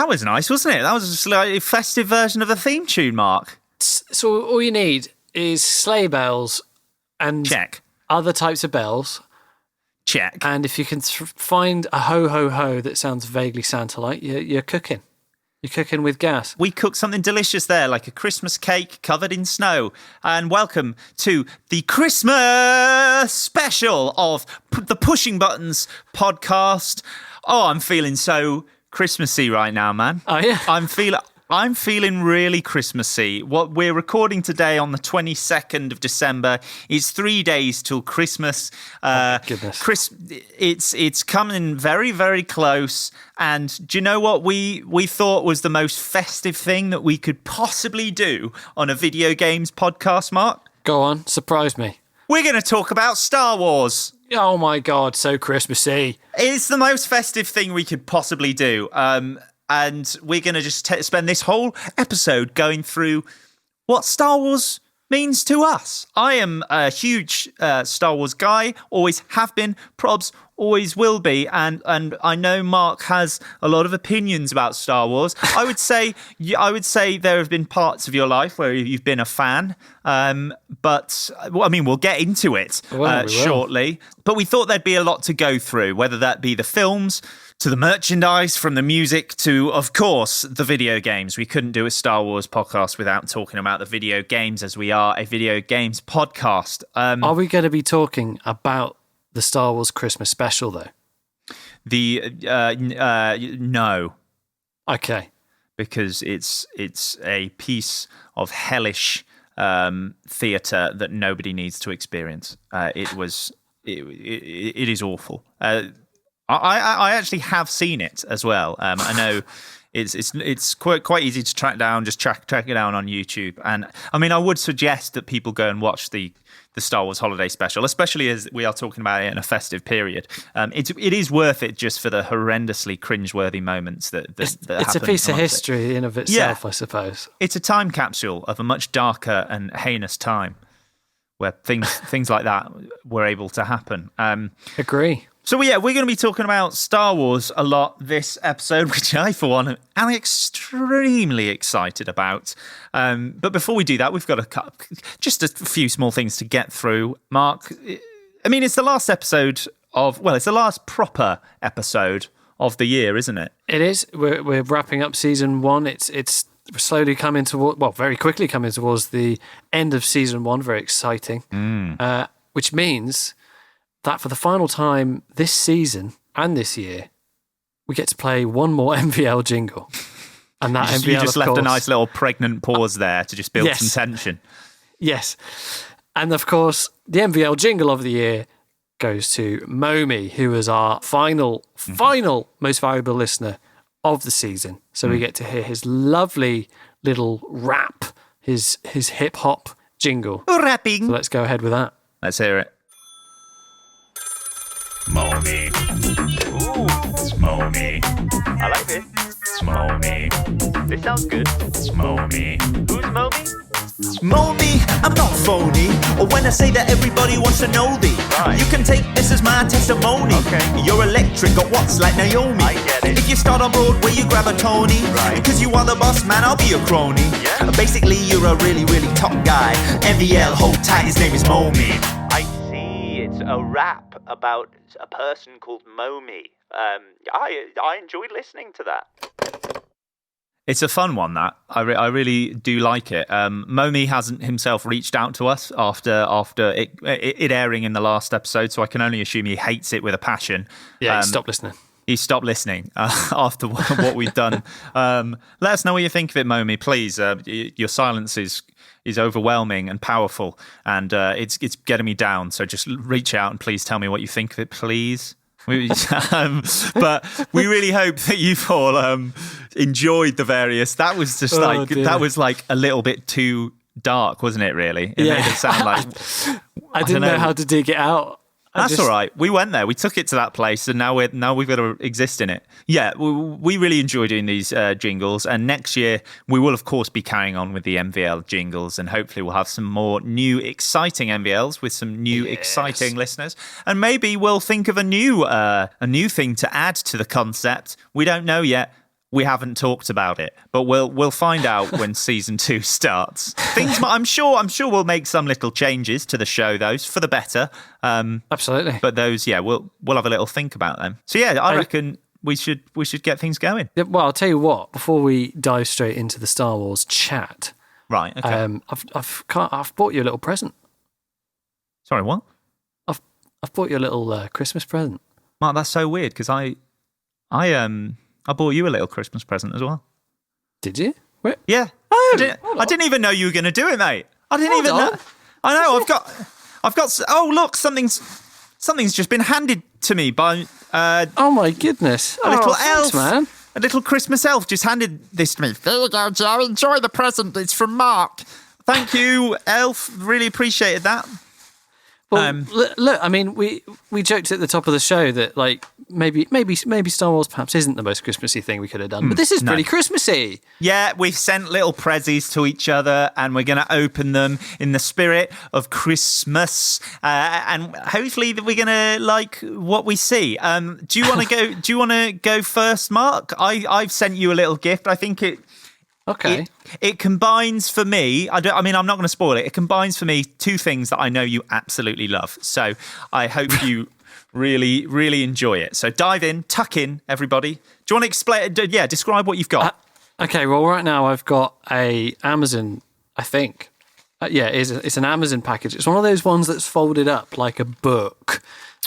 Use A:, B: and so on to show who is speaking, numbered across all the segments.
A: That was nice, wasn't it? That was a slightly festive version of the theme tune, Mark.
B: So all you need is sleigh bells and
A: Check.
B: other types of bells.
A: Check.
B: And if you can find a ho-ho-ho that sounds vaguely Santa-like, you're cooking. You're cooking with gas.
A: We cooked something delicious there, like a Christmas cake covered in snow. And welcome to the Christmas special of the Pushing Buttons podcast. Oh, I'm feeling so Christmassy right now, man.
B: Oh, yeah?
A: I'm feeling really Christmassy. What we're recording today on the 22nd of December. It's 3 days till Christmas.
B: Oh, goodness.
A: It's coming very, very close. And do you know what we thought was the most festive thing that we could possibly do on a video games podcast, Mark?
B: Go on, surprise me.
A: We're going to talk about Star Wars.
B: Oh my God, so Christmassy.
A: It's the most festive thing we could possibly do. And we're going to just spend this whole episode going through what Star Wars means to us. I am a huge Star Wars guy, always have been, probs always will be, and I know Mark has a lot of opinions about Star Wars. I would say there have been parts of your life where you've been a fan, but well, I mean, we'll get into it shortly. But we thought there'd be a lot to go through, whether that be the films, to the merchandise, from the music to, of course, the video games. We couldn't do a Star Wars podcast without talking about the video games, as we are a video games podcast.
B: Are we going to be talking about the Star Wars Christmas special, though?
A: No. Okay. Because it's a piece of hellish theatre that nobody needs to experience. It is awful. I actually have seen it as well. I know it's quite easy to track down. Just track it down on YouTube. And I mean, I would suggest that people go and watch the Star Wars Holiday Special, especially as we are talking about it in a festive period. It is worth it just for the horrendously cringeworthy moments that
B: it's a piece of history in of itself, I suppose.
A: It's a time capsule of a much darker and heinous time where things like that were able to happen.
B: Agree.
A: So, yeah, we're going to be talking about Star Wars a lot this episode, which I, for one, am extremely excited about. But before we do that, we've got just a few small things to get through. Mark, I mean, it's the last episode it's the last proper episode of the year, isn't it?
B: It is. We're wrapping up season one. It's slowly coming very quickly coming towards the end of season one. Very exciting. Which means that for the final time this season and this year, we get to play one more MVL jingle. And that MVL,
A: you just left a nice little pregnant pause there to just build some tension.
B: Yes. And of course, the MVL jingle of the year goes to Momi, who is our final most valuable listener of the season. So we get to hear his lovely little rap, his hip-hop jingle.
A: Rapping.
B: So let's go ahead with that.
A: Let's hear it.
C: Momi. Ooh, it's Momi. I like this. It's Momi. This sounds good. It's Momi. Who's Momi?
D: Momi, I'm not phony. Or when I say that everybody wants to know thee.
C: Right.
D: You can take this as my testimony.
C: Okay.
D: You're electric, got what's like Naomi.
C: I get it.
D: If you start on Broadway, you grab a Tony.
C: Right.
D: Because you are the boss, man, I'll be your crony.
C: Yeah.
D: Basically, you're a really, really top guy. MVL, hold tight, his name is Momi.
C: I see. It's a rap about a person called Momi. I enjoyed listening to that.
A: It's a fun one, that. I really do like it. Momi hasn't himself reached out to us after it airing in the last episode, so I can only assume he hates it with a passion.
B: Yeah, he stopped listening.
A: He stopped listening after what we've done. Let us know what you think of it, Momi, please. Your silence is overwhelming and powerful, and it's getting me down. So just reach out and please tell me what you think of it, please. But we really hope that you've all enjoyed the various. That was just that was like a little bit too dark, wasn't it? Really, it made it sound like
B: I didn't know how to dig it out.
A: That's all right. We went there. We took it to that place, and now we've got to exist in it. Yeah, we really enjoy doing these jingles, and next year we will, of course, be carrying on with the MVL jingles, and hopefully we'll have some more new, exciting MVLs with some new, exciting listeners, and maybe we'll think of a new thing to add to the concept. We don't know yet. we haven't talked about it, but we'll find out when season 2 starts. I'm sure we'll make some little changes to the show, those for the better.
B: Absolutely.
A: But those, we'll have a little think about them. So I reckon we should get things going.
B: Yeah, well, I'll tell you what. Before we dive straight into the Star Wars chat,
A: right? Okay.
B: I've bought you a little present.
A: Sorry, what?
B: I've bought you a little Christmas present.
A: Mark, that's so weird because I bought you a little Christmas present as well.
B: Did you? Where?
A: Yeah. I didn't even know you were going to do it, mate. I didn't even know. I know. I've got. Oh, look, something's just been handed to me by.
B: Oh my goodness!
A: A little elf,
B: thanks, man.
A: A little Christmas elf just handed this to me. There you go, Joe. Enjoy the present. It's from Mark. Thank you, elf. Really appreciated that.
B: Well, look, I mean, we joked at the top of the show that like maybe Star Wars perhaps isn't the most Christmassy thing we could have done, but this is pretty Christmassy.
A: Yeah, we've sent little prezzies to each other, and we're going to open them in the spirit of Christmas, and hopefully we're going to like what we see. Do you want to go? Do you want to go first, Mark? I've sent you a little gift. I think it.
B: Okay.
A: It combines for me, I'm not going to spoil it. It combines for me two things that I know you absolutely love. So I hope you really, really enjoy it. So dive in, tuck in, everybody. Do you want to explain? Yeah, describe what you've got.
B: Okay, well, right now I've got a Amazon, I think. It's an Amazon package. It's one of those ones that's folded up like a book.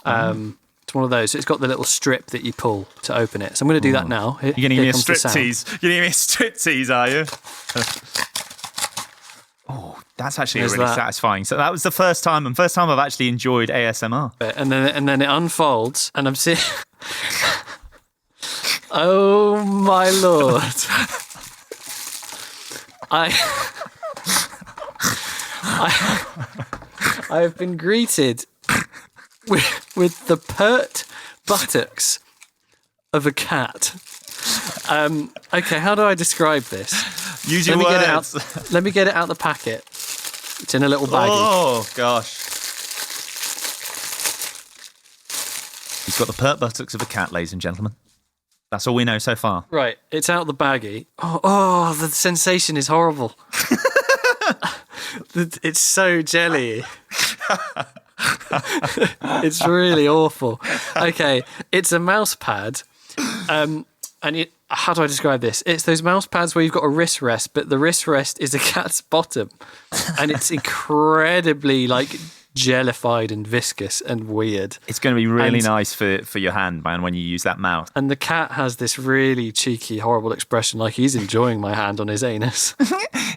B: It's one of those. It's got the little strip that you pull to open it. So I'm going to do that now.
A: You're going to give me a striptease. You're going to give me a striptease, are you? Oh, that's actually really satisfying. So that was the first time I've actually enjoyed ASMR.
B: And then it unfolds, and I'm seeing. Oh my lord! I have been greeted with the pert buttocks of a cat. Okay, how do I describe this?
A: Use your words.
B: Let me get it out the packet. It's in a little baggie.
A: Oh, gosh. He's got the pert buttocks of a cat, ladies and gentlemen. That's all we know so far.
B: Right, it's out the baggie. Oh, the sensation is horrible. It's so jelly. It's really awful. Okay, it's a mouse pad. How do I describe this? It's those mouse pads where you've got a wrist rest, but the wrist rest is a cat's bottom. And it's incredibly like jellified and viscous and weird.
A: It's going to be really nice for your hand, man, when you use that mouse.
B: And the cat has this really cheeky, horrible expression like he's enjoying my hand on his anus.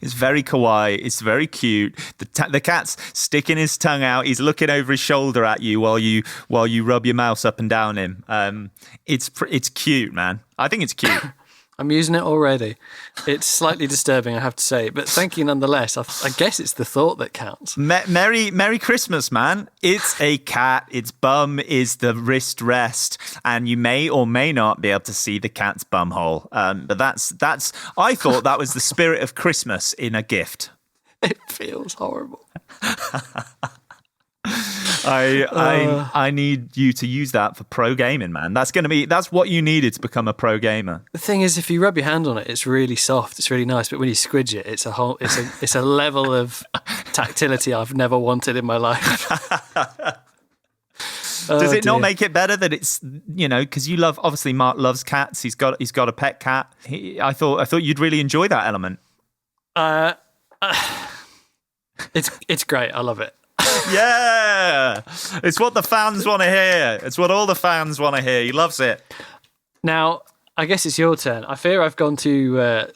A: It's very kawaii. It's very cute. The cat's sticking his tongue out. He's looking over his shoulder at you while you rub your mouse up and down him. It's cute, man. I think it's cute.
B: I'm using it already. It's slightly disturbing, I have to say, but thank you nonetheless. I guess it's the thought that counts.
A: Merry Christmas, man. It's a cat. Its bum is the wrist rest, and you may or may not be able to see the cat's bum hole. But that's. I thought that was the spirit of Christmas in a gift.
B: It feels horrible.
A: I need you to use that for pro gaming, man. That's what you needed to become a pro gamer.
B: The thing is, if you rub your hand on it, it's really soft. It's really nice. But when you squidge it, it's a level of tactility I've never wanted in my life.
A: Does it not make it better that it's, because you love, obviously Mark loves cats. He's got a pet cat. I thought you'd really enjoy that element.
B: It's great. I love it.
A: Yeah, it's what the fans want to hear. It's what all the fans want to hear. He loves it.
B: Now, I guess it's your turn. I fear I've gone too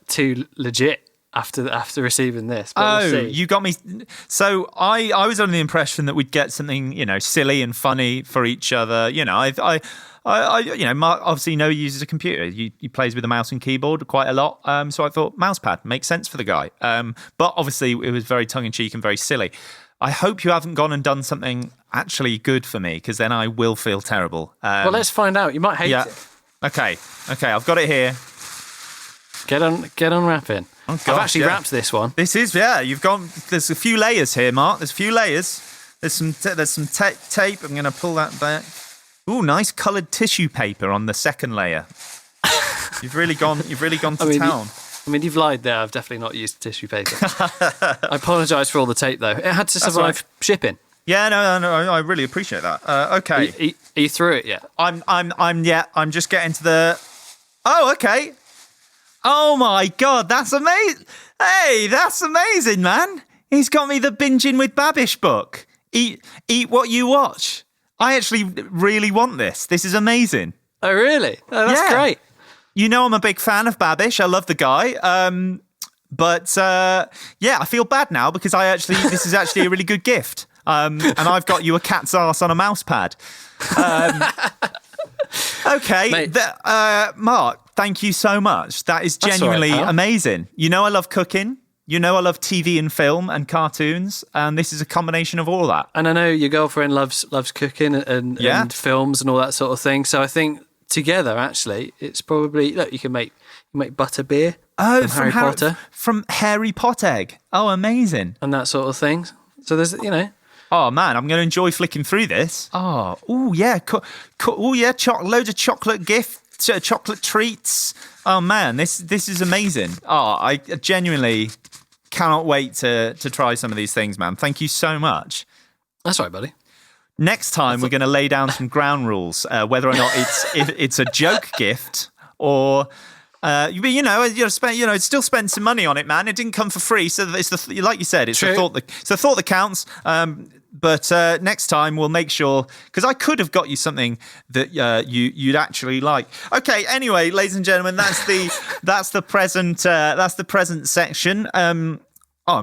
B: legit after receiving this. But we'll see.
A: You got me. So I was under the impression that we'd get something silly and funny for each other. Mark obviously he uses a computer. He plays with a mouse and keyboard quite a lot. So I thought mousepad makes sense for the guy. But obviously it was very tongue in cheek and very silly. I hope you haven't gone and done something actually good for me, because then I will feel terrible.
B: Well, let's find out. You might hate it.
A: Okay, I've got it here.
B: Get on wrapping.
A: Oh, gosh,
B: I've actually wrapped this one.
A: This is, you've gone, there's a few layers here, Mark. There's a few layers. There's some tape. I'm going to pull that back. Ooh, nice coloured tissue paper on the second layer. You've really gone to town.
B: You've lied there. I've definitely not used tissue paper. I apologise for all the tape, though. It had to survive shipping.
A: Yeah, no, I really appreciate that. Okay.
B: Are you through it yet?
A: I'm just getting to the... Oh, okay. Oh, my God, that's amazing. Hey, that's amazing, man. He's got me the Binging with Babish book. Eat what you watch. I actually really want this. This is amazing.
B: Oh, really? Oh, that's great.
A: You know I'm a big fan of Babish. I love the guy. But I feel bad now because this is actually a really good gift. And I've got you a cat's arse on a mouse pad. Okay. Mark, thank you so much. That is genuinely amazing. You know I love cooking. You know I love TV and film and cartoons. And this is a combination of all that.
B: And I know your girlfriend loves cooking and films and all that sort of thing. So I think together, actually, it's probably... Look, you make butter beer from Harry Potter.
A: From Harry Potter. Oh, amazing.
B: And that sort of thing. So there's,
A: Oh, man, I'm going to enjoy flicking through this. Oh yeah. Loads of chocolate gifts, chocolate treats. Oh, man, this is amazing. Oh, I genuinely cannot wait to try some of these things, man. Thank you so much.
B: That's all right, buddy.
A: Next time, we're going to lay down some ground rules, whether or not it's a joke gift or... still spend some money on it, man. It didn't come for free, so it's like you said, it's the thought that counts. But next time we'll make sure, because I could have got you something that you'd actually like. Okay, anyway, ladies and gentlemen, that's the present section. I'm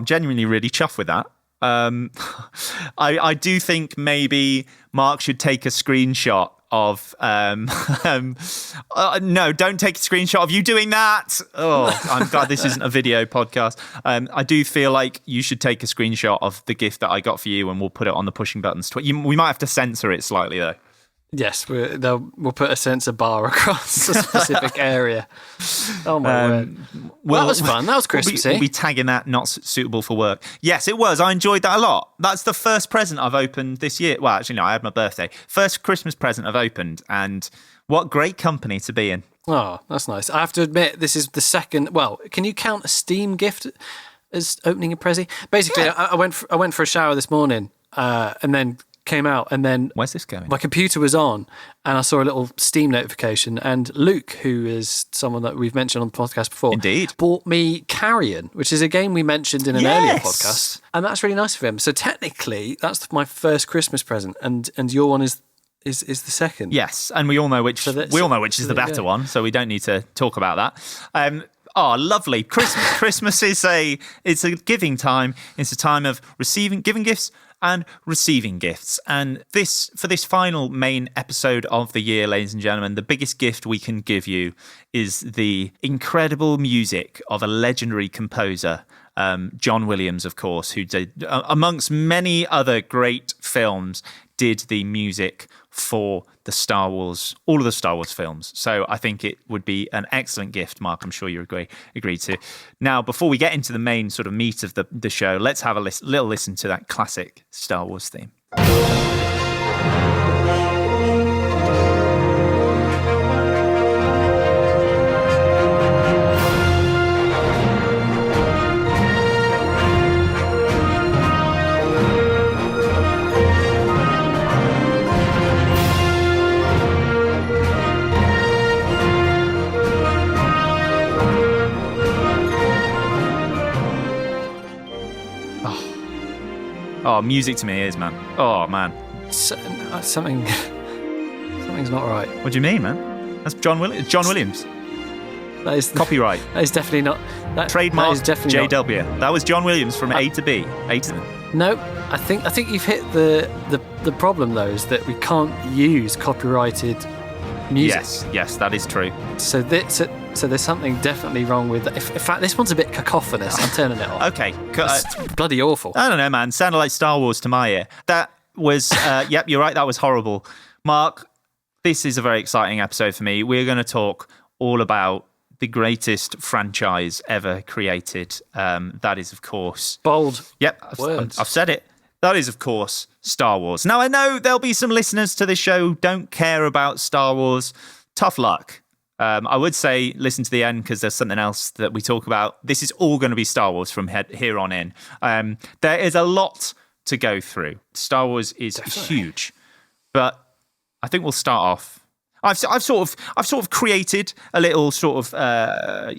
A: genuinely really chuffed with that. I do think maybe Mark should take a screenshot of no, don't take a screenshot of you doing that. Oh, I'm glad this isn't a video podcast. I do feel like you should take a screenshot of the gift that I got for you and we'll put it on the Pushing Buttons we might have to censor it slightly though.
B: Yes, we'll put a censor bar across a specific area. Oh my word. Well, that was fun. That was Christmassy.
A: We'll be tagging that not suitable for work. Yes, it was. I enjoyed that a lot. That's the first present I've opened this year. Well, actually, no, I had my birthday. First Christmas present I've opened, and what great company to be in.
B: Oh, that's nice. I have to admit, this is the second... Well, can you count a Steam gift as opening a Prezi? Basically, yeah. I went for a shower this morning and then... came out and then
A: where's this going?
B: My computer was on and I saw a little Steam notification and Luke, who is someone that we've mentioned on the podcast before,
A: indeed,
B: bought me Carrion, which is a game we mentioned in an earlier podcast, and that's really nice of him. So technically that's my first Christmas present and your one is the second.
A: Yes, and we all know which is the better one, so we don't need to talk about that. Oh, lovely. Christmas is a giving time. It's a time of giving gifts and receiving gifts. And for this final main episode of the year, ladies and gentlemen, the biggest gift we can give you is the incredible music of a legendary composer, John Williams, of course, who did, amongst many other great films, did the music for the Star Wars, all of the Star Wars films. So I think it would be an excellent gift, Mark. I'm sure you agree to. Now, before we get into the main sort of meat of the show, let's have a little listen to that classic Star Wars theme. Oh, music to me is, man. Oh, man.
B: Something's not right.
A: What do you mean, man? That's John Williams.
B: That is
A: copyright.
B: That is definitely not.
A: Trademark
B: that is definitely
A: JW.
B: Not.
A: That was John Williams from A to B.
B: No, I think you've hit the problem though, is that we can't use copyrighted music.
A: Yes, that is true.
B: So there's something definitely wrong with that. In fact, this one's a bit cacophonous. I'm turning it off.
A: Okay.
B: It's bloody awful.
A: I don't know, man. Sounded like Star Wars to my ear. That was, yep, you're right. That was horrible. Mark, this is a very exciting episode for me. We're going to talk all about the greatest franchise ever created. That is, of course...
B: Bold.
A: Yep, I've said it. That is, of course, Star Wars. Now, I know there'll be some listeners to this show who don't care about Star Wars. Tough luck. I would say listen to the end because there's something else that we talk about. This is all going to be Star Wars from here on in. There is a lot to go through. Star Wars is huge, but I think we'll start off. I've sort of created a little sort of a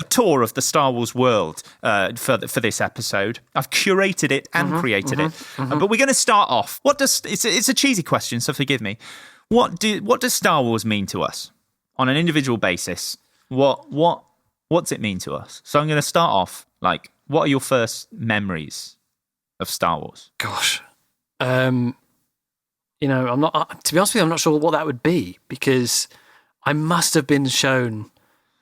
A: tour of the Star Wars world for this episode. I've curated it and created it, but we're going to start off. It's a cheesy question, so forgive me. What does Star Wars mean to us on an individual basis? What's it mean to us? So I'm going to start off like, what are your first memories of Star Wars?
B: Gosh, I'm not. To be honest with you, I'm not sure what that would be because I must have been shown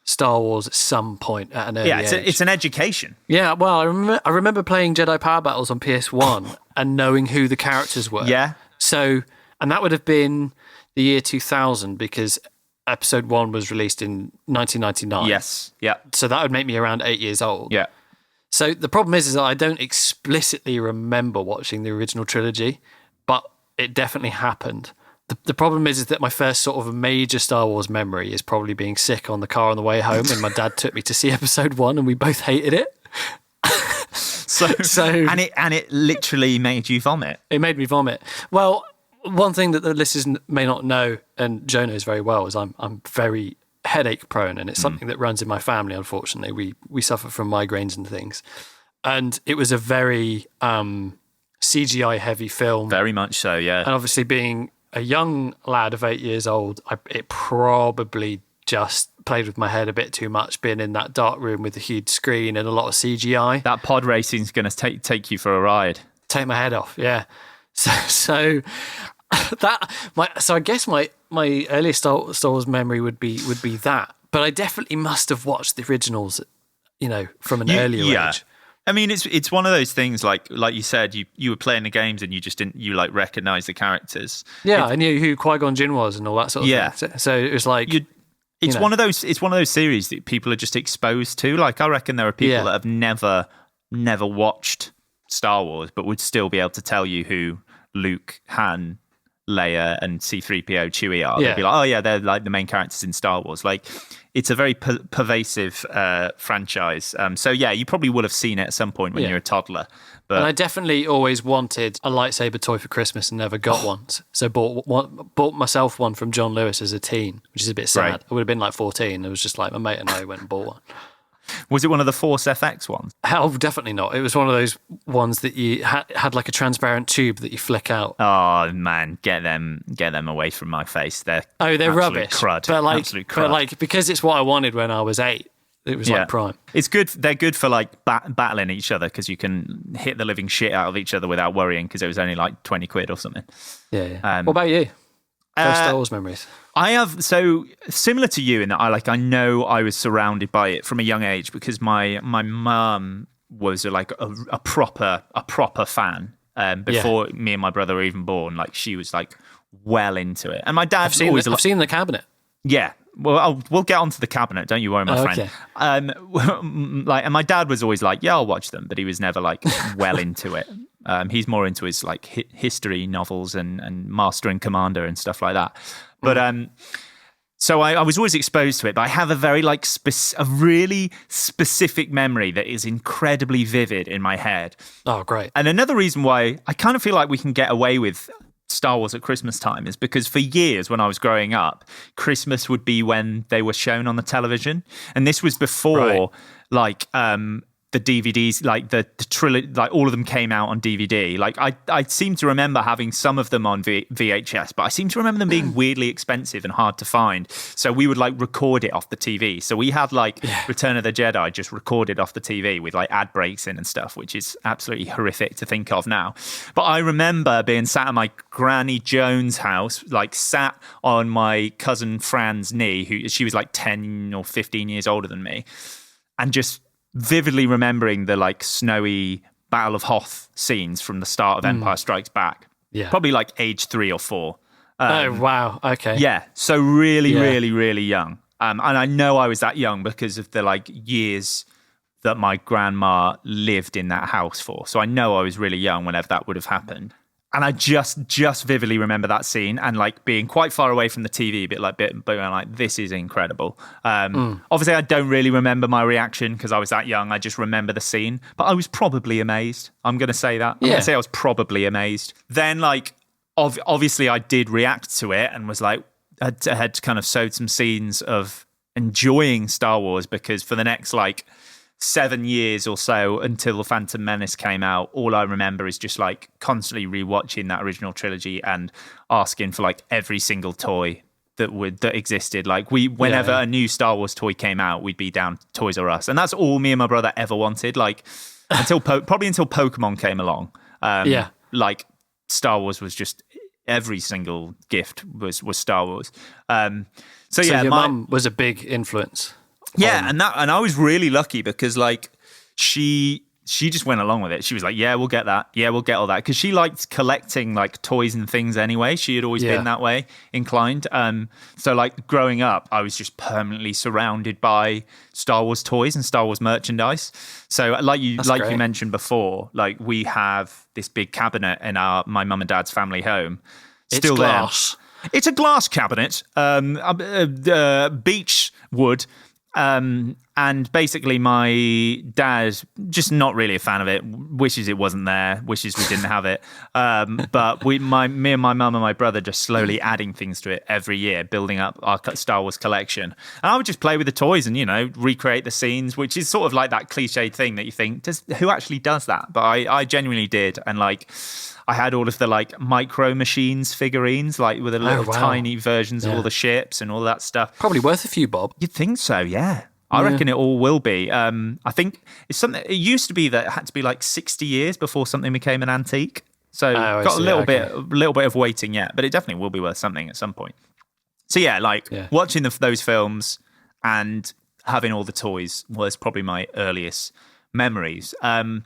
B: Star Wars at some point at an early age.
A: It's an education.
B: Yeah, well, I remember playing Jedi Power Battles on PS1 and knowing who the characters were.
A: Yeah.
B: So, and that would have been the year 2000 because Episode 1 was released in 1999.
A: Yes. Yeah.
B: So that would make me around 8 years old.
A: Yeah.
B: So the problem is that I don't explicitly remember watching the original trilogy, but it definitely happened. The problem is that my first sort of major Star Wars memory is probably being sick on the car on the way home, and my dad took me to see Episode 1, and we both hated it.
A: And it literally made you vomit.
B: It made me vomit. Well, one thing that the listeners may not know, and Joe knows very well, is I'm very headache prone, and it's something that runs in my family. Unfortunately, we suffer from migraines and things, and it was a very CGI heavy film.
A: Very much so, yeah.
B: And obviously, being a young lad of 8 years old, it probably just played with my head a bit too much, being in that dark room with a huge screen and a lot of CGI.
A: That pod racing's going to take you for a ride.
B: Take my head off, yeah. So I guess my earliest Star Wars memory would be that. But I definitely must have watched the originals, from an earlier age.
A: I mean, it's one of those things like you said, you were playing the games and you just didn't recognize the characters.
B: Yeah, I knew who Qui-Gon Jinn was and all that sort of thing. So it was like
A: it's one of those series that people are just exposed to. Like I reckon there are people that have never watched Star Wars but would still be able to tell you who Luke, Han, Leia and C-3PO, Chewie are. They'd be like, oh yeah, they're like the main characters in Star Wars. Like it's a very pervasive franchise. So yeah, you probably would have seen it at some point when you were a toddler. But
B: and I definitely always wanted a lightsaber toy for Christmas and never got one. So bought myself one from John Lewis as a teen, which is a bit sad.
A: Right.
B: I would have been like 14. It was just like my mate and I went and bought one.
A: Was it one of the Force FX ones?
B: Hell, definitely not. It was one of those ones that you had like a transparent tube that you flick out.
A: Oh man, get them away from my face. They're
B: rubbish.
A: Crud.
B: But like,
A: absolute crud.
B: But like, because it's what I wanted when I was 8, it was like prime.
A: It's good. They're good for like battling each other because you can hit the living shit out of each other without worrying because it was only like 20 quid or something.
B: Yeah. What about you? First Star Wars memories.
A: I have, so similar to you in that I know I was surrounded by it from a young age because my mum was like a proper fan before me and my brother were even born. Like she was like well into it, and my dad
B: I've seen the cabinet.
A: Yeah, well, we'll get onto the cabinet. Don't you worry, my friend.
B: Okay.
A: And my dad was always like, "Yeah, I'll watch them," but he was never like well into it. He's more into his like history novels and Master and Commander and stuff like that. But so I was always exposed to it. But I have a very like a really specific memory that is incredibly vivid in my head.
B: Oh, great!
A: And another reason why I kind of feel like we can get away with Star Wars at Christmas time is because for years when I was growing up, Christmas would be when they were shown on the television, and this was before like the DVDs, like the trilogy, like all of them came out on DVD. Like I seem to remember having some of them on VHS, but I seem to remember them being weirdly expensive and hard to find. So we would like record it off the TV. So we had like Return of the Jedi just recorded off the TV with like ad breaks in and stuff, which is absolutely horrific to think of now. But I remember being sat at my Granny Jones' house, like sat on my cousin Fran's knee, she was like 10 or 15 years older than me, and just vividly remembering the like snowy Battle of Hoth scenes from the start of Empire Strikes Back.
B: Yeah.
A: Probably like age 3 or 4.
B: Oh, wow. Okay.
A: Yeah. So really, really young. And I know I was that young because of the like years that my grandma lived in that house for. So I know I was really young whenever that would have happened. And I just vividly remember that scene and like being quite far away from the TV, but going like, this is incredible. Obviously, I don't really remember my reaction because I was that young. I just remember the scene, but I was probably amazed. I'm going to say that. I'm going to say I was probably amazed. Then, like, obviously, I did react to it and was like, had kind of sowed some scenes of enjoying Star Wars because for the next like 7 years or so until The Phantom Menace came out, all I remember is just like constantly rewatching that original trilogy and asking for like every single toy that existed. Like whenever a new Star Wars toy came out, we'd be down Toys R Us, and that's all me and my brother ever wanted. Like probably until Pokemon came along. Like Star Wars was just every single gift was Star Wars. So
B: your mum was a big influence.
A: Yeah, and I was really lucky because like she just went along with it. She was like, "Yeah, we'll get that. Yeah, we'll get all that," because she liked collecting like toys and things anyway. She had always been that way inclined. So like growing up, I was just permanently surrounded by Star Wars toys and Star Wars merchandise. So like you mentioned before, like we have this big cabinet in my mum and dad's family home. Still
B: it's glass.
A: There. It's a glass cabinet, beech wood. And basically my dad just not really a fan of it, wishes it wasn't there, wishes we didn't have it. But me and my mum and my brother just slowly adding things to it every year, building up our Star Wars collection. And I would just play with the toys and, recreate the scenes, which is sort of like that cliched thing that you think, who actually does that? But I genuinely did. And like, I had all of the like Micro Machines figurines, like with the little tiny versions of all the ships and all that stuff.
B: Probably worth a few bob.
A: You'd think so, yeah. I reckon it all will be. I think it's something. It used to be that it had to be like 60 years before something became an antique. So got a little bit of waiting yet, but it definitely will be worth something at some point. So watching those films and having all the toys was probably my earliest memories.
B: I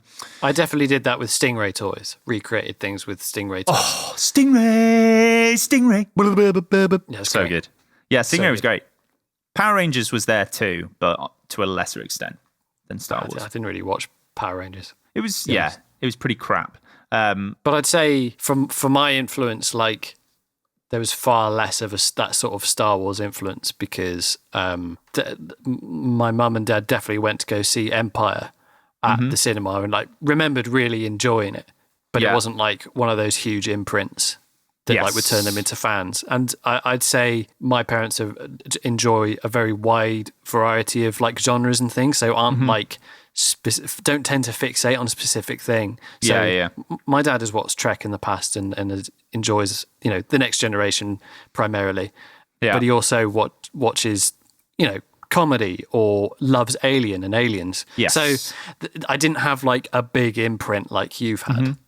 B: definitely did that with Stingray toys. Recreated things with Stingray toys.
A: Oh, Stingray!
B: Yeah,
A: so
B: great.
A: good. Yeah, Stingray was great. Power Rangers was there too, but to a lesser extent than Star Wars.
B: I didn't really watch Power Rangers.
A: It was it was pretty crap.
B: But I'd say for my influence, like there was far less of that sort of Star Wars influence because my mum and dad definitely went to go see Empire at the cinema and like remembered really enjoying it, but it wasn't like one of those huge imprints that like would turn them into fans. And I'd say my parents enjoy a very wide variety of like genres and things, so aren't like don't tend to fixate on a specific thing. So my dad has watched Trek in the past and enjoys the Next Generation primarily, but he also watches comedy or loves Alien and Aliens. So I didn't have like a big imprint like you've had.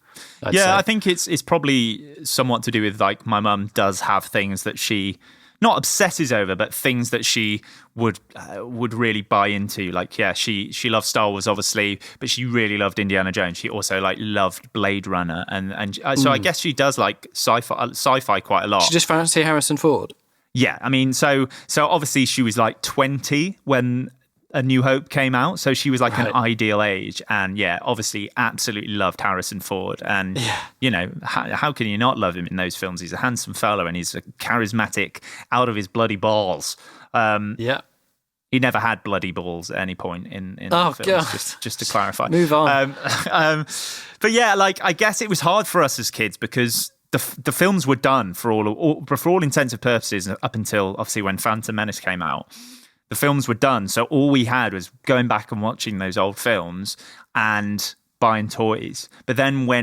B: I'd say.
A: I think it's probably somewhat to do with like my mum does have things that she not obsesses over, but things that she would really buy into. Like she loves Star Wars obviously, but she really loved Indiana Jones. She also like loved Blade Runner, and so I guess she does like sci-fi quite a lot.
B: She just fancy Harrison Ford.
A: Yeah, I mean, so obviously she was like 20 when A New Hope came out, so she was like an ideal age, and obviously absolutely loved Harrison Ford, and how can you not love him in those films? He's a handsome fella and he's a charismatic out of his bloody balls. He never had bloody balls at any point in the films,
B: God.
A: Just to clarify.
B: Move on.
A: But I guess it was hard for us as kids because the films were done for all intents and purposes up until obviously when Phantom Menace came out. The films were done, so all we had was going back and watching those old films and buying toys. But then I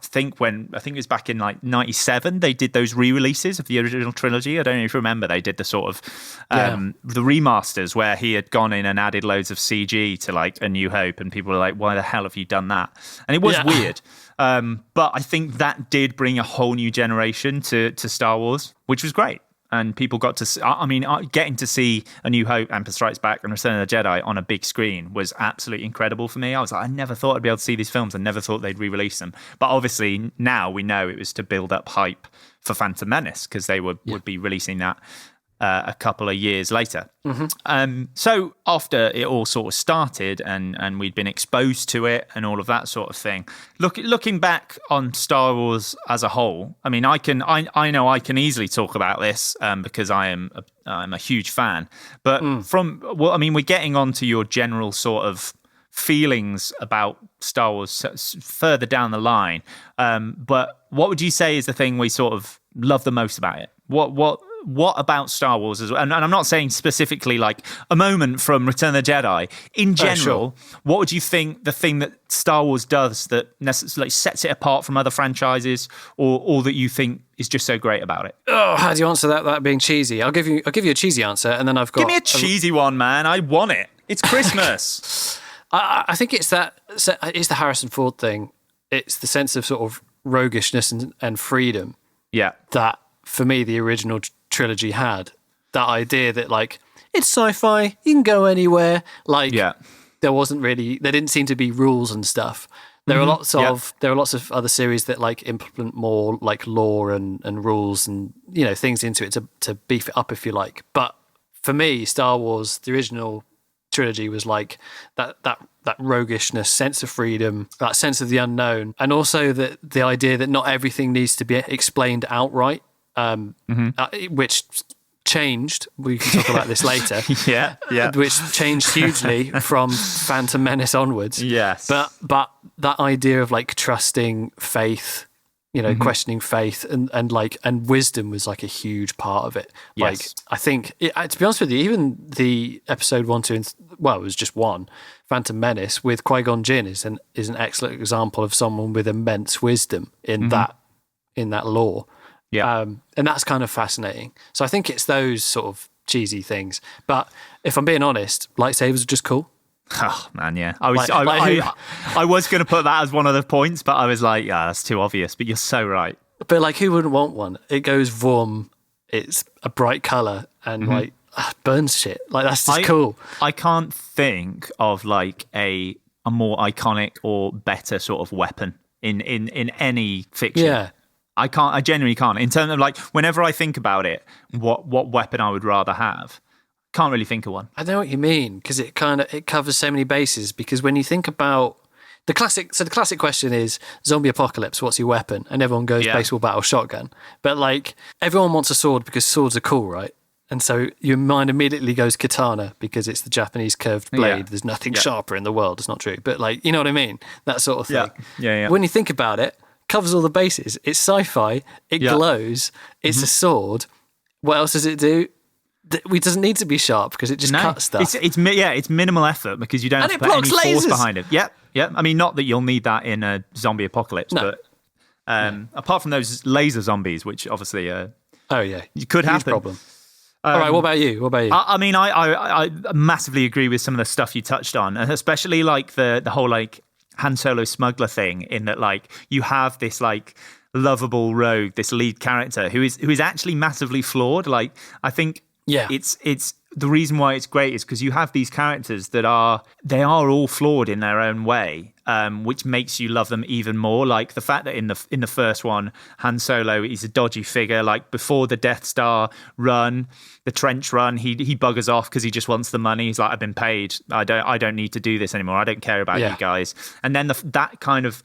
A: think it was back in like 97, they did those re-releases of the original trilogy. I don't know if you remember, they did the sort of the remasters where he had gone in and added loads of CG to like A New Hope, and people were like, why the hell have you done that? And it was weird. But I think that did bring a whole new generation to Star Wars, which was great. And people got to getting to see A New Hope, Empire Strikes Back, and Return of the Jedi on a big screen was absolutely incredible for me. I was like, I never thought I'd be able to see these films. I never thought they'd re-release them. But obviously now we know it was to build up hype for Phantom Menace because they would be releasing that a couple of years later. So after it all sort of started and we'd been exposed to it and all of that sort of thing, looking back on Star Wars as a whole, I mean, I know I can easily talk about this because I'm a huge fan. But we're getting on to your general sort of feelings about Star Wars further down the line. But what would you say is the thing we sort of love the most about it? What about Star Wars as well? And I'm not saying specifically like a moment from Return of the Jedi. In general, what would you think the thing that Star Wars does that necessarily sets it apart from other franchises, or that you think is just so great about it?
B: Oh, how do you answer that without being cheesy? I'll give you a cheesy answer, and then I've got...
A: Give me a cheesy one, man. I want it. It's Christmas.
B: I think it's the Harrison Ford thing. It's the sense of sort of roguishness and freedom.
A: Yeah.
B: That, for me, the original trilogy had. That idea that, like, it's sci-fi, you can go anywhere. Like, there didn't seem to be rules and stuff. There are lots of other series that like implement more like lore and rules and, you know, things into it to beef it up, if you like. But for me, Star Wars, the original trilogy, was like that roguishness, sense of freedom, that sense of the unknown, and also the idea that not everything needs to be explained outright, which changed. We can talk about this later. Which changed hugely from Phantom Menace onwards.
A: Yes,
B: but that idea of like trusting faith, you know, questioning faith and wisdom was like a huge part of it.
A: Yes.
B: Like, I think, to be honest with you, even the episode 1, 2, and it was just one, Phantom Menace with Qui-Gon Jinn is an excellent example of someone with immense wisdom in that lore.
A: Yeah.
B: And that's kind of fascinating. So I think it's those sort of cheesy things. But if I'm being honest, lightsabers are just cool.
A: Oh man, yeah. I was going to put that as one of the points, but I was like, yeah, that's too obvious. But you're so right.
B: But like, who wouldn't want one? It goes vroom. It's a bright color and like burns shit. Like, that's just cool.
A: I can't think of like a more iconic or better sort of weapon in any fiction.
B: Yeah.
A: I genuinely can't. In terms of like, whenever I think about it, what weapon I would rather have, can't really think of one.
B: I know what you mean, because it covers so many bases. Because when you think about the classic question is zombie apocalypse, what's your weapon? And everyone goes baseball bat or shotgun. But like, everyone wants a sword because swords are cool, right? And so your mind immediately goes katana because it's the Japanese curved blade.
A: Yeah.
B: There's nothing sharper in the world. It's not true, but like, you know what I mean? That sort of thing.
A: Yeah.
B: When you think about it, covers all the bases. It's sci-fi. It glows. It's a sword. What else does it do? It doesn't need to be sharp because it just cuts stuff.
A: It's minimal effort because you don't have to put any force behind it. Yep. I mean, not that you'll need that in a zombie apocalypse, but apart from those laser zombies, which obviously you could
B: Huge
A: happen.
B: Problem. All right, what about you?
A: I mean, I massively agree with some of the stuff you touched on, and especially like the whole like Han Solo smuggler thing, in that like you have this like lovable rogue, this lead character who is actually massively flawed. Like, I think it's the reason why it's great is because you have these characters that are all flawed in their own way, which makes you love them even more. Like the fact that in the first one, Han Solo is a dodgy figure. Like before the Death Star run, the trench run, he buggers off because he just wants the money. He's like, I've been paid. I don't need to do this anymore. I don't care about you guys. And then that kind of,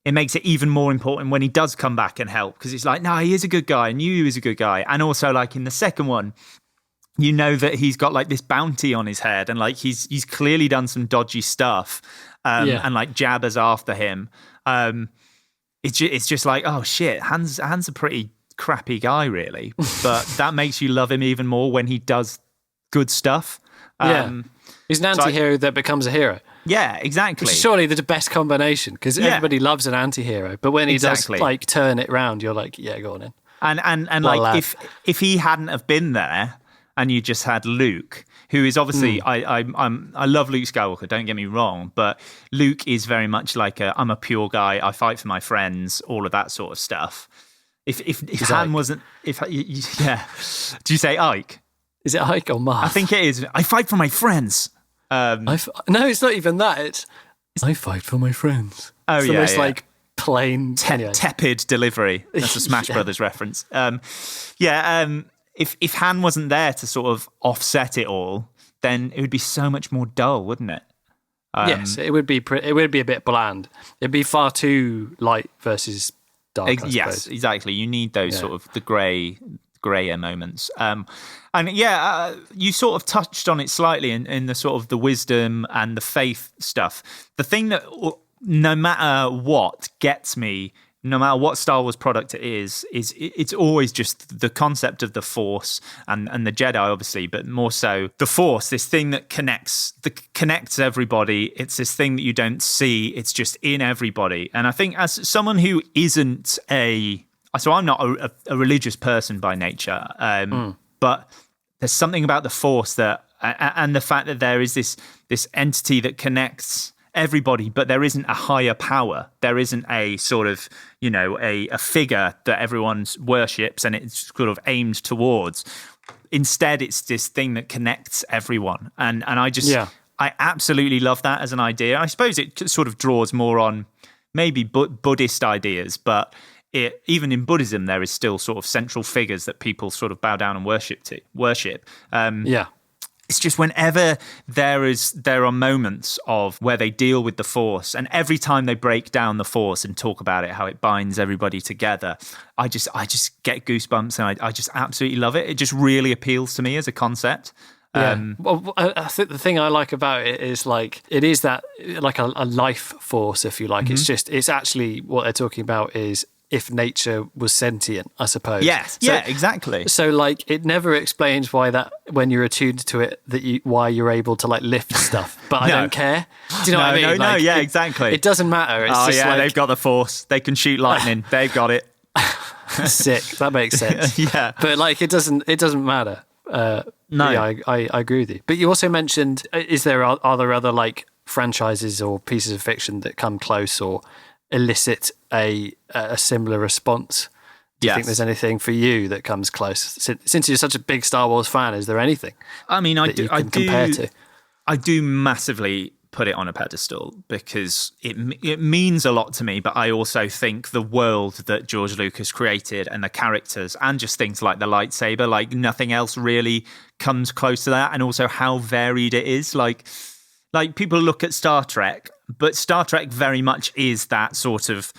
A: it makes it even more important when he does come back and help, because it's like, no, he is a good guy. I knew he was a good guy. And also like in the second one, you know that he's got like this bounty on his head, and like he's clearly done some dodgy stuff, and like Jabba's after him. It's just like, oh shit, Han's a pretty crappy guy, really, but that makes you love him even more when he does good stuff.
B: He's an anti-hero that becomes a hero.
A: Yeah, exactly.
B: Which is surely the best combination, because everybody loves an anti-hero, but when he does like turn it round, you're like, yeah, go on in.
A: And like if he hadn't have been there, and you just had Luke, who is obviously, I love Luke Skywalker, don't get me wrong, but Luke is very much like I'm a pure guy, I fight for my friends, all of that sort of stuff. If Han wasn't, do you say Ike?
B: Is it Ike or Marth?
A: I think it is. I fight for my friends.
B: No, it's not even that. It's I fight for my friends.
A: Oh,
B: it's the most like plain,
A: tepid delivery. That's a Smash Brothers reference. if Han wasn't there to sort of offset it all, then it would be so much more dull, wouldn't it?
B: Yes, it would be a bit bland. It'd be far too light versus dark. I
A: Yes,
B: suppose.
A: exactly. You need those sort of the grayer moments. You sort of touched on it slightly in the sort of the wisdom and the faith stuff. The thing that no matter what gets me, no matter what Star Wars product it is it's always just the concept of the Force and the Jedi, obviously, but more so the Force, this thing that connects everybody. It's this thing that you don't see. It's just in everybody. And I think as someone who isn't so I'm not a religious person by nature, but there's something about the Force that, and the fact that there is this entity that connects everybody, but there isn't a higher power. There isn't a sort of, a figure that everyone worships and it's sort of aimed towards. Instead, it's this thing that connects everyone. And I absolutely love that as an idea. I suppose it sort of draws more on maybe Buddhist ideas, but even in Buddhism, there is still sort of central figures that people sort of bow down and worship. It's just whenever there are moments of where they deal with the Force, and every time they break down the Force and talk about it, how it binds everybody together, I just get goosebumps, and I just absolutely love it. It just really appeals to me as a concept.
B: Well, I think the thing I like about it is it is that like a life force, if you like. It's actually what they're talking about is if nature was sentient, I suppose.
A: Yes, exactly.
B: So it never explains why that when you're attuned to it why you're able to lift stuff. But I don't care. Do you know what I mean?
A: Exactly.
B: It doesn't matter. It's
A: they've got the Force. They can shoot lightning. They've got it.
B: Sick. That makes sense.
A: Yeah.
B: But it doesn't matter. No. Yeah, I agree with you. But you also mentioned, are there other franchises or pieces of fiction that come close or elicit a similar response? Do you think there's anything for you that comes close? Since you're such a big Star Wars fan, is there anything?
A: I mean, I
B: compare to?
A: I do massively put it on a pedestal because it means a lot to me, but I also think the world that George Lucas created and the characters and just things like the lightsaber, nothing else really comes close to that, and also how varied it is. Like people look at Star Trek, but Star Trek very much is that sort of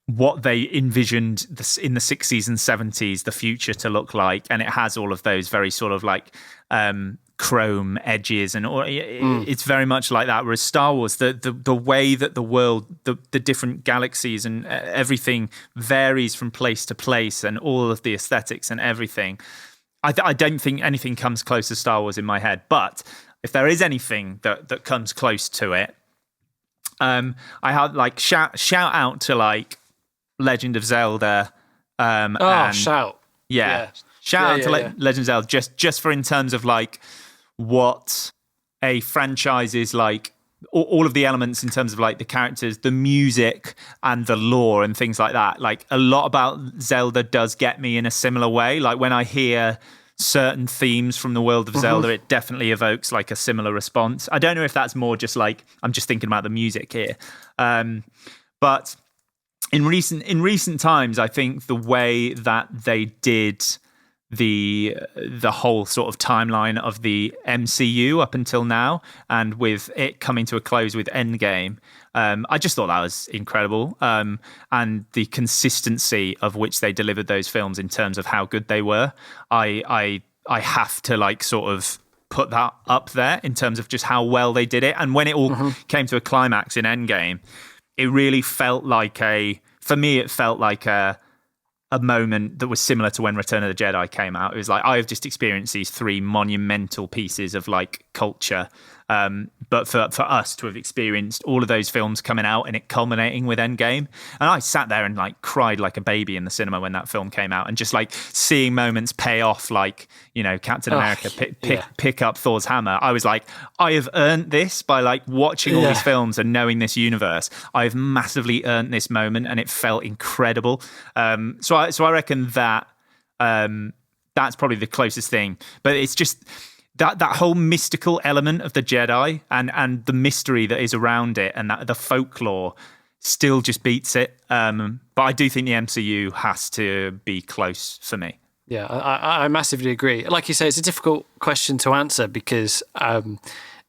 A: what they envisioned in the 60s and 70s, the future to look like. And it has all of those very sort of chrome edges, and it's very much like that. Whereas Star Wars, the way that the world, the different galaxies and everything varies from place to place, and all of the aesthetics and everything. I don't think anything comes close to Star Wars in my head. But if there is anything that comes close to it, I had shout out to Legend of Zelda.
B: Shout!
A: Yeah. Shout out to Legend of Zelda just for in terms of what a franchise is like. All of the elements in terms of the characters, the music, and the lore and things like that. A lot about Zelda does get me in a similar way. When I hear certain themes from the world of Zelda, it definitely evokes a similar response. I don't know if that's more just I'm just thinking about the music here, but in recent times, I think the way that they did the whole sort of timeline of the MCU up until now, and with it coming to a close with Endgame, I just thought that was incredible, and the consistency of which they delivered those films in terms of how good they were. I have to sort of put that up there in terms of just how well they did it. And when it all came to a climax in Endgame, it really felt for me it felt like a moment that was similar to when Return of the Jedi came out. It was I have just experienced these three monumental pieces of culture. But for us to have experienced all of those films coming out and it culminating with Endgame, and I sat there and cried like a baby in the cinema when that film came out, and just seeing moments pay off, Captain America pick up Thor's hammer. I was I have earned this by watching all these films and knowing this universe. I've massively earned this moment, and it felt incredible. So I reckon that that's probably the closest thing, but it's just that whole mystical element of the Jedi and the mystery that is around it, and that the folklore still just beats it. But I do think the MCU has to be close for me.
B: Yeah, I massively agree. Like you say, it's a difficult question to answer because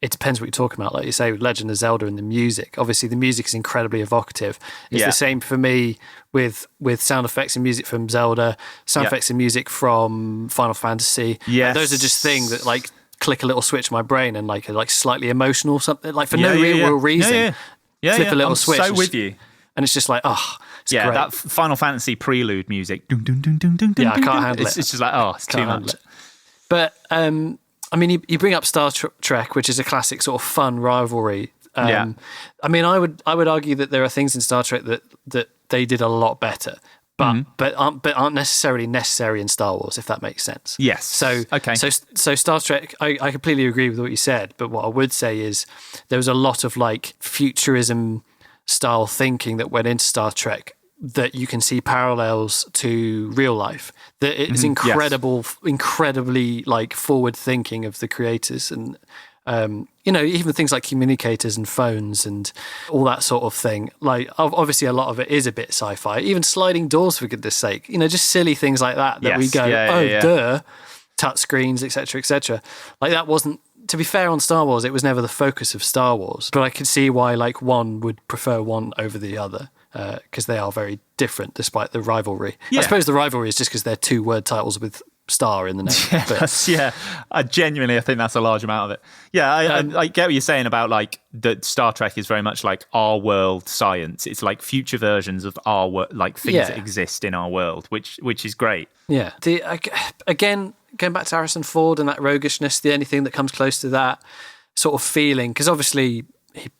B: it depends what you're talking about. Like you say, with Legend of Zelda and the music. Obviously, the music is incredibly evocative. It's the same for me with sound effects and music from Zelda, sound effects and music from Final Fantasy.
A: Yes.
B: Those are just things that like click a little switch in my brain and like are like slightly emotional, something like for no real reason. Flip a little switch.
A: I'm so with you.
B: And it's just like, it's great.
A: That Final Fantasy prelude music. Dun, dun, dun, dun, dun,
B: Yeah, I
A: dun,
B: can't
A: dun.
B: handle
A: It's
B: it.
A: just like, it's too much.
B: But I mean, you bring up Star Trek, which is a classic sort of fun rivalry. I mean, I would argue that there are things in Star Trek that they did a lot better, but aren't necessarily necessary in Star Wars, if that makes sense.
A: Yes.
B: So
A: okay.
B: So Star Trek, I completely agree with what you said. But what I would say is there was a lot of like futurism style thinking that went into Star Trek that you can see parallels to real life. That it's incredibly like forward thinking of the creators, and even things like communicators and phones and all that sort of thing. Like obviously a lot of it is a bit sci-fi, even sliding doors for goodness sake, just silly things like that we go, duh, touch screens, etc. Like that wasn't, to be fair on Star Wars, it was never the focus of Star Wars, but I could see why like one would prefer one over the other. Because they are very different despite the rivalry. I suppose the rivalry is just because they're two word titles with star in the name.
A: I think that's a large amount of it. Yeah, I get what you're saying about like that Star Trek is very much like our world science. It's like future versions of our like things that exist in our world, which is great.
B: Yeah. Again, going back to Harrison Ford and that roguishness, the only thing that comes close to that sort of feeling, because obviously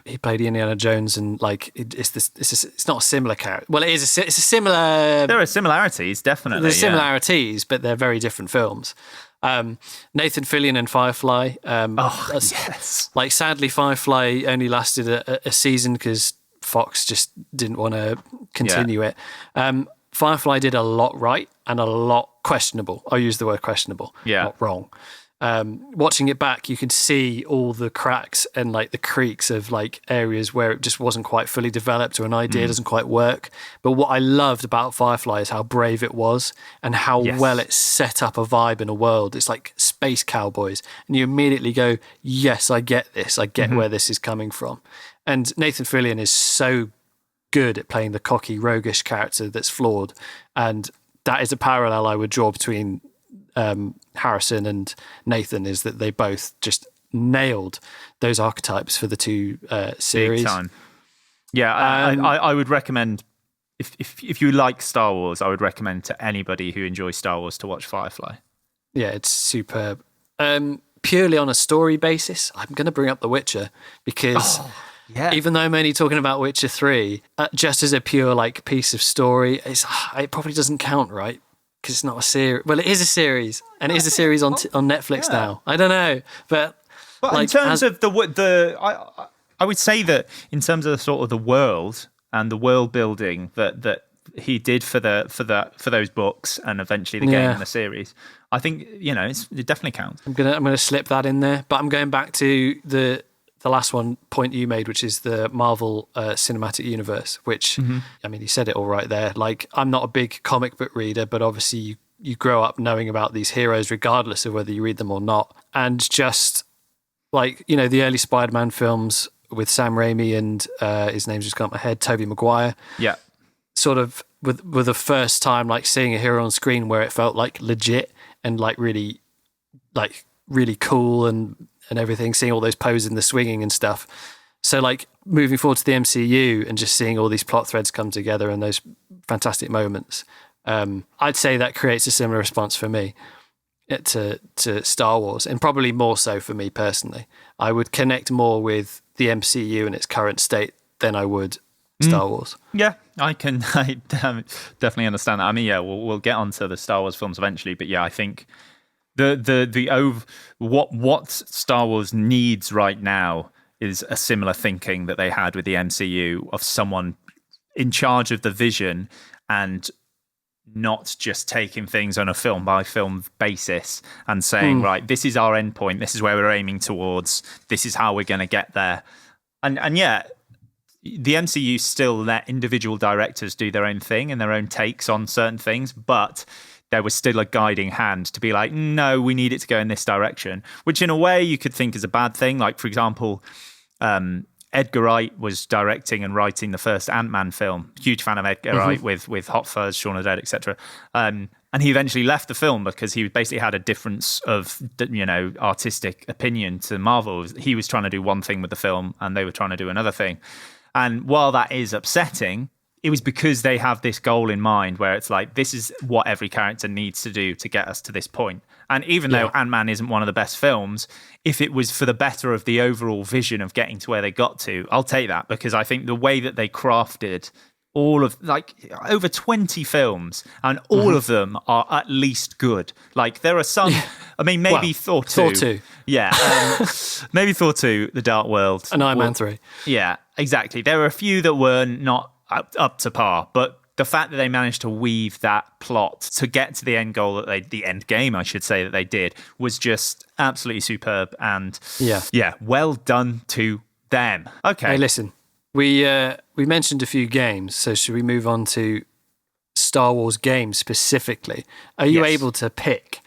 B: he played Indiana Jones, and like it's not a similar character. Well, it's a similar.
A: There are similarities, definitely.
B: There's similarities, but they're very different films. Nathan Fillion and Firefly.
A: Yes.
B: Like sadly, Firefly only lasted a season because Fox just didn't want to continue it. Firefly did a lot right and a lot questionable. I'll use the word questionable, not wrong. Watching it back, you can see all the cracks and like the creaks of like areas where it just wasn't quite fully developed or an idea doesn't quite work. But what I loved about Firefly is how brave it was and how well it set up a vibe in a world. It's like space cowboys, and you immediately go, yes, I get this. I get where this is coming from. And Nathan Fillion is so good at playing the cocky, roguish character that's flawed. And that is a parallel I would draw between Harrison and Nathan, is that they both just nailed those archetypes for the two series.
A: Big time. Yeah, I would recommend, if you like Star Wars, I would recommend to anybody who enjoys Star Wars to watch Firefly.
B: Yeah, it's superb. Purely on a story basis, I'm going to bring up The Witcher because even though I'm only talking about Witcher 3, just as a pure like piece of story, it probably doesn't count, right? Because it's not a series. Well, it is a series, and it is a series on Netflix now. I don't know, but like,
A: in terms of I would say that in terms of sort of the world and the world building that he did for those books and eventually the game and the series, I think it definitely counts. I'm
B: gonna slip that in there, but I'm going back to the last point you made, which is the Marvel Cinematic Universe, which, I mean, you said it all right there. Like, I'm not a big comic book reader, but obviously you grow up knowing about these heroes regardless of whether you read them or not. And just like, the early Spider-Man films with Sam Raimi and his name's just gone out my head, Tobey Maguire.
A: Yeah.
B: Sort of with the first time like seeing a hero on screen where it felt like legit and like really cool and everything, seeing all those poses and the swinging and stuff. So like moving forward to the MCU and just seeing all these plot threads come together and those fantastic moments, I'd say that creates a similar response for me to Star Wars, and probably more so for me personally. I would connect more with the MCU in its current state than I would Star Wars.
A: Yeah, I definitely understand that. I mean, we'll get onto the Star Wars films eventually, but I think what Star Wars needs right now is a similar thinking that they had with the MCU, of someone in charge of the vision and not just taking things on a film by film basis and saying, right, this is our end point, this is where we're aiming towards, this is how we're going to get there. And yet the MCU still let individual directors do their own thing and their own takes on certain things, but there was still a guiding hand to be like, no, we need it to go in this direction, which in a way you could think is a bad thing. Like, for example, Edgar Wright was directing and writing the first Ant-Man film. Huge fan of Edgar Wright with Hot Fuzz, Shaun of the Dead, etc. And he eventually left the film because he basically had a difference of, artistic opinion to Marvel. He was trying to do one thing with the film and they were trying to do another thing. And while that is upsetting, it was because they have this goal in mind where it's like, this is what every character needs to do to get us to this point. And even though Ant-Man isn't one of the best films, if it was for the better of the overall vision of getting to where they got to, I'll take that, because I think the way that they crafted all of, like, over 20 films, and all of them are at least good. Like, there are some, I mean, maybe Thor 2.
B: Thor 2.
A: Yeah. Maybe Thor 2, The Dark World.
B: And Iron Man 3.
A: Yeah, exactly. There were a few that were not up to par, but the fact that they managed to weave that plot to get to the end goal the end game, I should say, that they did, was just absolutely superb. And well done to them. Okay.
B: Hey, listen, we mentioned a few games, so should we move on to Star Wars games specifically? Are you able to pick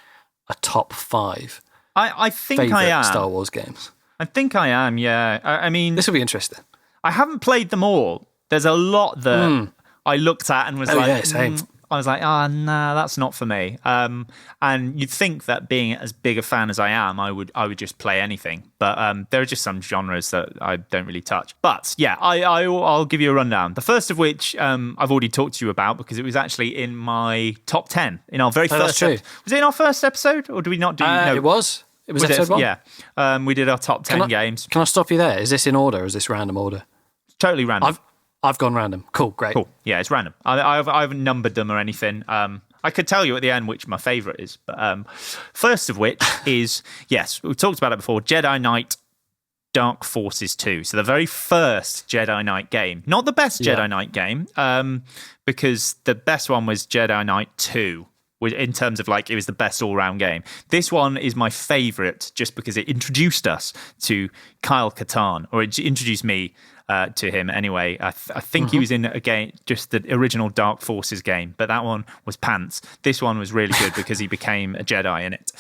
B: a top 5?
A: I think I am.
B: Star Wars games.
A: I think I am. Yeah. I mean,
B: this will be interesting.
A: I haven't played them all. There's a lot that I looked at and was
B: same.
A: I was like, no, that's not for me. And you'd think that being as big a fan as I am, I would just play anything. But there are just some genres that I don't really touch. But yeah, I'll give you a rundown. The first of which I've already talked to you about because it was actually in my top 10 in our very first episode. Was it in our first episode, or did we not do? No,
B: it was. It was episode 1.
A: Yeah, we did our top 10 games.
B: Can I stop you there? Is this in order, or is this random order?
A: Totally random.
B: I've gone random. Cool, great.
A: Cool. Yeah, it's random. I haven't numbered them or anything. I could tell you at the end which my favourite is. But first of which is, yes, we talked about it before, Jedi Knight Dark Forces 2. So the very first Jedi Knight game. Not the best Jedi Knight game, because the best one was Jedi Knight 2. In terms of, like, it was the best all-round game. This one is my favourite just because it introduced us to Kyle Katarn, or it introduced me to him anyway. I think he was in, again, just the original Dark Forces game, but that one was pants. This one was really good because he became a Jedi in it.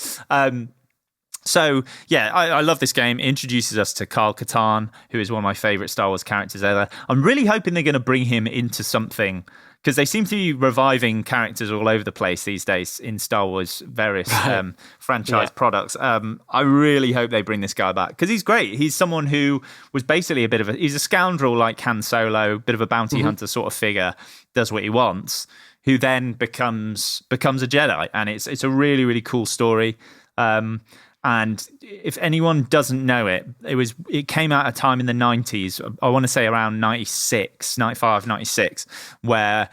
A: So, yeah, I love this game. It introduces us to Kyle Katarn, who is one of my favourite Star Wars characters ever. I'm really hoping they're going to bring him into something, because they seem to be reviving characters all over the place these days in Star Wars various franchise products. I really hope they bring this guy back, because he's great. He's someone who was basically he's a scoundrel like Han Solo, bit of a bounty hunter sort of figure, does what he wants, who then becomes a Jedi. And it's a really, really cool story. And if anyone doesn't know it, it came out at a time in the 90s, I want to say around 96, 95, 96, where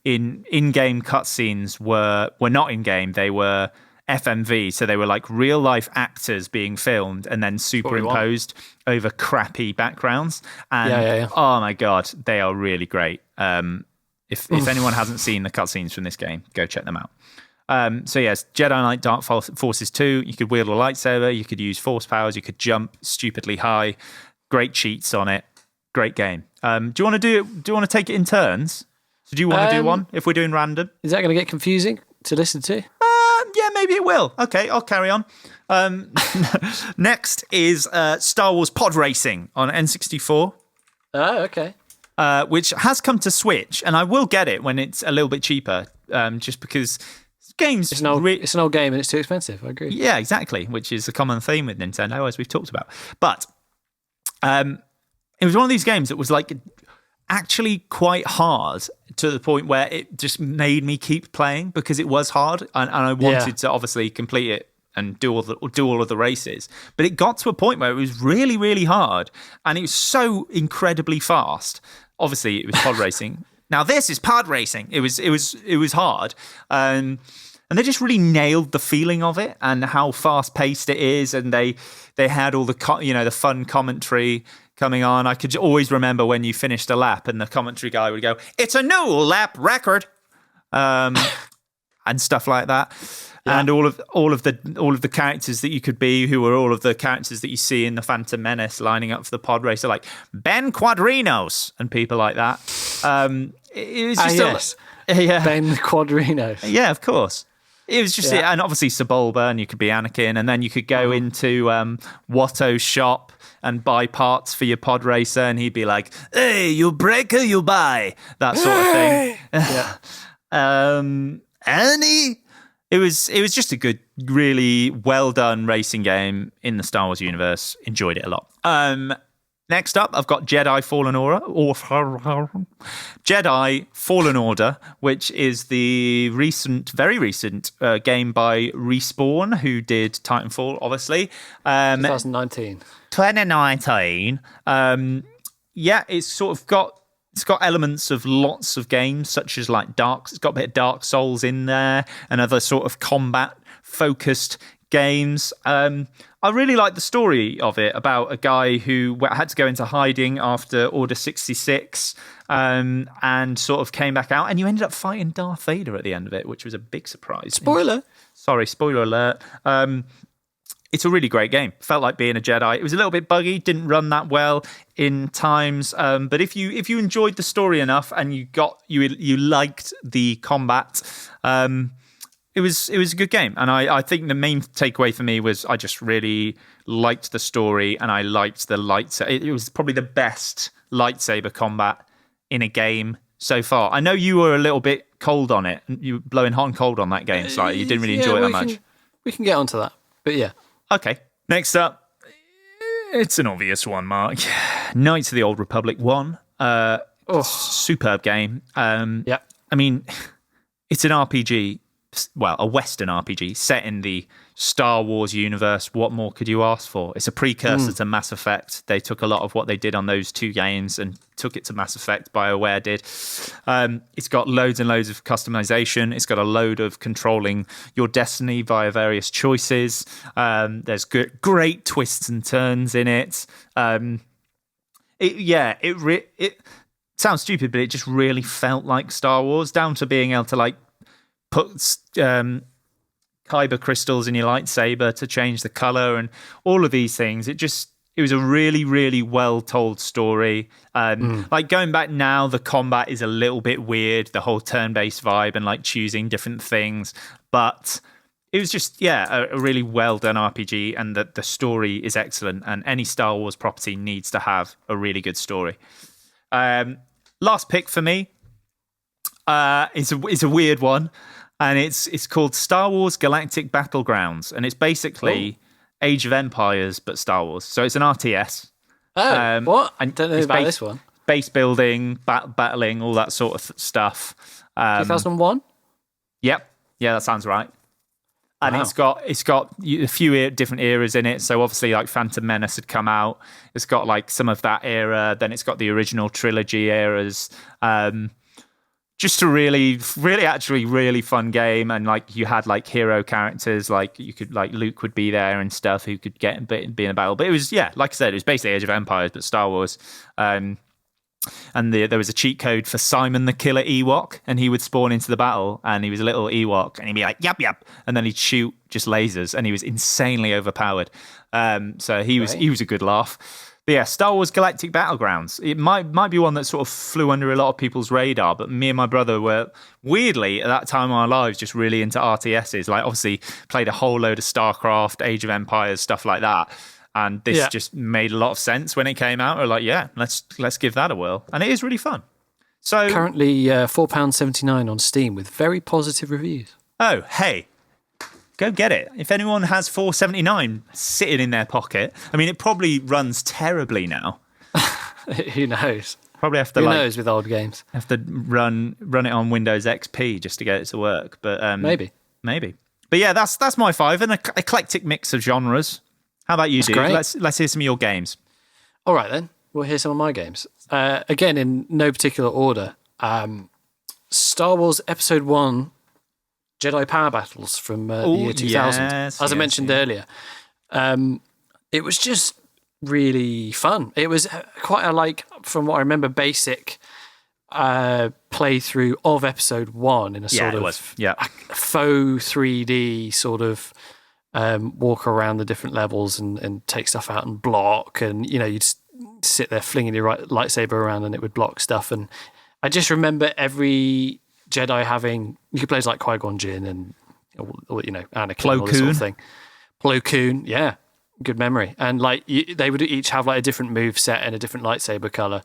A: in-game cutscenes were not in-game, they were FMV, so they were like real-life actors being filmed and then superimposed over crappy backgrounds. And oh my God, they are really great. If anyone hasn't seen the cutscenes from this game, go check them out. So yes, Jedi Knight Dark Forces 2, you could wield a lightsaber, you could use force powers, you could jump stupidly high, great cheats on it, great game. Do you want to take it in turns? So do you want to do one if we're doing random?
B: Is that going to get confusing to listen to?
A: Yeah, maybe it will. Okay, I'll carry on. Next is Star Wars Pod Racing on N64.
B: Oh, okay.
A: Which has come to Switch, and I will get it when it's a little bit cheaper, just because games.
B: It's an old game and it's too expensive. I agree.
A: Yeah, exactly. Which is a common theme with Nintendo, as we've talked about. But it was one of these games that was like actually quite hard, to the point where it just made me keep playing because it was hard, and I wanted to obviously complete it and do all of the races. But it got to a point where it was really, really hard, and it was so incredibly fast. Obviously, it was pod racing. Now this is pod racing. It was hard. And they just really nailed the feeling of it and how fast paced it is. And they had all the the fun commentary coming on. I could always remember when you finished a lap and the commentary guy would go, "It's a new lap record," and stuff like that. Yeah. And all of the characters that you could be, who were all of the characters that you see in the Phantom Menace lining up for the pod race, are like Ben Quadrinos and people like that. It was just
B: Ben Quadrinos.
A: Yeah, of course. It was just, and obviously Sebulba, and you could be Anakin, and then you could go into Watto's shop and buy parts for your pod racer, and he'd be like, "Hey, you break or you buy," that sort of thing. Annie. It was just a good, really well done racing game in the Star Wars universe. Enjoyed it a lot. Next up, I've got Jedi Fallen Order, which is the very recent game by Respawn, who did Titanfall, obviously.
B: 2019.
A: 2019. It's got elements of lots of games, such as like it's got a bit of Dark Souls in there and other sort of combat focused games. I really like the story of it, about a guy who had to go into hiding after Order 66 and sort of came back out, and you ended up fighting Darth Vader at the end of it, which was a big surprise.
B: Spoiler
A: alert. It's a really great game. Felt like being a Jedi. It was a little bit buggy, didn't run that well in times. But if you enjoyed the story enough and you liked the combat, it was a good game. And I think the main takeaway for me was I just really liked the story, and I liked the lightsaber. It was probably the best lightsaber combat in a game so far. I know you were a little bit cold on it. You were blowing hot and cold on that game slightly. You didn't really enjoy it that much.
B: We can get onto that. But yeah.
A: Okay. Next up, it's an obvious one, Mark. Knights of the Old Republic 1. Superb game.
B: Yeah.
A: I mean, it's an RPG, well, a Western RPG set in the Star Wars universe. What more could you ask for? It's a precursor to Mass Effect. They took a lot of what they did on those two games and took it to Mass Effect. BioWare did. It's got loads and loads of customization. It's got a load of controlling your destiny via various choices. There's great twists and turns in it. It sounds stupid, but it just really felt like Star Wars, down to being able to like put kyber crystals in your lightsaber to change the color and all of these things. It was a really, really well told story. Like going back now, the combat is a little bit weird, the whole turn-based vibe and like choosing different things. But it was just, a really well done RPG, and the story is excellent. And any Star Wars property needs to have a really good story. Last pick for me is a weird one. And it's called Star Wars Galactic Battlegrounds, and it's basically Age of Empires but Star Wars. So it's an RTS.
B: Oh, what? I don't know about this one.
A: Base building, battling, all that sort of stuff.
B: 2001.
A: Yep, yeah, that sounds right. And
B: wow.
A: it's got a few different eras in it. So obviously, like Phantom Menace had come out. It's got like some of that era. Then it's got the original trilogy eras. Just a really, really, actually, really fun game, and like you had like hero characters, like you could like Luke would be there and stuff, who could be in a battle. But it was like I said, it was basically Age of Empires but Star Wars. And there was a cheat code for Simon the Killer Ewok, and he would spawn into the battle, and he was a little Ewok, and he'd be like yep, and then he'd shoot just lasers, and he was insanely overpowered. So he was a good laugh. But yeah, Star Wars Galactic Battlegrounds. It might be one that sort of flew under a lot of people's radar, but me and my brother were weirdly at that time in our lives just really into RTSs. Like obviously played a whole load of StarCraft, Age of Empires, stuff like that. And this just made a lot of sense when it came out. We're like, let's give that a whirl. And it is really fun. So
B: currently £4.79 on Steam with very positive reviews.
A: Oh, hey. Go get it. If anyone has $4.79 sitting in their pocket, I mean, it probably runs terribly now.
B: Who knows?
A: Probably have to.
B: Who knows with old games?
A: Have to run it on Windows XP just to get it to work. But
B: maybe.
A: But yeah, that's my 5, an eclectic mix of genres. How about you, dude?
B: Great.
A: Let's hear some of your games.
B: All right then, we'll hear some of my games. Again, in no particular order. Star Wars Episode 1. Jedi Power Battles from the year 2000, as I mentioned earlier. It was just really fun. It was quite from what I remember, basic playthrough of Episode 1 in a sort of faux 3D sort of walk around the different levels and take stuff out and block, and you'd sit there flinging your lightsaber around and it would block stuff. And I just remember every Jedi having, you could play as like Qui-Gon Jinn and or Anakin,
A: Plo
B: all this sort
A: Koon.
B: of thing. Plo Koon, yeah, good memory. And like they would each have like a different move set and a different lightsaber color.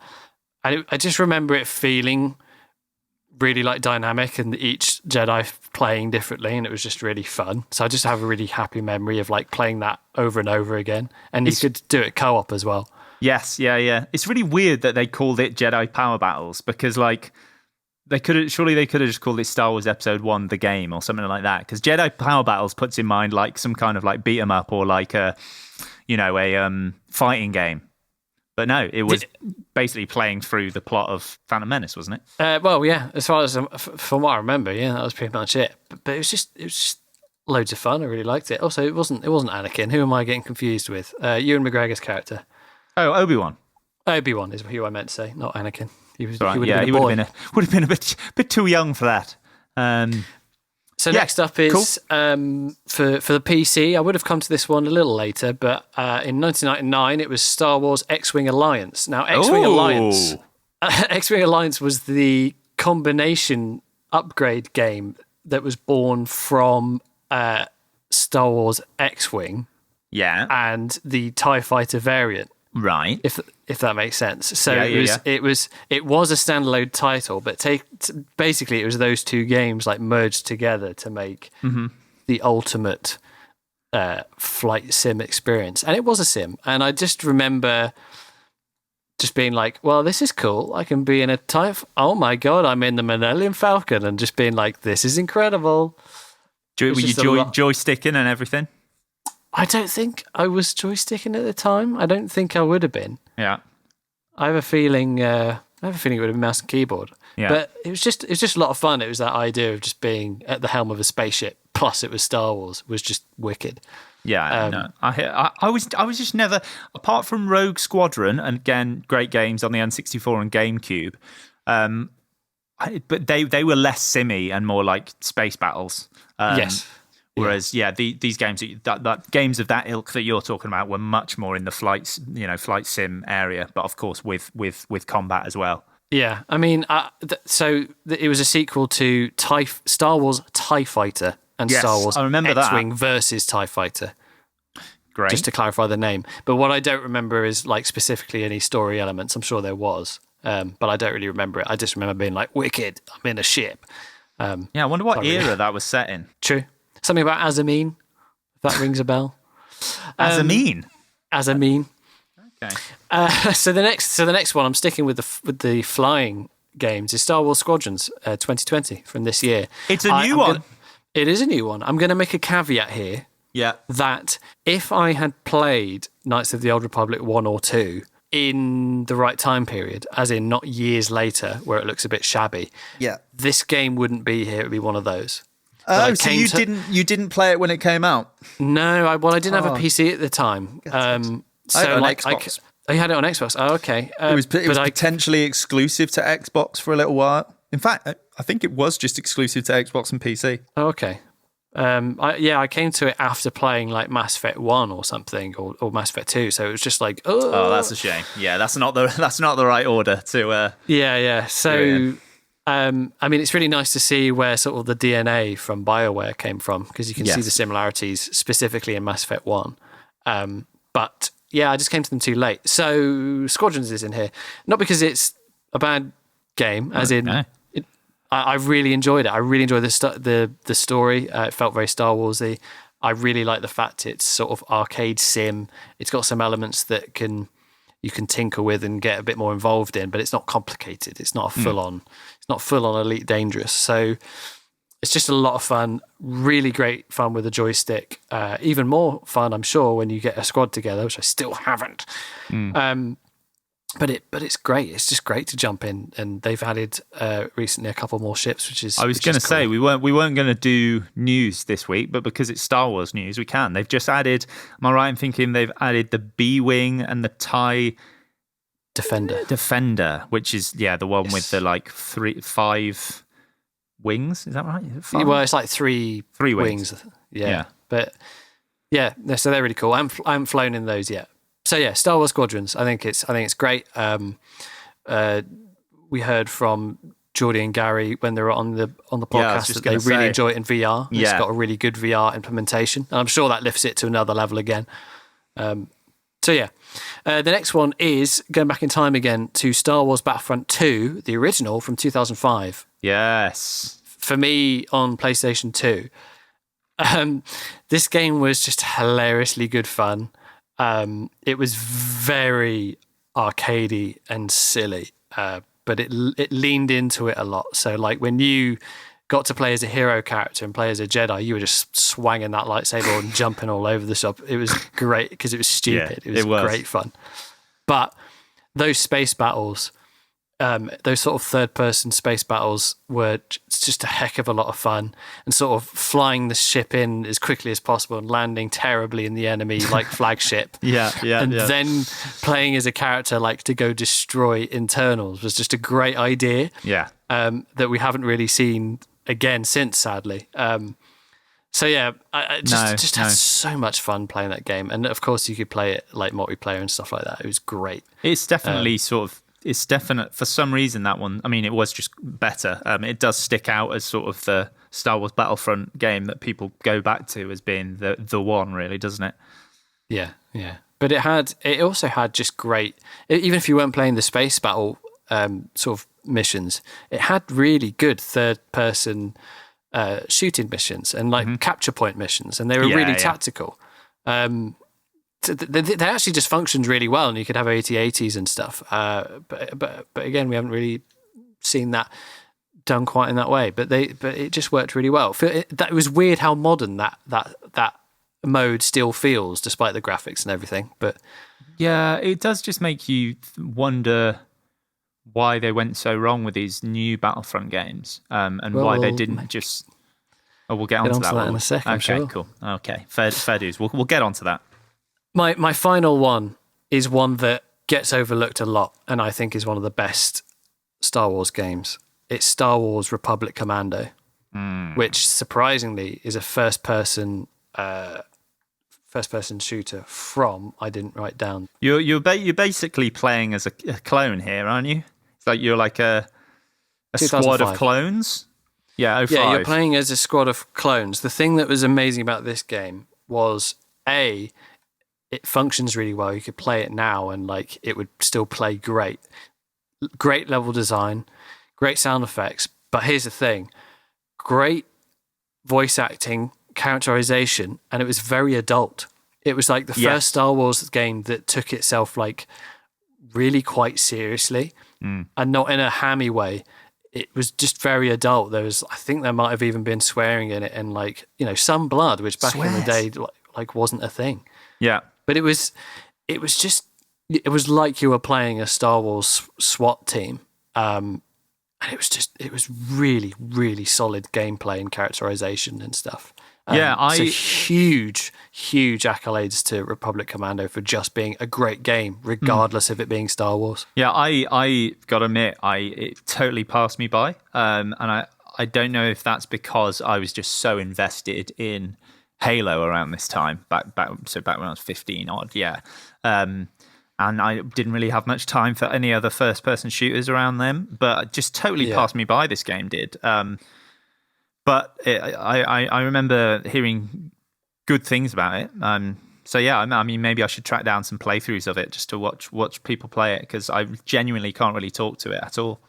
B: And I just remember it feeling really like dynamic and each Jedi playing differently, and it was just really fun. So I just have a really happy memory of like playing that over and over again, and you could do it co-op as well.
A: Yes, yeah. It's really weird that they called it Jedi Power Battles, because like they could have just called it Star Wars Episode 1 the game or something like that, because Jedi Power Battles puts in mind like some kind of like beat 'em up or like a fighting game. But no, it was basically playing through the plot of Phantom Menace, wasn't it?
B: Well, yeah. As far as from what I remember, yeah, that was pretty much it. But it was just loads of fun. I really liked it. Also, it wasn't Anakin. Who am I getting confused with? Ewan McGregor's character.
A: Oh, Obi-Wan.
B: Obi-Wan is who I meant to say, not Anakin. He would have
A: He
B: been a boy.
A: would have been a bit too young for that.
B: So next up is for the PC. I would have come to this one a little later, but in 1999 it was Star Wars X-Wing Alliance. Now X-Wing Alliance was the combination upgrade game that was born from Star Wars X-Wing, and the TIE Fighter variant.
A: Right.
B: If that makes sense. So it was a standalone title, but basically it was those two games like merged together to make the ultimate flight sim experience. And it was a sim. And I just remember just being like, well, this is cool. I can be in a oh my God, I'm in the Millennium Falcon, and just being like, this is incredible.
A: Were you joysticking and everything?
B: I don't think I was joysticking at the time. I don't think I would have been.
A: Yeah.
B: I have a feeling it would have been mouse and keyboard.
A: Yeah.
B: But it was just a lot of fun. It was that idea of just being at the helm of a spaceship. Plus, it was Star Wars. Was just wicked.
A: Yeah. No. I was just never, apart from Rogue Squadron, and again, great games on the N64 and GameCube. But they were less simmy and more like space battles.
B: Yes.
A: Whereas, these games that games of that ilk that you're talking about were much more in the flight sim area, but of course with combat as well.
B: Yeah, I mean, it was a sequel to Star Wars TIE Fighter and Star Wars X-Wing versus TIE Fighter.
A: Great.
B: Just to clarify the name. But what I don't remember is like specifically any story elements. I'm sure there was, but I don't really remember it. I just remember being like, wicked, I'm in a ship.
A: I wonder what era that was set in.
B: True. Something about Azamine, if that rings a bell.
A: Azamine?
B: Azamine.
A: Okay.
B: So the next one, I'm sticking with the flying games, is Star Wars Squadrons 2020 from this year.
A: It's a new one.
B: It is a new one. I'm going to make a caveat here.
A: Yeah.
B: That if I had played Knights of the Old Republic 1 or 2 in the right time period, as in not years later where it looks a bit shabby, this game wouldn't be here. It would be one of those.
E: Oh, so you didn't play it when it came out?
B: No, I didn't have a PC at the time. So like
E: Xbox.
B: I had it on Xbox. Oh, okay.
E: It was potentially exclusive to Xbox for a little while. In fact, I think it was just exclusive to Xbox and PC.
B: Oh, okay. I came to it after playing like Mass Effect 1 or something, or Mass Effect 2. So it was just like,
A: oh, that's a shame. Yeah, that's not the right order to.
B: Yeah. So. I mean, it's really nice to see where sort of the DNA from BioWare came from, because you can see the similarities specifically in Mass Effect 1. But yeah, I just came to them too late. So Squadrons is in here, not because it's a bad game, as in I really enjoyed it. I really enjoyed the story. It felt very Star Warsy. I really like the fact it's sort of arcade sim. It's got some elements that you can tinker with and get a bit more involved in, but it's not complicated. It's not full on Elite Dangerous. So it's just a lot of fun, really great fun with a joystick. Even more fun, I'm sure, when you get a squad together, which I still haven't. But it's great. It's just great to jump in, and they've added recently a couple more ships, which is.
A: I was going to say we weren't going to do news this week, but because it's Star Wars news, we can. They've just added. Am I right in thinking they've added the B-wing and the TIE Defender, which is the one with the like 5 wings. Is that right?
B: Well, it's like three wings. Yeah. But so they're really cool. I haven't flown in those yet. So yeah, Star Wars Squadrons. I think it's great. We heard from Geordie and Gary when they were on the
A: Yeah, I was
B: podcast
A: just
B: that they
A: gonna
B: really
A: say.
B: enjoy it in VR. It's
A: Yeah.
B: got a really good VR implementation, and I'm sure that lifts it to another level again. So yeah, the next one is going back in time again to Star Wars Battlefront 2, the original from 2005.
A: Yes.
B: For me on PlayStation 2. This game was just hilariously good fun. It was very arcadey and silly, but it leaned into it a lot. So like when you got to play as a hero character and play as a Jedi, you were just swanging that lightsaber and jumping all over the shop. It was great because it was stupid.
A: Yeah,
B: it was
A: it was.
B: great fun. But those space battles, those sort of third-person space battles were just a heck of a lot of fun, and sort of flying the ship in as quickly as possible and landing terribly in the enemy like flagship.
A: Yeah.
B: And then playing as a character like to go destroy internals was just a great idea.
A: Yeah.
B: That we haven't really seen again since, sadly. So yeah, I just had so much fun playing that game, and of course you could play it like multiplayer and stuff like that. It was great.
A: It's definitely it's definite for some reason that one. I mean, it was just better. It does stick out as sort of the Star Wars Battlefront game that people go back to as being the one, really, doesn't it?
B: Yeah. But it also had just great. Even if you weren't playing the space battle sort of missions, it had really good third-person shooting missions and like capture point missions, and they were really tactical. They actually just functioned really well, and you could have AT-ATs and stuff. But again, we haven't really seen that done quite in that way. But it just worked really well. It was weird how modern that mode still feels, despite the graphics and everything. But
A: Yeah, it does just make you wonder why they went so wrong with these new Battlefront games, and why they didn't just. Oh, we'll get onto that
B: in a second.
A: Okay,
B: sure.
A: cool. Okay, fair dues. We'll get onto that.
B: My final one is one that gets overlooked a lot, and I think is one of the best Star Wars games. It's Star Wars Republic Commando, which surprisingly is a first-person shooter from. I didn't write down.
A: You're basically playing as a clone here, aren't you? It's like you're like a squad of
B: 2005.
A: clones. Yeah, 05.
B: Yeah, you're playing as a squad of clones. The thing that was amazing about this game was it functions really well. You could play it now and like it would still play great. Great level design, great sound effects. But here's the thing: great voice acting, characterization, and it was very adult. It was like the first Star Wars game that took itself like really quite seriously, and not in a hammy way. It was just very adult. I think there might have even been swearing in it, and like some blood, which back in the day like wasn't a thing.
A: Yeah.
B: But it was like you were playing a Star Wars SWAT team, and it was really, really solid gameplay and characterization and stuff. So huge accolades to Republic Commando for just being a great game, regardless of it being Star Wars.
A: Yeah, I gotta admit, it totally passed me by, and I don't know if that's because I was just so invested in Halo around this time, back when I was 15 odd, yeah. And I didn't really have much time for any other first-person shooters around them, but it just totally passed me by, this game did. But I remember hearing good things about it. So yeah, I mean, maybe I should track down some playthroughs of it just to watch people play it, because I genuinely can't really talk to it at all.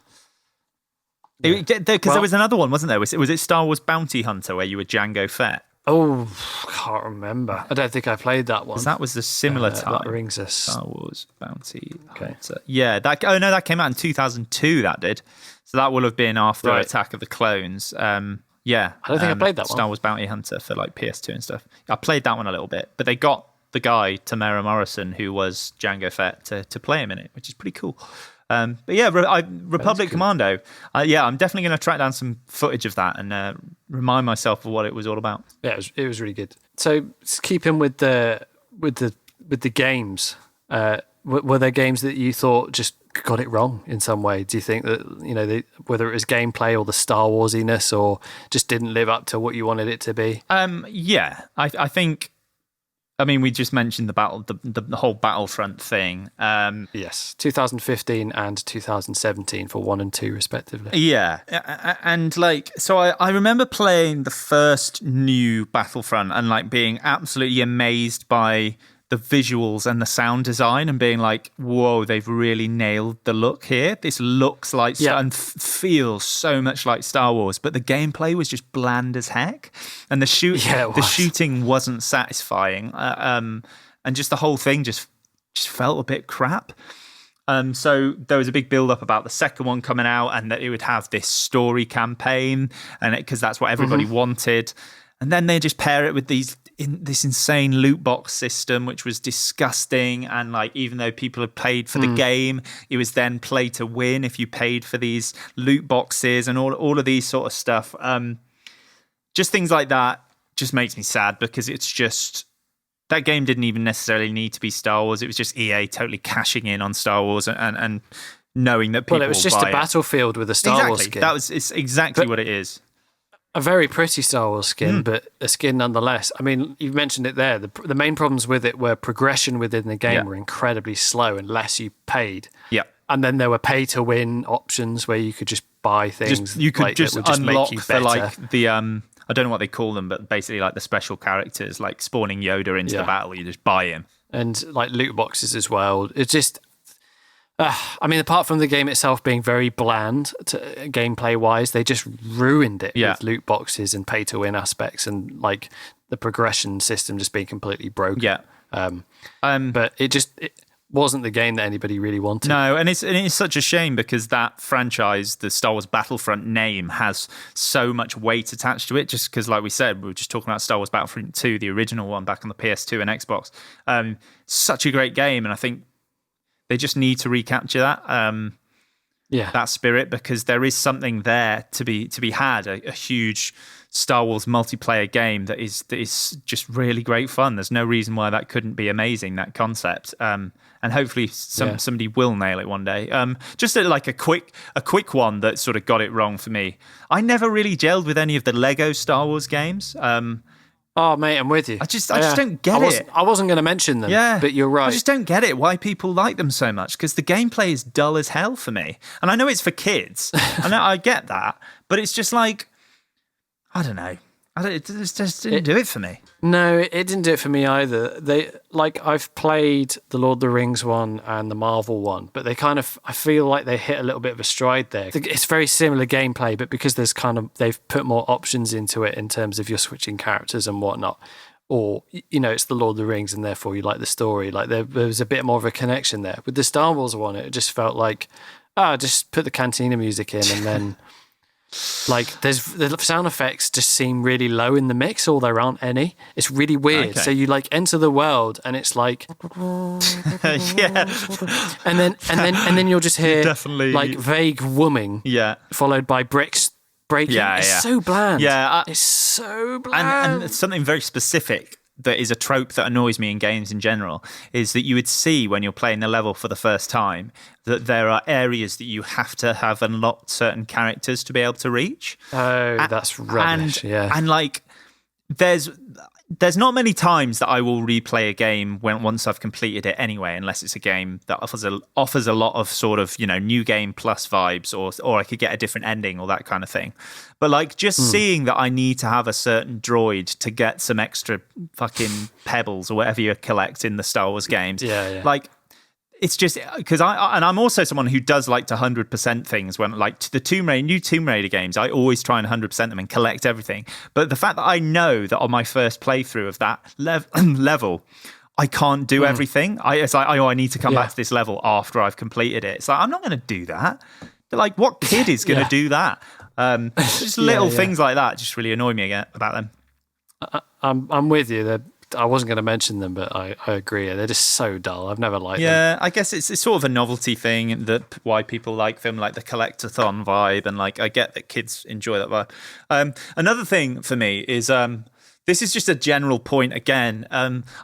A: Because there was another one, wasn't there? Was it Star Wars Bounty Hunter where you were Jango Fett?
B: Oh, can't remember. I don't think I played that one.
A: Because that was a similar time.
B: That rings us.
A: Star Wars Bounty Hunter. Yeah, that came out in 2002. That did. So that will have been after Attack of the Clones. Yeah,
B: I don't think I played that one.
A: Star Wars Bounty Hunter for like PS2 and stuff. I played that one a little bit, but they got the guy Tamara Morrison who was Jango Fett to play him in it, which is pretty cool. But yeah, Republic Commando. I'm definitely going to track down some footage of that and remind myself of what it was all about.
B: Yeah, it was really good. So keeping with the games, were there games that you thought just got it wrong in some way? Do you think that whether it was gameplay or the Star Warsiness, or just didn't live up to what you wanted it to be?
A: Yeah, I think I mean, we just mentioned the whole Battlefront thing.
B: Yes, 2015 and 2017 for 1 and 2 respectively.
A: Yeah, and like, so I remember playing the first new Battlefront and like being absolutely amazed by the visuals and the sound design and being like, whoa, they've really nailed the look here. This looks like and feels so much like Star Wars, but the gameplay was just bland as heck, and the shooting wasn't satisfying, and just the whole thing just felt a bit crap. So there was a big build up about the second one coming out and that it would have this story campaign, and because that's what everybody wanted, and then they just pair it with this insane loot box system, which was disgusting. And like, even though people had paid for the game, it was then play to win if you paid for these loot boxes and all of these sort of stuff. Just things like that just makes me sad, because it's just, that game didn't even necessarily need to be Star Wars. It was just EA totally cashing in on Star Wars and knowing that people.
B: Well, it was just a Battlefield with a Star Wars skin.
A: It's exactly what it is.
B: A very pretty Star Wars skin, but a skin nonetheless. I mean, you mentioned it there. The main problems with it were progression within the game were incredibly slow unless you paid. Yeah. And then there were pay-to-win options where you could just buy things.
A: You could just unlock
B: make you
A: for like the I don't know what they call them, but basically like the special characters, like spawning Yoda into the battle. You just buy him, and
B: like loot boxes as well. It's just. I mean, apart from the game itself being very bland gameplay-wise, they just ruined it with loot boxes and pay-to-win aspects, and like the progression system just being completely broken. Yeah, but it wasn't the game that anybody really wanted.
A: No, and it's such a shame, because that franchise, the Star Wars Battlefront name, has so much weight attached to it. Just because, like we said, we were just talking about Star Wars Battlefront 2, the original one back on the PS2 and Xbox. Such a great game, and I think they just need to recapture that that spirit, because there is something there to be had. A huge Star Wars multiplayer game that is just really great fun. There's no reason why that couldn't be amazing, that concept. And hopefully somebody will nail it one day. Just a quick one that sort of got it wrong for me. I never really gelled with any of the Lego Star Wars games.
B: Oh, mate, I'm with you.
A: I just don't get it.
B: I wasn't going to mention them, but you're right.
A: I just don't get it, why people like them so much, because the gameplay is dull as hell for me. And I know it's for kids, and I get that, but it's just like, I don't know. It just didn't do it for me.
B: No, it didn't do it for me either. I've played the Lord of the Rings one and the Marvel one, but they kind of, I feel like they hit a little bit of a stride there. It's very similar gameplay, but because they've put more options into it in terms of you're switching characters and whatnot, or, it's the Lord of the Rings and therefore you like the story. Like there was a bit more of a connection there. With the Star Wars one, it just felt like, just put the Cantina music in and then... Like, the sound effects just seem really low in the mix, or there aren't any. It's really weird. Okay. So you like enter the world, and it's like, and then you'll just hear like vague wooming, followed by bricks breaking. It's so bland. It's so bland.
A: And something very specific that is a trope that annoys me in games in general is that you would see when you're playing the level for the first time that there are areas that you have to have unlocked certain characters to be able to reach.
B: Oh, that's rubbish.
A: And like, there's not many times that I will replay a game once I've completed it anyway, unless it's a game that offers a lot of sort of, new game plus vibes, or I could get a different ending or that kind of thing. But like, just seeing that I need to have a certain droid to get some extra fucking pebbles or whatever you collect in the Star Wars games. Like, it's just because I'm also someone who does like to 100% things. When like to the new Tomb Raider games, I always try and 100% them and collect everything. But the fact that I know that on my first playthrough of that level, I can't do everything. It's like, I need to come back to this level after I've completed it. It's like, I'm not going to do that. But like, what kid is going to do that? Just little things like that just really annoy me about them.
B: I'm with you. I wasn't going to mention them, but I agree. They're just so dull. I've never liked them.
A: Yeah, I guess it's sort of a novelty thing that why people like them, like the collectathon vibe, and like I get that kids enjoy that vibe. Another thing for me is this is just a general point again.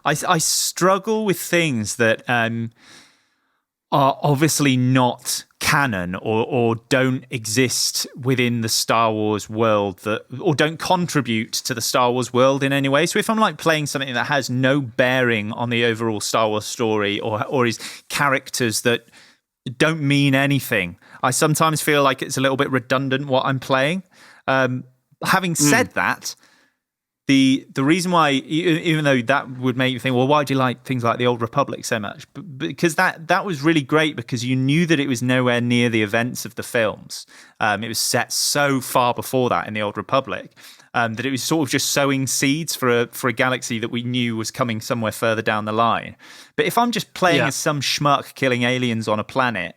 A: I struggle with things that are obviously not canon or don't exist within the Star Wars world or don't contribute to the Star Wars world in any way. So if I'm like playing something that has no bearing on the overall Star Wars story or is characters that don't mean anything, I sometimes feel like it's a little bit redundant what I'm playing. Having said that, the reason why, even though that would make you think, well, why do you like things like the Old Republic so much? Because that was really great because you knew that it was nowhere near the events of the films. It was set so far before that in the Old Republic that it was sort of just sowing seeds for a galaxy that we knew was coming somewhere further down the line. But if I'm just playing as some schmuck killing aliens on a planet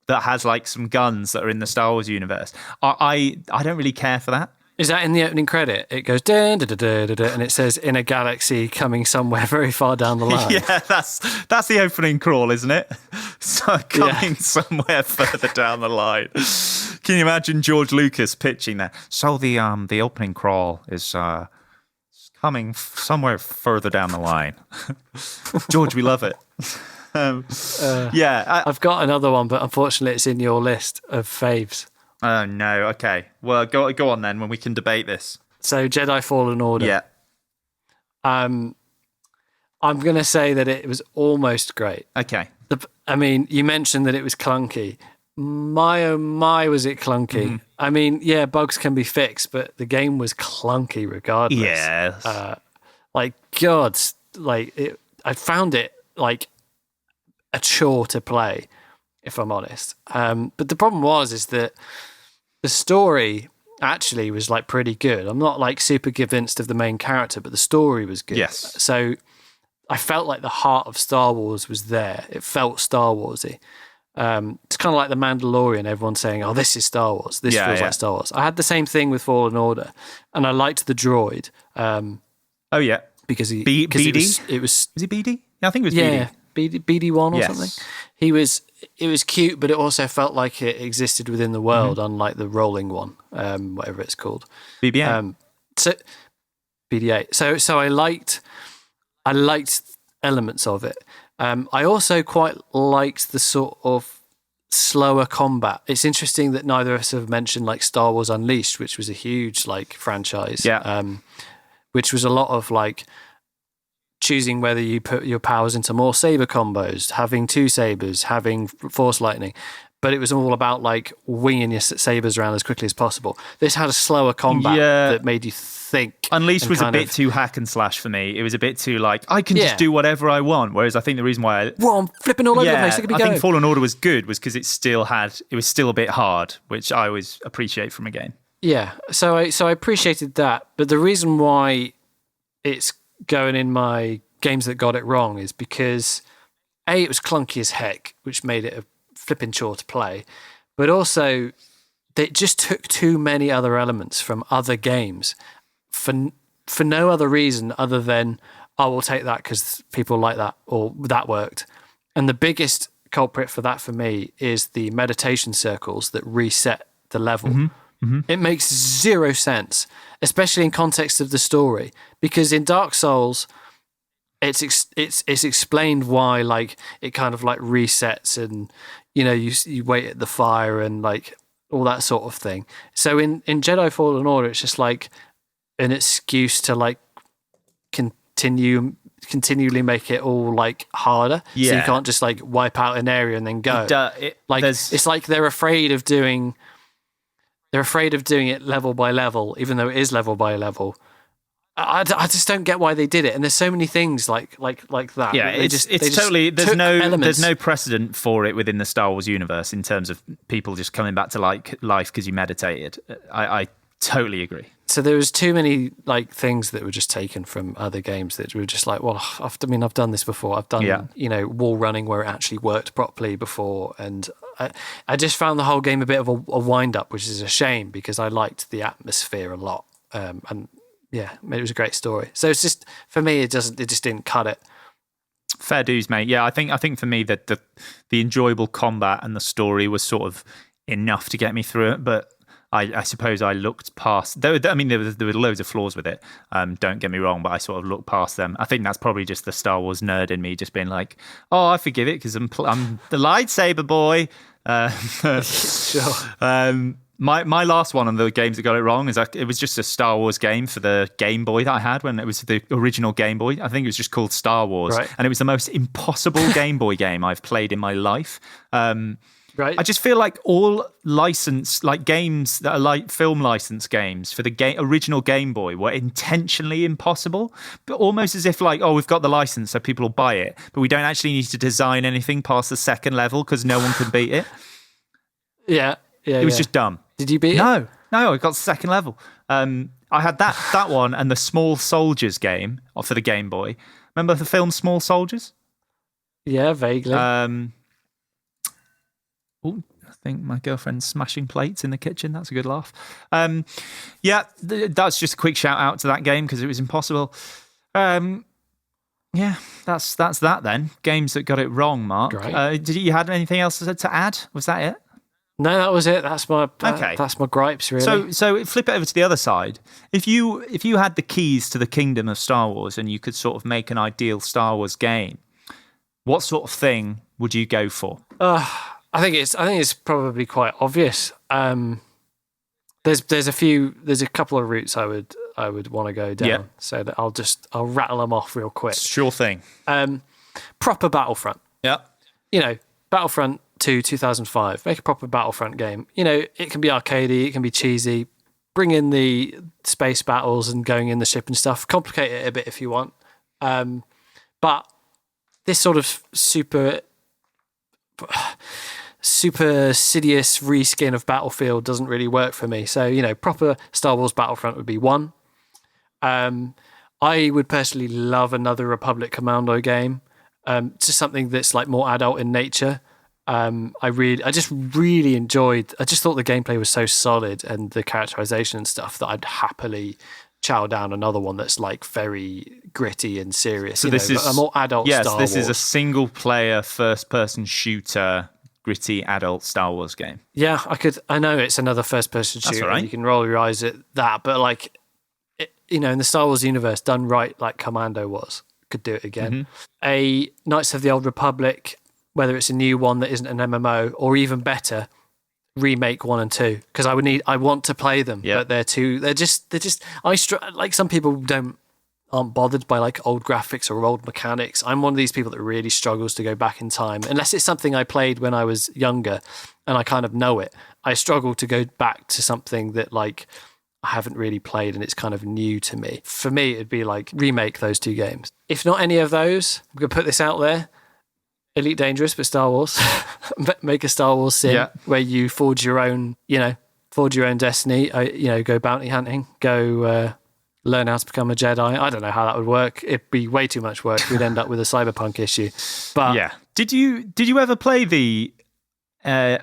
A: that has like some guns that are in the Star Wars universe, I don't really care for that.
B: Is that in the opening credit? It goes da da da da da, and it says in a galaxy coming somewhere very far down the line.
A: Yeah, that's the opening crawl, isn't it? So coming somewhere further down the line. Can you imagine George Lucas pitching that? So the opening crawl is coming somewhere further down the line. George, we love it.
B: I've got another one, but unfortunately, it's in your list of faves.
A: Oh no! Okay, well, go on then. When we can debate this.
B: So, Jedi Fallen Order.
A: Yeah.
B: I'm going to say that it was almost great.
A: Okay.
B: I mean, you mentioned that it was clunky. My oh my, was it clunky? Mm-hmm. I mean, yeah, bugs can be fixed, but the game was clunky regardless.
A: Yes.
B: I found it like a chore to play, if I'm honest. But the problem is that the story actually was like pretty good. I'm not like super convinced of the main character, but the story was good.
A: Yes.
B: So I felt like the heart of Star Wars was there. It felt Star Warsy. It's kind of like The Mandalorian. Everyone's saying, "Oh, this is Star Wars. This feels like Star Wars." I had the same thing with Fallen Order, and I liked the droid. Because
A: BD?
B: It was
A: he BD? Yeah, I think it was BD.
B: BD1 or something. It was cute, but it also felt like it existed within the world, unlike the rolling one, whatever it's called.
A: BB-8.
B: So BD-8. So I liked elements of it. I also quite liked the sort of slower combat. It's interesting that neither of us have mentioned like Star Wars Unleashed, which was a huge like franchise.
A: Yeah.
B: Which was a lot of like choosing whether you put your powers into more saber combos, having two sabers, having force lightning. But it was all about like winging your sabers around as quickly as possible. This had a slower combat that made you think.
A: Unleashed was a bit too hack and slash for me. It was a bit too like, I can just do whatever I want. Whereas I think the reason why
B: I'm flipping all over the place.
A: I think Fallen Order was good was because it was still a bit hard, which I always appreciate from a game.
B: Yeah, so I appreciated that, but the reason why it's going in my games that got it wrong is because A, it was clunky as heck, which made it a flipping chore to play, but also it just took too many other elements from other games for no other reason other than I will take that because people like that or that worked. And the biggest culprit for that for me is the meditation circles that reset the level. Mm-hmm. It makes zero sense, especially in context of the story, because in Dark Souls, it's explained why like it kind of like resets and you wait at the fire and like all that sort of thing. So in Jedi Fallen Order, it's just like an excuse to like continually make it all like harder. So you can't just like wipe out an area and then go. It's like they're afraid of doing it level by level, even though it is level by level. I just don't get why they did it, and there's so many things like that.
A: Yeah, there's no precedent for it within the Star Wars universe in terms of people just coming back to like life because you meditated. I totally agree.
B: So there was too many like things that were just taken from other games that were just like, well, I've done this before. I've done wall running where it actually worked properly before, and I just found the whole game a bit of a wind up, which is a shame because I liked the atmosphere a lot, and yeah, it was a great story. So it's just for me, it just didn't cut it.
A: Fair dues, mate. Yeah, I think for me that the enjoyable combat and the story was sort of enough to get me through it, but I suppose I looked past. I mean, there were loads of flaws with it. Don't get me wrong, but I sort of looked past them. I think that's probably just the Star Wars nerd in me, just being like, "Oh, I forgive it because I'm the lightsaber boy."
B: Sure.
A: My last one on the games that got it wrong is it was just a Star Wars game for the Game Boy that I had when it was the original Game Boy. I think it was just called Star Wars,
B: right.
A: and it was the most impossible Game Boy game I've played in my life.
B: Right.
A: I just feel like all license, like games that are like film license games for the original Game Boy were intentionally impossible, but almost as if like, oh, we've got the license so people will buy it, but we don't actually need to design anything past the second level because no one can beat it.
B: Yeah.
A: It was just dumb.
B: Did you beat it?
A: No, I got second level. I had that one and the Small Soldiers game for the Game Boy. Remember the film Small Soldiers?
B: Yeah, vaguely.
A: I think my girlfriend's smashing plates in the kitchen. That's a good laugh. That's just a quick shout out to that game because it was impossible. Yeah, that's that then. Games that got it wrong, Mark.
B: Great.
A: Did you have anything else to add? Was that it?
B: No, that was it. That's my
A: Okay.
B: That's my gripes, really.
A: So flip it over to the other side. If you had the keys to the kingdom of Star Wars and you could sort of make an ideal Star Wars game, what sort of thing would you go for?
B: I think it's probably quite obvious. There's a couple of routes I would want to go down.
A: Yeah.
B: So that I'll rattle them off real quick.
A: Sure thing.
B: Proper Battlefront.
A: Yeah.
B: Battlefront 2, 2005. Make a proper Battlefront game. It can be arcadey, it can be cheesy. Bring in the space battles and going in the ship and stuff. Complicate it a bit if you want. But this sort of super Sidious reskin of Battlefield doesn't really work for me. So, proper Star Wars Battlefront would be one. I would personally love another Republic Commando game. Just something that's like more adult in nature. I just really enjoyed. I just thought the gameplay was so solid and the characterization and stuff that I'd happily chow down another one that's like very gritty and serious.
A: So this is
B: a more adult. Star Wars.
A: This is a single player first person shooter gritty adult Star Wars game.
B: Yeah, I know it's another first person shooter.
A: That's all right.
B: And you can roll your eyes at that, but like, in the Star Wars universe, done right, like Commando was, could do it again.
A: Mm-hmm.
B: A Knights of the Old Republic, whether it's a new one that isn't an MMO, or even better, remake 1 and 2, because I want to play them,
A: Yeah.
B: but they're just like some people aren't bothered by like old graphics or old mechanics. I'm one of these people that really struggles to go back in time unless it's something I played when I was younger and I kind of know it. I struggle to go back to something that like I haven't really played and it's kind of new to me. For me, it'd be like remake those two games. If not any of those, I'm gonna put this out there. Elite Dangerous, but Star Wars. Make a Star Wars sim where you forge your own destiny. Go bounty hunting. Go learn how to become a Jedi. I don't know how that would work. It'd be way too much work. We'd end up with a cyberpunk issue. But
A: yeah, did you ever play the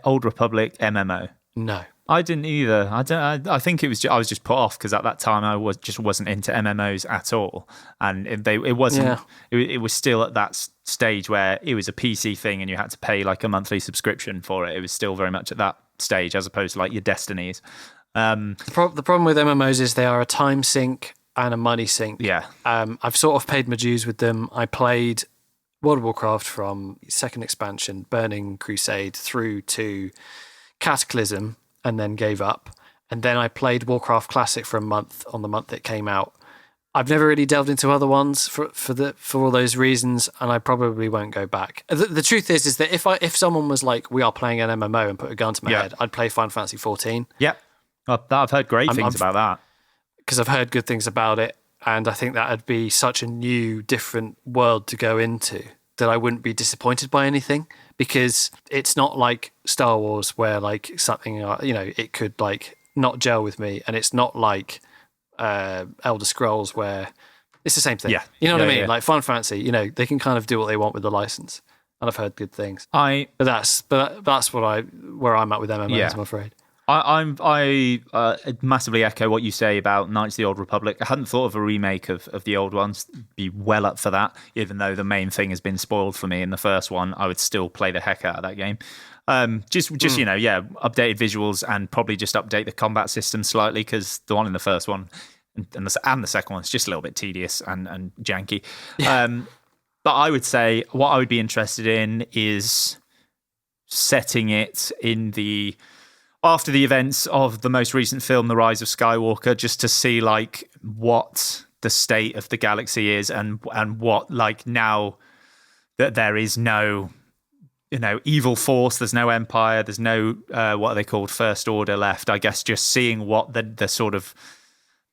A: Old Republic MMO?
B: No,
A: I didn't either. I think it was. I was just put off because at that time I wasn't into MMOs at all, and it wasn't.
B: Yeah.
A: It was still at that stage where it was a PC thing, and you had to pay like a monthly subscription for it. It was still very much at that stage, as opposed to like your Destinies.
B: the problem with MMOs is they are a time sink and a money sink.
A: Yeah.
B: I've sort of paid my dues with them. I played World of Warcraft from second expansion, Burning Crusade, through to Cataclysm, and then gave up. And then I played Warcraft Classic for a month on the month it came out. I've never really delved into other ones for all those reasons, and I probably won't go back. The truth is that if someone was like, "We are playing an MMO," and put a gun to my head, I'd play Final Fantasy 14.
A: Yeah, I've heard great things about that
B: because I've heard good things about it, and I think that'd be such a new, different world to go into that I wouldn't be disappointed by anything, because it's not like Star Wars where like something it could like not gel with me, and it's not like Elder Scrolls where it's the same thing.
A: Yeah.
B: You know what I mean?
A: Yeah.
B: Like Final Fantasy, they can kind of do what they want with the license, and I've heard good things. But that's where I'm at with MMOs, I'm afraid.
A: I massively echo what you say about Knights of the Old Republic. I hadn't thought of a remake of the old ones. Be well up for that, even though the main thing has been spoiled for me in the first one. I would still play the heck out of that game. Just updated visuals and probably just update the combat system slightly, because the one in the first one and the second one is just a little bit tedious and janky. Yeah. But I would say what I would be interested in is setting it in after the events of the most recent film, The Rise of Skywalker, just to see like what the state of the galaxy is and what, like, now that there is no, evil force, there's no empire, there's no what are they called, First Order left. I guess just seeing what the sort of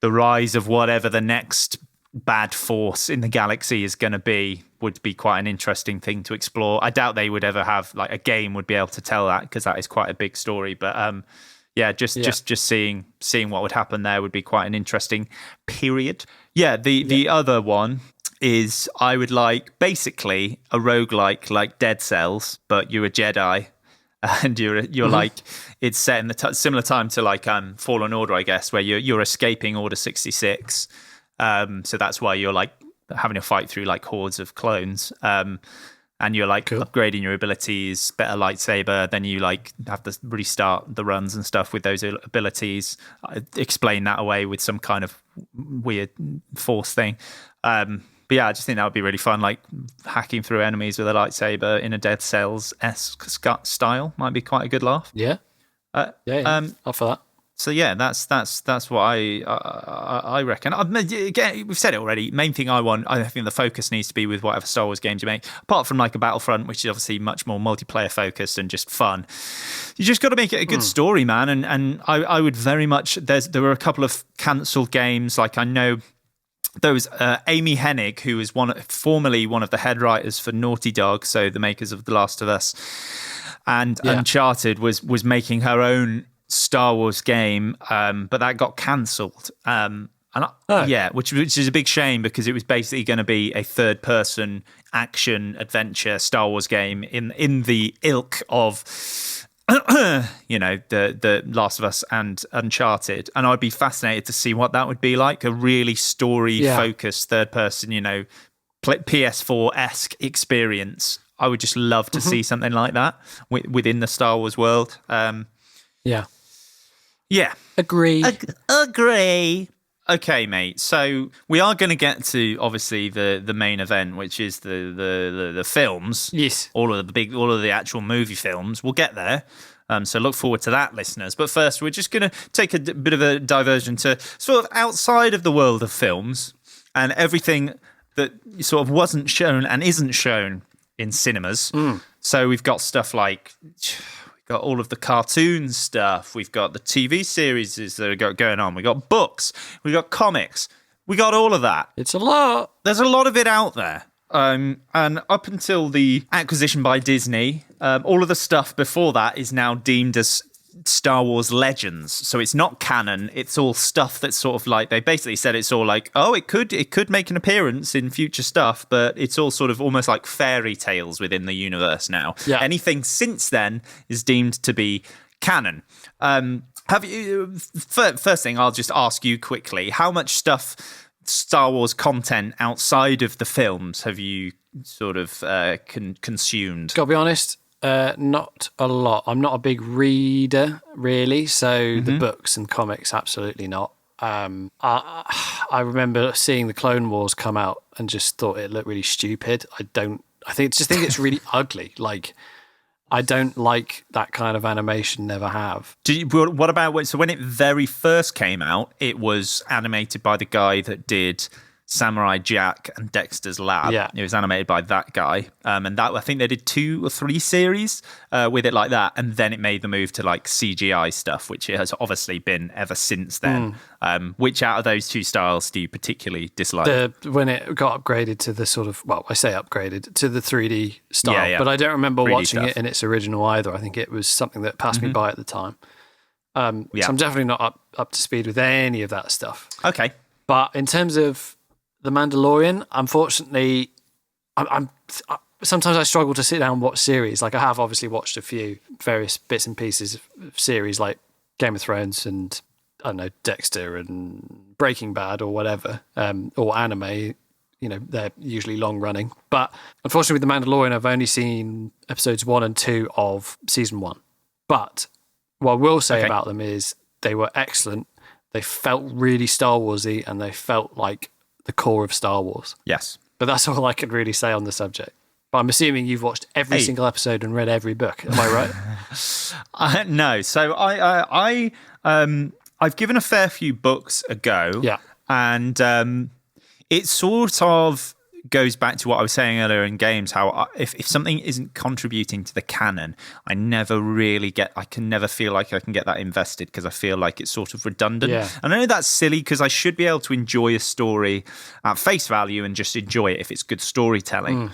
A: the rise of whatever the next bad force in the galaxy is going to be would be quite an interesting thing to explore. I doubt they would ever have like a game would be able to tell that, because that is quite a big story. But just seeing what would happen there would be quite an interesting period. Yeah, the other one is I would like basically a roguelike like Dead Cells, but you're a Jedi. And you're like, it's set in the similar time to like Fallen Order, I guess, where you're escaping Order 66. So that's why you're like having a fight through like hordes of clones. And you're like upgrading your abilities, better lightsaber. Then you like have to restart the runs and stuff with those abilities. I explain that away with some kind of weird force thing. But yeah, I just think that would be really fun, like hacking through enemies with a lightsaber in a Dead Cells-esque style might be quite a good laugh.
B: Yeah. Up for that.
A: So yeah, that's what I reckon. Again, we've said it already. Main thing I think the focus needs to be with whatever Star Wars games you make. Apart from like a Battlefront, which is obviously much more multiplayer focused and just fun. You just got to make it a good story, man. And I would very much. There were a couple of cancelled games. Like I know there was Amy Hennig, who was formerly one of the head writers for Naughty Dog, so the makers of The Last of Us, and Uncharted, was making her own Star Wars game, but that got cancelled. Which is a big shame, because it was basically going to be a third-person action adventure Star Wars game in the ilk of the Last of Us and Uncharted, and I'd be fascinated to see what that would be like, a really story-focused third-person, PS4-esque experience. I would just love to see something like that within the Star Wars world. Yeah.
B: Agree.
A: Agree. Okay, mate. So we are going to get to obviously the main event, which is the films.
B: Yes.
A: All of the actual movie films. We'll get there. So look forward to that, listeners. But first, we're just going to take a bit of a diversion to sort of outside of the world of films and everything that sort of wasn't shown and isn't shown in cinemas. So we've got stuff like, we've got all of the cartoon stuff. We've got the TV series that are going on. We've got books. We've got comics. We got all of that.
B: It's a lot.
A: There's a lot of it out there. And up until the acquisition by Disney, all of the stuff before that is now deemed as Star Wars Legends. So it's not canon. It's all stuff that's sort of like, they basically said it's all like, oh, it could make an appearance in future stuff, but it's all sort of almost like fairy tales within the universe now. Yeah. Anything since then is deemed to be canon. Have you? First thing, I'll just ask you quickly: how much stuff, Star Wars content outside of the films, have you sort of consumed?
B: Gotta be honest. Not a lot. I'm not a big reader, really. So the books and comics, absolutely not. I remember seeing the Clone Wars come out and just thought it looked really stupid. I think it's really ugly. Like, I don't like that kind of animation. Never have.
A: What about when it very first came out? It was animated by the guy that did Samurai Jack and Dexter's Lab. Yeah. It was animated by that guy. And that, I think they did 2 or 3 series with it like that. And then it made the move to like CGI stuff, which it has obviously been ever since then. Which out of those 2 styles do you particularly dislike?
B: When it got upgraded to the sort of, well, I say upgraded to the 3D style, but I don't remember watching it in its original either. I think it was something that passed me by at the time. So I'm definitely not up to speed with any of that stuff.
A: Okay.
B: But in terms of The Mandalorian, unfortunately, I'm sometimes I struggle to sit down and watch series. Like, I have obviously watched a few various bits and pieces of series, like Game of Thrones and, I don't know, Dexter and Breaking Bad or whatever, or anime, they're usually long running. But unfortunately with The Mandalorian, I've only seen episodes 1 and 2 of season 1. But what I will say about them is they were excellent. They felt really Star Warsy, and they felt like the core of Star Wars.
E: Yes.
B: But that's all I could really say on the subject. But I'm assuming you've watched every single episode and read every book. Am I right?
E: No. So I've given a fair few books a go.
B: Yeah.
E: And it sort of goes back to what I was saying earlier in games, how if something isn't contributing to the canon, I can never feel like I can get that invested because I feel like it's sort of redundant.
B: Yeah.
E: And I know that's silly because I should be able to enjoy a story at face value and just enjoy it if it's good storytelling.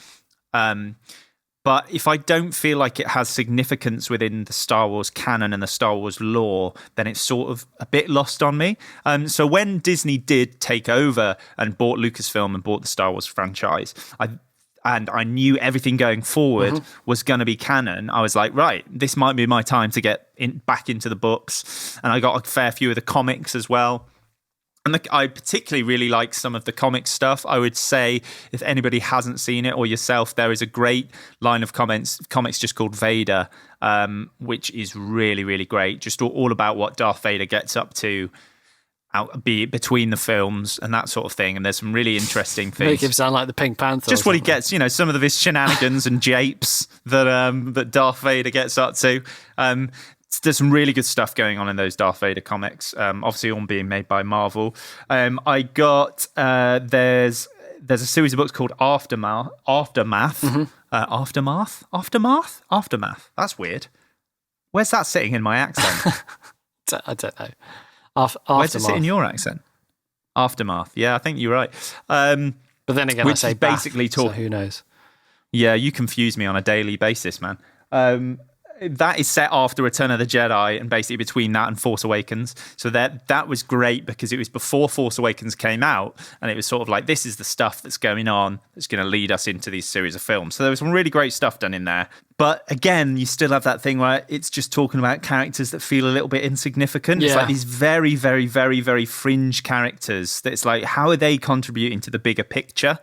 E: But if I don't feel like it has significance within the Star Wars canon and the Star Wars lore, then it's sort of a bit lost on me. So when Disney did take over and bought Lucasfilm and bought the Star Wars franchise, I knew everything going forward was going to be canon, I was like, right, this might be my time to get back into the books. And I got a fair few of the comics as well. And I particularly really like some of the comic stuff. I would say if anybody hasn't seen it or yourself, there is a great line of comics just called Vader, which is really, really great. Just all about what Darth Vader gets up to between the films and that sort of thing. And there's some really interesting things.
B: Make him sound like the Pink Panther.
E: Just what he gets, some of his shenanigans and japes that Darth Vader gets up to. There's some really good stuff going on in those Darth Vader comics. Obviously, all being made by Marvel. I got there's a series of books called Aftermath. Aftermath. That's weird. Where's that sitting in my accent?
B: I don't know.
E: Where's it sit in your accent? Aftermath. Yeah, I think you're right.
B: But then again,
E: which
B: I say
E: is basically
B: so who knows?
E: Yeah, you confuse me on a daily basis, man. That is set after Return of the Jedi and basically between that and Force Awakens. So that was great because it was before Force Awakens came out, and it was sort of like, this is the stuff that's going on that's going to lead us into these series of films. So there was some really great stuff done in there. But again, you still have that thing where it's just talking about characters that feel a little bit insignificant.
B: Yeah.
E: It's like these very, very, very, very fringe characters that it's like, how are they contributing to the bigger picture?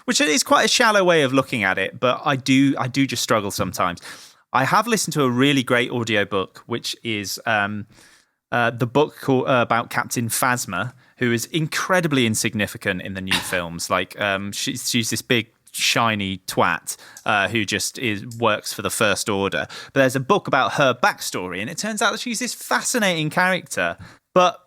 E: Which is quite a shallow way of looking at it, but I do just struggle sometimes. I have listened to a really great audiobook, which is the book called about Captain Phasma, who is incredibly insignificant in the new films. Like she's this big shiny twat who just works for the First Order. But there's a book about her backstory, and it turns out that she's this fascinating character, but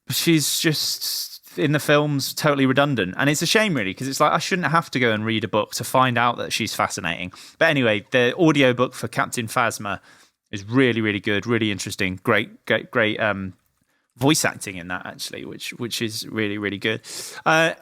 E: she's just in the films totally redundant, and it's a shame really, because it's like I shouldn't have to go and read a book to find out that she's fascinating. But anyway, the audiobook for Captain Phasma is really, really good, really interesting, great voice acting in that actually, which is really, really good. But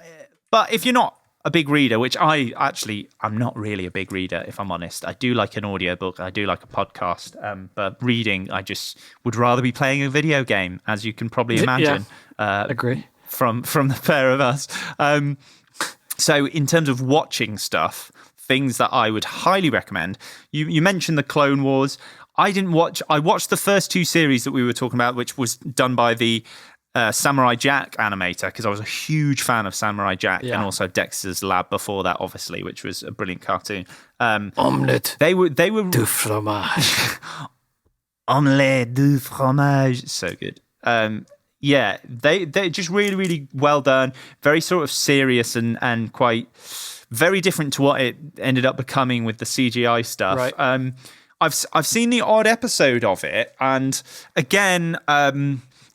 E: if you're not a big reader, which I'm not really a big reader, if I'm honest. I do like an audiobook, I do like a podcast, but reading, I just would rather be playing a video game, as you can probably imagine.
B: Agree.
E: From the pair of us. So in terms of watching stuff, things that I would highly recommend, you mentioned the Clone Wars. I watched the first two series that we were talking about, which was done by the Samurai Jack animator, because I was a huge fan of Samurai Jack, and also Dexter's Lab before that, obviously, which was a brilliant cartoon.
B: Omelette.
E: They were
B: du fromage.
E: Omelette du fromage. So good. Yeah, they're just really, really well done. Very sort of serious and quite very different to what it ended up becoming with the CGI stuff.
B: Right.
E: I've seen the odd episode of it, and again,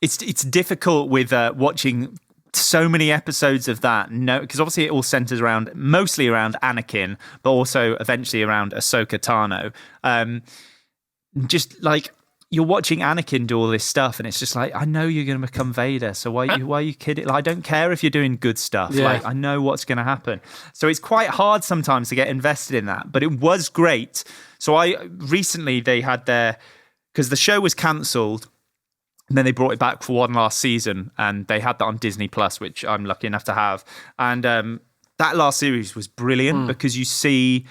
E: it's difficult with watching so many episodes of that. No, because obviously it all centers mostly around Anakin, but also eventually around Ahsoka Tano. Just like, you're watching Anakin do all this stuff, and it's just like, I know you're going to become Vader, so why are you kidding? Like, I don't care if you're doing good stuff.
B: Yeah.
E: Like, I know what's going to happen. So it's quite hard sometimes to get invested in that, but it was great. So recently they had because the show was cancelled, and then they brought it back for one last season, and they had that on Disney Plus, which I'm lucky enough to have. And that last series was brilliant because you see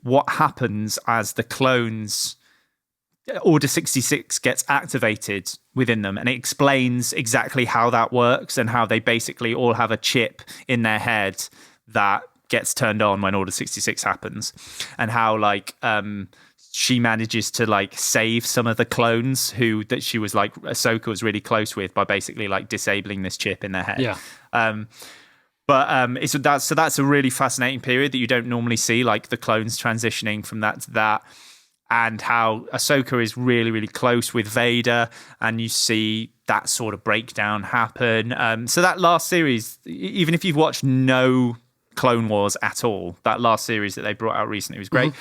E: what happens as the clones Order 66 gets activated within them, and it explains exactly how that works and how they basically all have a chip in their head that gets turned on when Order 66 happens, and how like she manages to like save some of the clones that she was like Ahsoka was really close with by basically like disabling this chip in their head.
B: Yeah.
E: That's a really fascinating period that you don't normally see, like the clones transitioning from that to that, and how Ahsoka is really, really close with Vader, and you see that sort of breakdown happen. So that last series, even if you've watched no Clone Wars at all, that last series that they brought out recently was great.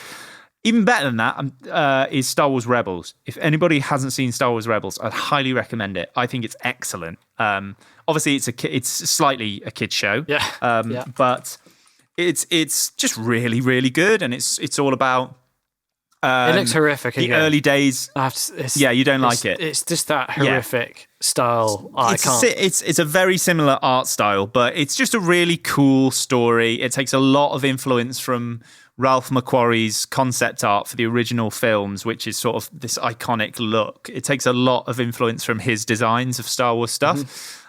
E: Even better than that is Star Wars Rebels. If anybody hasn't seen Star Wars Rebels, I'd highly recommend it. I think it's excellent. Obviously, it's slightly a kid's show, but it's just really, really good, and it's all about.
B: It looks horrific.
E: The early days. You don't like it.
B: It's just that horrific style. I can't.
E: It's a very similar art style, but it's just a really cool story. It takes a lot of influence from Ralph McQuarrie's concept art for the original films, which is sort of this iconic look. It takes a lot of influence from his designs of Star Wars stuff.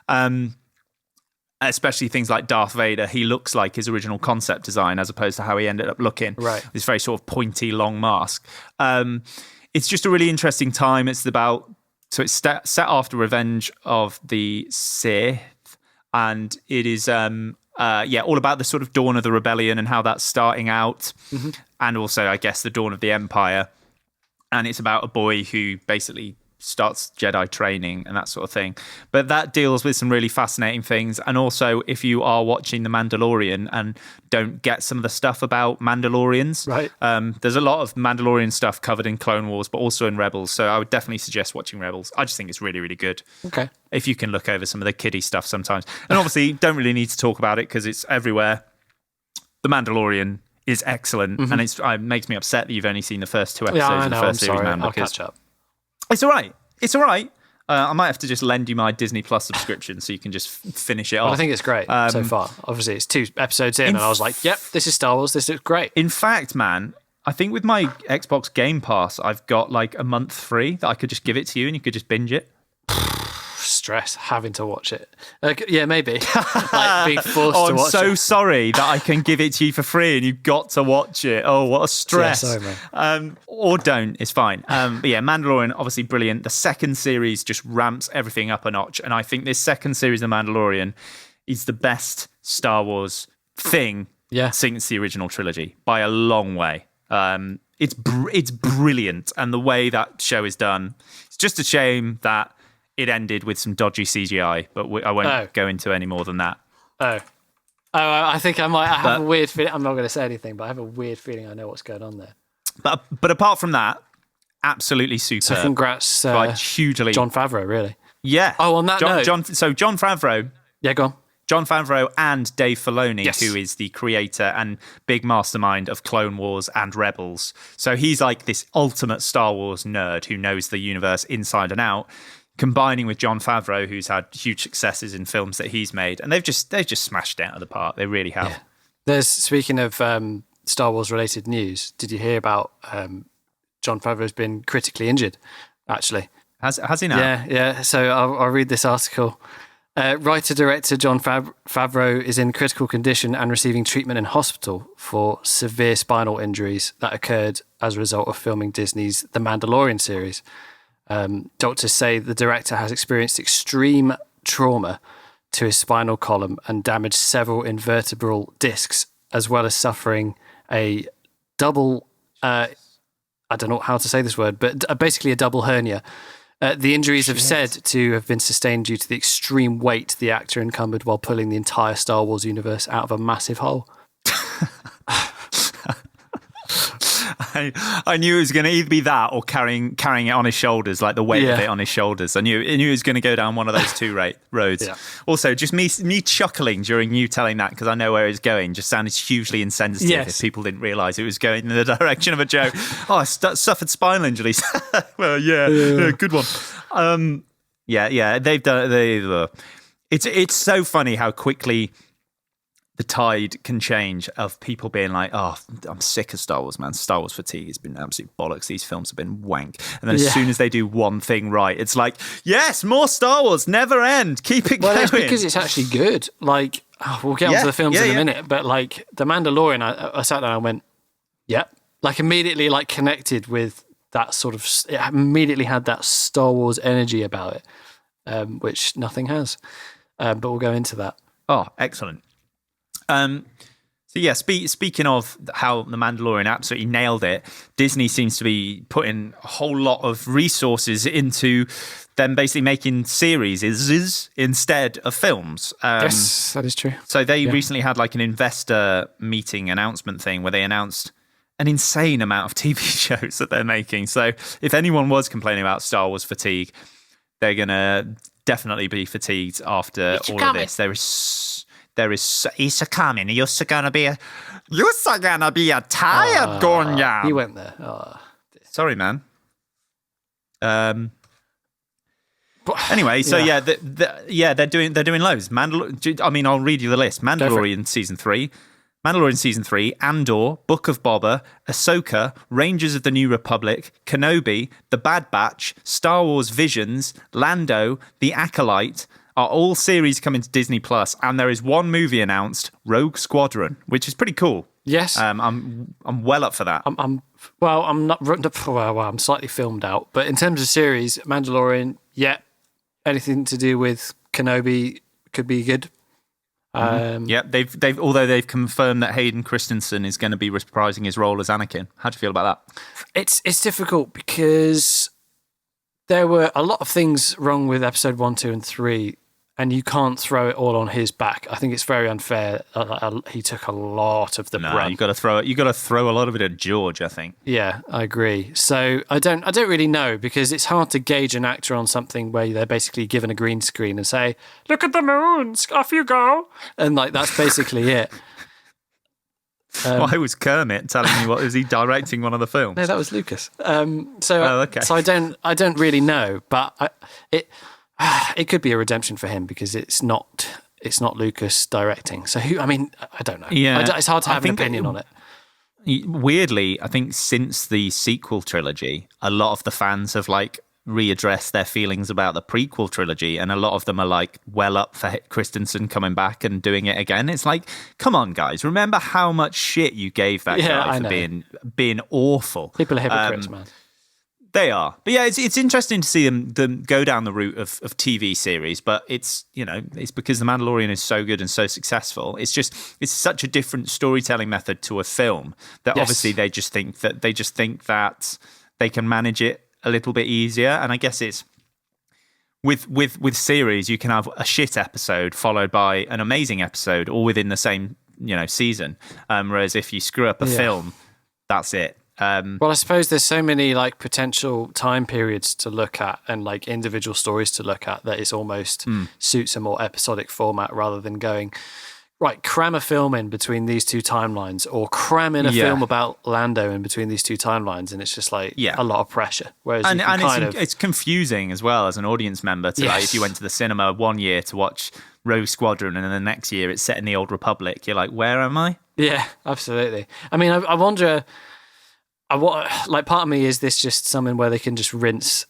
E: Especially things like Darth Vader. He looks like his original concept design as opposed to how he ended up looking.
B: Right.
E: This very sort of pointy, long mask. It's just a really interesting time. It's set after Revenge of the Sith, and it is all about the sort of dawn of the rebellion and how that's starting out, and also, I guess, the dawn of the Empire. And it's about a boy who basically starts Jedi training and that sort of thing. But that deals with some really fascinating things. And also, if you are watching The Mandalorian and don't get some of the stuff about Mandalorians,
B: right?
E: There's a lot of Mandalorian stuff covered in Clone Wars, but also in Rebels. So I would definitely suggest watching Rebels. I just think it's really, really good.
B: Okay.
E: If you can look over some of the kiddie stuff sometimes. And obviously, don't really need to talk about it because it's everywhere. The Mandalorian is excellent, and it makes me upset that you've only seen the first two episodes of the first series, man.
B: I'll catch up.
E: It's all right. It's all right. I might have to just lend you my Disney Plus subscription so you can just finish it off.
B: I think it's great so far. Obviously, it's 2 episodes in, and I was like, yep, this is Star Wars. This is great.
E: In fact, man, I think with my Xbox Game Pass, I've got like a month free that I could just give it to you and you could just binge it.
B: Stress having to watch it. Yeah, maybe. Like being forced to watch it.
E: I'm so sorry that I can give it to you for free and you've got to watch it. Oh, what a stress.
B: Yeah, sorry, man.
E: Or don't, it's fine. But yeah, Mandalorian, obviously brilliant. The second series just ramps everything up a notch. And I think this second series of Mandalorian is the best Star Wars thing since the original trilogy by a long way. It's brilliant. And the way that show is done, it's just a shame that it ended with some dodgy CGI, but I won't go into any more than that.
B: I think I have a weird feeling. I'm not going to say anything, but I have a weird feeling I know what's going on there.
E: But apart from that, absolutely superb.
B: So congrats,
E: hugely.
B: John Favreau, really.
E: Yeah.
B: Oh, on that note.
E: John Favreau.
B: Yeah, go on.
E: John Favreau and Dave Filoni, who is the creator and big mastermind of Clone Wars and Rebels. So he's like this ultimate Star Wars nerd who knows the universe inside and out, combining with John Favreau, who's had huge successes in films that he's made, and they've just smashed it out of the park. They really have.
B: Yeah. Speaking of Star Wars related news, did you hear about John Favreau's been critically injured? Actually,
E: has he now?
B: Yeah. So I'll read this article. Writer-director John Favreau is in critical condition and receiving treatment in hospital for severe spinal injuries that occurred as a result of filming Disney's The Mandalorian series. Doctors say the director has experienced extreme trauma to his spinal column and damaged several invertebral discs, as well as suffering a double, I don't know how to say this word, but basically a double hernia. The injuries have said to have been sustained due to the extreme weight the actor encumbered while pulling the entire Star Wars universe out of a massive hole.
E: I knew it was going to either be that or carrying it on his shoulders, like the weight of it on his shoulders. I knew it was going to go down one of those two roads. Yeah. Also, just me chuckling during you telling that, because I know where it's going, just sounded hugely insensitive if people didn't realise it was going in the direction of a joke. Oh, I suffered spinal injuries. Well, yeah, good one. They've done. It's so funny how quickly the tide can change of people being like, oh, I'm sick of Star Wars, man. Star Wars fatigue has been absolute bollocks. These films have been wank. And then as soon as they do one thing right, it's like, yes, more Star Wars, never end. Keep it going.
B: Well, it's because it's actually good. Like, we'll get onto the films in a minute, but like The Mandalorian, I sat down and went, yep. Like immediately like connected with that sort of, it immediately had that Star Wars energy about it, which nothing has. But we'll go into that.
E: Oh, excellent. So yeah, speaking of how The Mandalorian absolutely nailed it, Disney seems to be putting a whole lot of resources into them basically making series instead of films.
B: Yes, that is true.
E: So they recently had like an investor meeting announcement thing where they announced an insane amount of TV shows that they're making. So if anyone was complaining about Star Wars fatigue, they're going to definitely be fatigued after all of this. There is it's coming. You're gonna be a tired Gonya.
B: He went there. Oh.
E: Sorry, man. Anyway, so they're doing loads. I'll read you the list. Mandalorian season 3, Andor, Book of Boba, Ahsoka, Rangers of the New Republic, Kenobi, The Bad Batch, Star Wars Visions, Lando, The Acolyte, are all series coming to Disney Plus, and there is one movie announced, Rogue Squadron, which is pretty cool.
B: Yes,
E: I'm well up for that.
B: I'm not. Well, I'm slightly filmed out, but in terms of series, Mandalorian, anything to do with Kenobi could be good.
E: Although they've confirmed that Hayden Christensen is going to be reprising his role as Anakin. How do you feel about that?
B: It's difficult because there were a lot of things wrong with episode 1, 2, and 3. And you can't throw it all on his back. I think it's very unfair. He took a lot of the brunt.
E: You got to throw it. You got to throw a lot of it at George, I think.
B: Yeah, I agree. So I don't really know because it's hard to gauge an actor on something where they're basically given a green screen and say, "Look at the moons, off you go," and like that's basically it.
E: Why was Kermit telling me was he directing one of the films?
B: No, that was Lucas. So I don't really know, but it could be a redemption for him because it's not Lucas directing. So I don't know.
E: Yeah,
B: it's hard to have an opinion on it.
E: Weirdly, I think since the sequel trilogy, a lot of the fans have like readdressed their feelings about the prequel trilogy, and a lot of them are like well up for Christensen coming back and doing it again. It's like, come on, guys, remember how much shit you gave that guy for being awful.
B: People are hypocrites, man.
E: They are. But yeah, it's interesting to see them go down the route of TV series, but it's because The Mandalorian is so good and so successful. It's such a different storytelling method to a film that obviously they just think that they can manage it a little bit easier. And I guess it's with series, you can have a shit episode followed by an amazing episode all within the same, season. Whereas if you screw up a film, that's it.
B: Well, I suppose there's so many like potential time periods to look at and like individual stories to look at that it almost suits a more episodic format rather than going, right, cram a film in between these two timelines or cram in a film about Lando in between these two timelines. And it's just like a lot of pressure. Whereas
E: it's confusing as well as an audience member to like, if you went to the cinema one year to watch Rogue Squadron and then the next year it's set in the Old Republic, you're like, where am I?
B: Yeah, absolutely. I mean, I wonder... part of me, is this just something where they can just rinse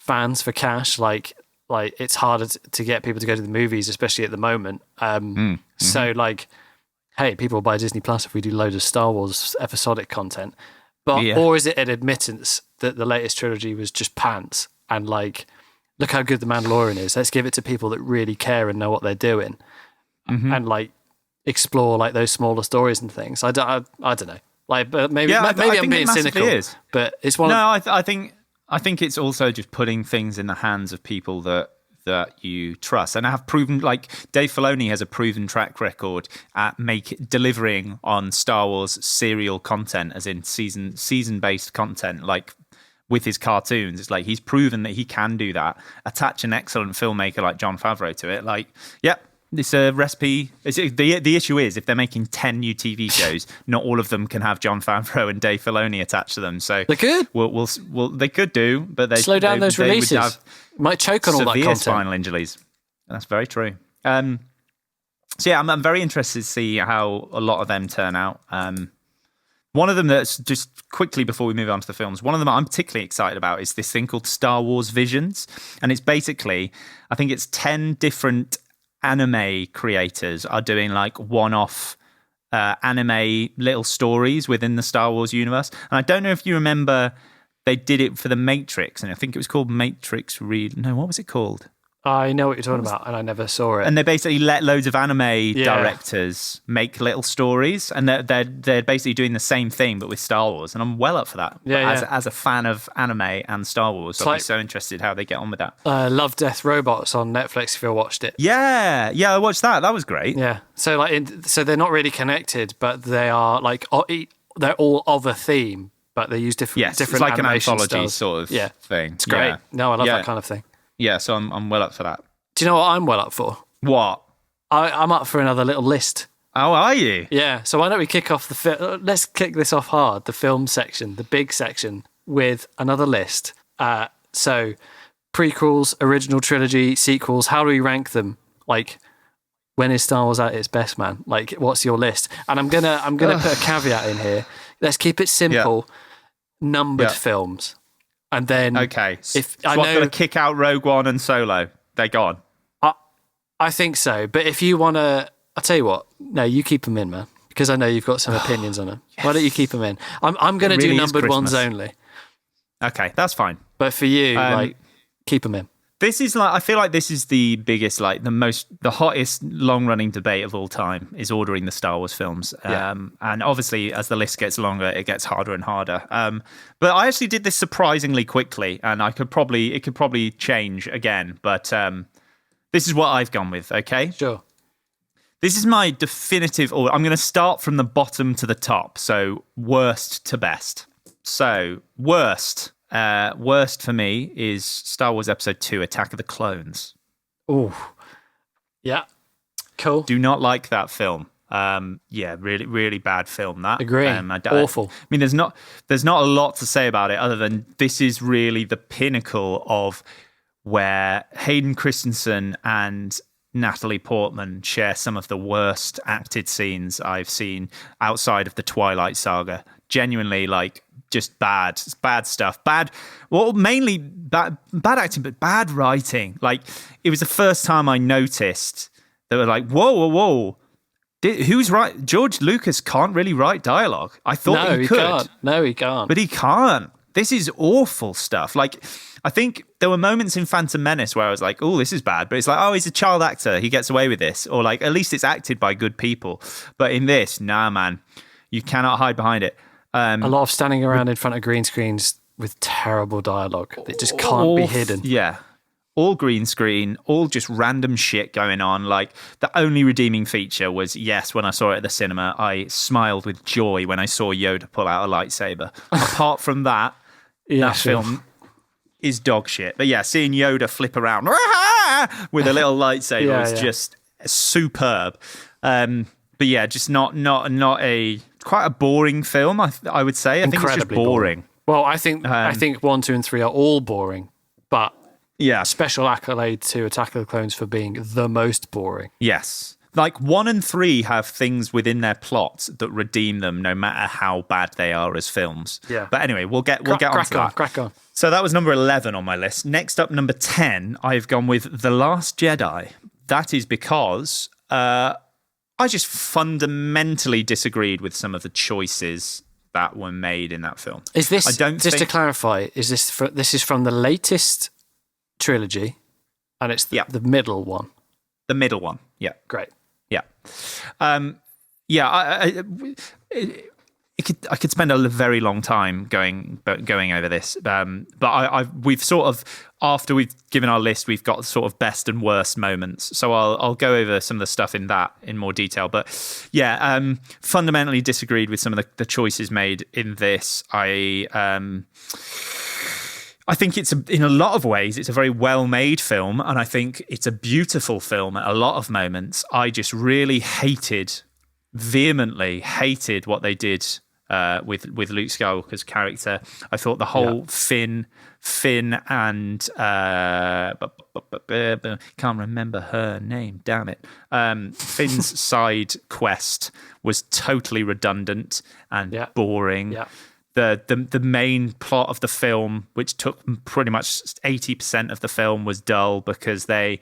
B: fans for cash? Like it's harder to get people to go to the movies, especially at the moment. So like, hey, people buy Disney Plus if we do loads of Star Wars episodic content. Or is it an admittance that the latest trilogy was just pants and like, look how good The Mandalorian is. Let's give it to people that really care and know what they're doing and like explore like those smaller stories and things. I don't know. Like, but maybe I'm being cynical. But it's one.
E: No, I think it's also just putting things in the hands of people that you trust, and have proven. Like Dave Filoni has a proven track record at delivering on Star Wars serial content, as in season based content, like with his cartoons. It's like he's proven that he can do that. Attach an excellent filmmaker like Jon Favreau to it. Like, yep. It's a recipe. The issue is if they're making 10 new TV shows, not all of them can have Jon Favreau and Dave Filoni attached to them. So
B: they could.
E: Well, they could do, but they
B: slow down those releases. Might choke on all that content.
E: Severe spinal injuries. That's very true. So yeah, I'm very interested to see how a lot of them turn out. One of them that's just quickly before we move on to the films, one of them I'm particularly excited about is this thing called Star Wars Visions. And it's basically, I think it's 10 different anime creators are doing like one-off anime little stories within the Star Wars universe. And I don't know if you remember, they did it for The Matrix, and I think it was called Matrix No, what was it called?
B: I know what you're talking about, and I never saw it.
E: And they basically let loads of anime directors make little stories, and they're basically doing the same thing but with Star Wars. And I'm well up for that. As a fan of anime and Star Wars, I'd be so interested how they get on with that.
B: Love, Death, Robots on Netflix. If you watched it,
E: yeah, I watched that. That was great.
B: Yeah, so so they're not really connected, but they are like they're all of a theme, but they use different.
E: It's like an anthology
B: styles.
E: sort of thing.
B: It's great. No, I love that kind of thing.
E: Yeah, so I'm well up for that.
B: Do you know what I'm well up for?
E: What?
B: I'm up for another little list.
E: Oh, are you?
B: Yeah. So why don't we kick off let's kick this off hard, the film section, the big section, with another list. So prequels, original trilogy, sequels, how do we rank them? Like, when is Star Wars at its best, man? Like, what's your list? And I'm gonna put a caveat in here. Let's keep it simple. Numbered films. And then
E: okay,
B: if
E: so I'm going to kick out Rogue One and Solo, they're gone.
B: I think so. But if you want to, I'll tell you what. No, you keep them in, man, because I know you've got some opinions on them. Yes. Why don't you keep them in? I'm going to do numbered ones only.
E: Okay, that's fine.
B: But for you, keep them in.
E: This is I feel like this is the biggest, the hottest long-running debate of all time is ordering the Star Wars films. And obviously, as the list gets longer, it gets harder and harder. But I actually did this surprisingly quickly, and it could probably change again. But this is what I've gone with. Okay,
B: sure.
E: This is my definitive order. I'm going to start from the bottom to the top, so worst to best. So worst for me is Star Wars Episode 2, Attack of the Clones.
B: Oh, yeah, cool.
E: Do not like that film. Really, really bad film. That
B: agree. Awful.
E: I mean, there's not a lot to say about it other than this is really the pinnacle of where Hayden Christensen and Natalie Portman share some of the worst acted scenes I've seen outside of the Twilight Saga. Genuinely, just bad stuff. Mainly bad acting, but bad writing. It was the first time I noticed they were like, whoa. Who's right? George Lucas can't really write dialogue. I thought he could.
B: Can't. No, he can't.
E: But he can't. This is awful stuff. I think there were moments in Phantom Menace where I was like, oh, this is bad. But it's like, oh, he's a child actor. He gets away with this. Or at least it's acted by good people. But in this, nah, man. You cannot hide behind it.
B: A lot of standing around in front of green screens with terrible dialogue that just can't be hidden.
E: Yeah. All green screen, all just random shit going on. The only redeeming feature was, yes, when I saw it at the cinema, I smiled with joy when I saw Yoda pull out a lightsaber. Apart from that, that film is dog shit. But yeah, seeing Yoda flip around with a little lightsaber is just superb. But yeah, just not quite a boring film. I would say. I think it's just boring.
B: Well, I think 1, 2, and 3 are all boring, but special accolade to Attack of the Clones for being the most boring.
E: Yes. 1 and 3 have things within their plots that redeem them, no matter how bad they are as films.
B: Yeah.
E: But anyway, we'll get on to that.
B: Crack on.
E: So that was number 11 on my list. Next up, number 10, I've gone with The Last Jedi. That is because I just fundamentally disagreed with some of the choices that were made in that film.
B: Is this, to clarify, is this is from the latest trilogy, and it's the middle one?
E: The middle one, yeah.
B: Great.
E: Yeah. I could spend a very long time going over this, but we've sort of, after we've given our list, we've got sort of best and worst moments. So I'll go over some of the stuff in more detail. But yeah, fundamentally disagreed with some of the choices made in this. I think in a lot of ways, it's a very well-made film, and I think it's a beautiful film at a lot of moments. I just really vehemently hated what they did with Luke Skywalker's character. I thought the whole Finn and can't remember her name. Damn it! Finn's side quest was totally redundant and boring. Yeah. The main plot of the film, which took pretty much 80% of the film, was dull because they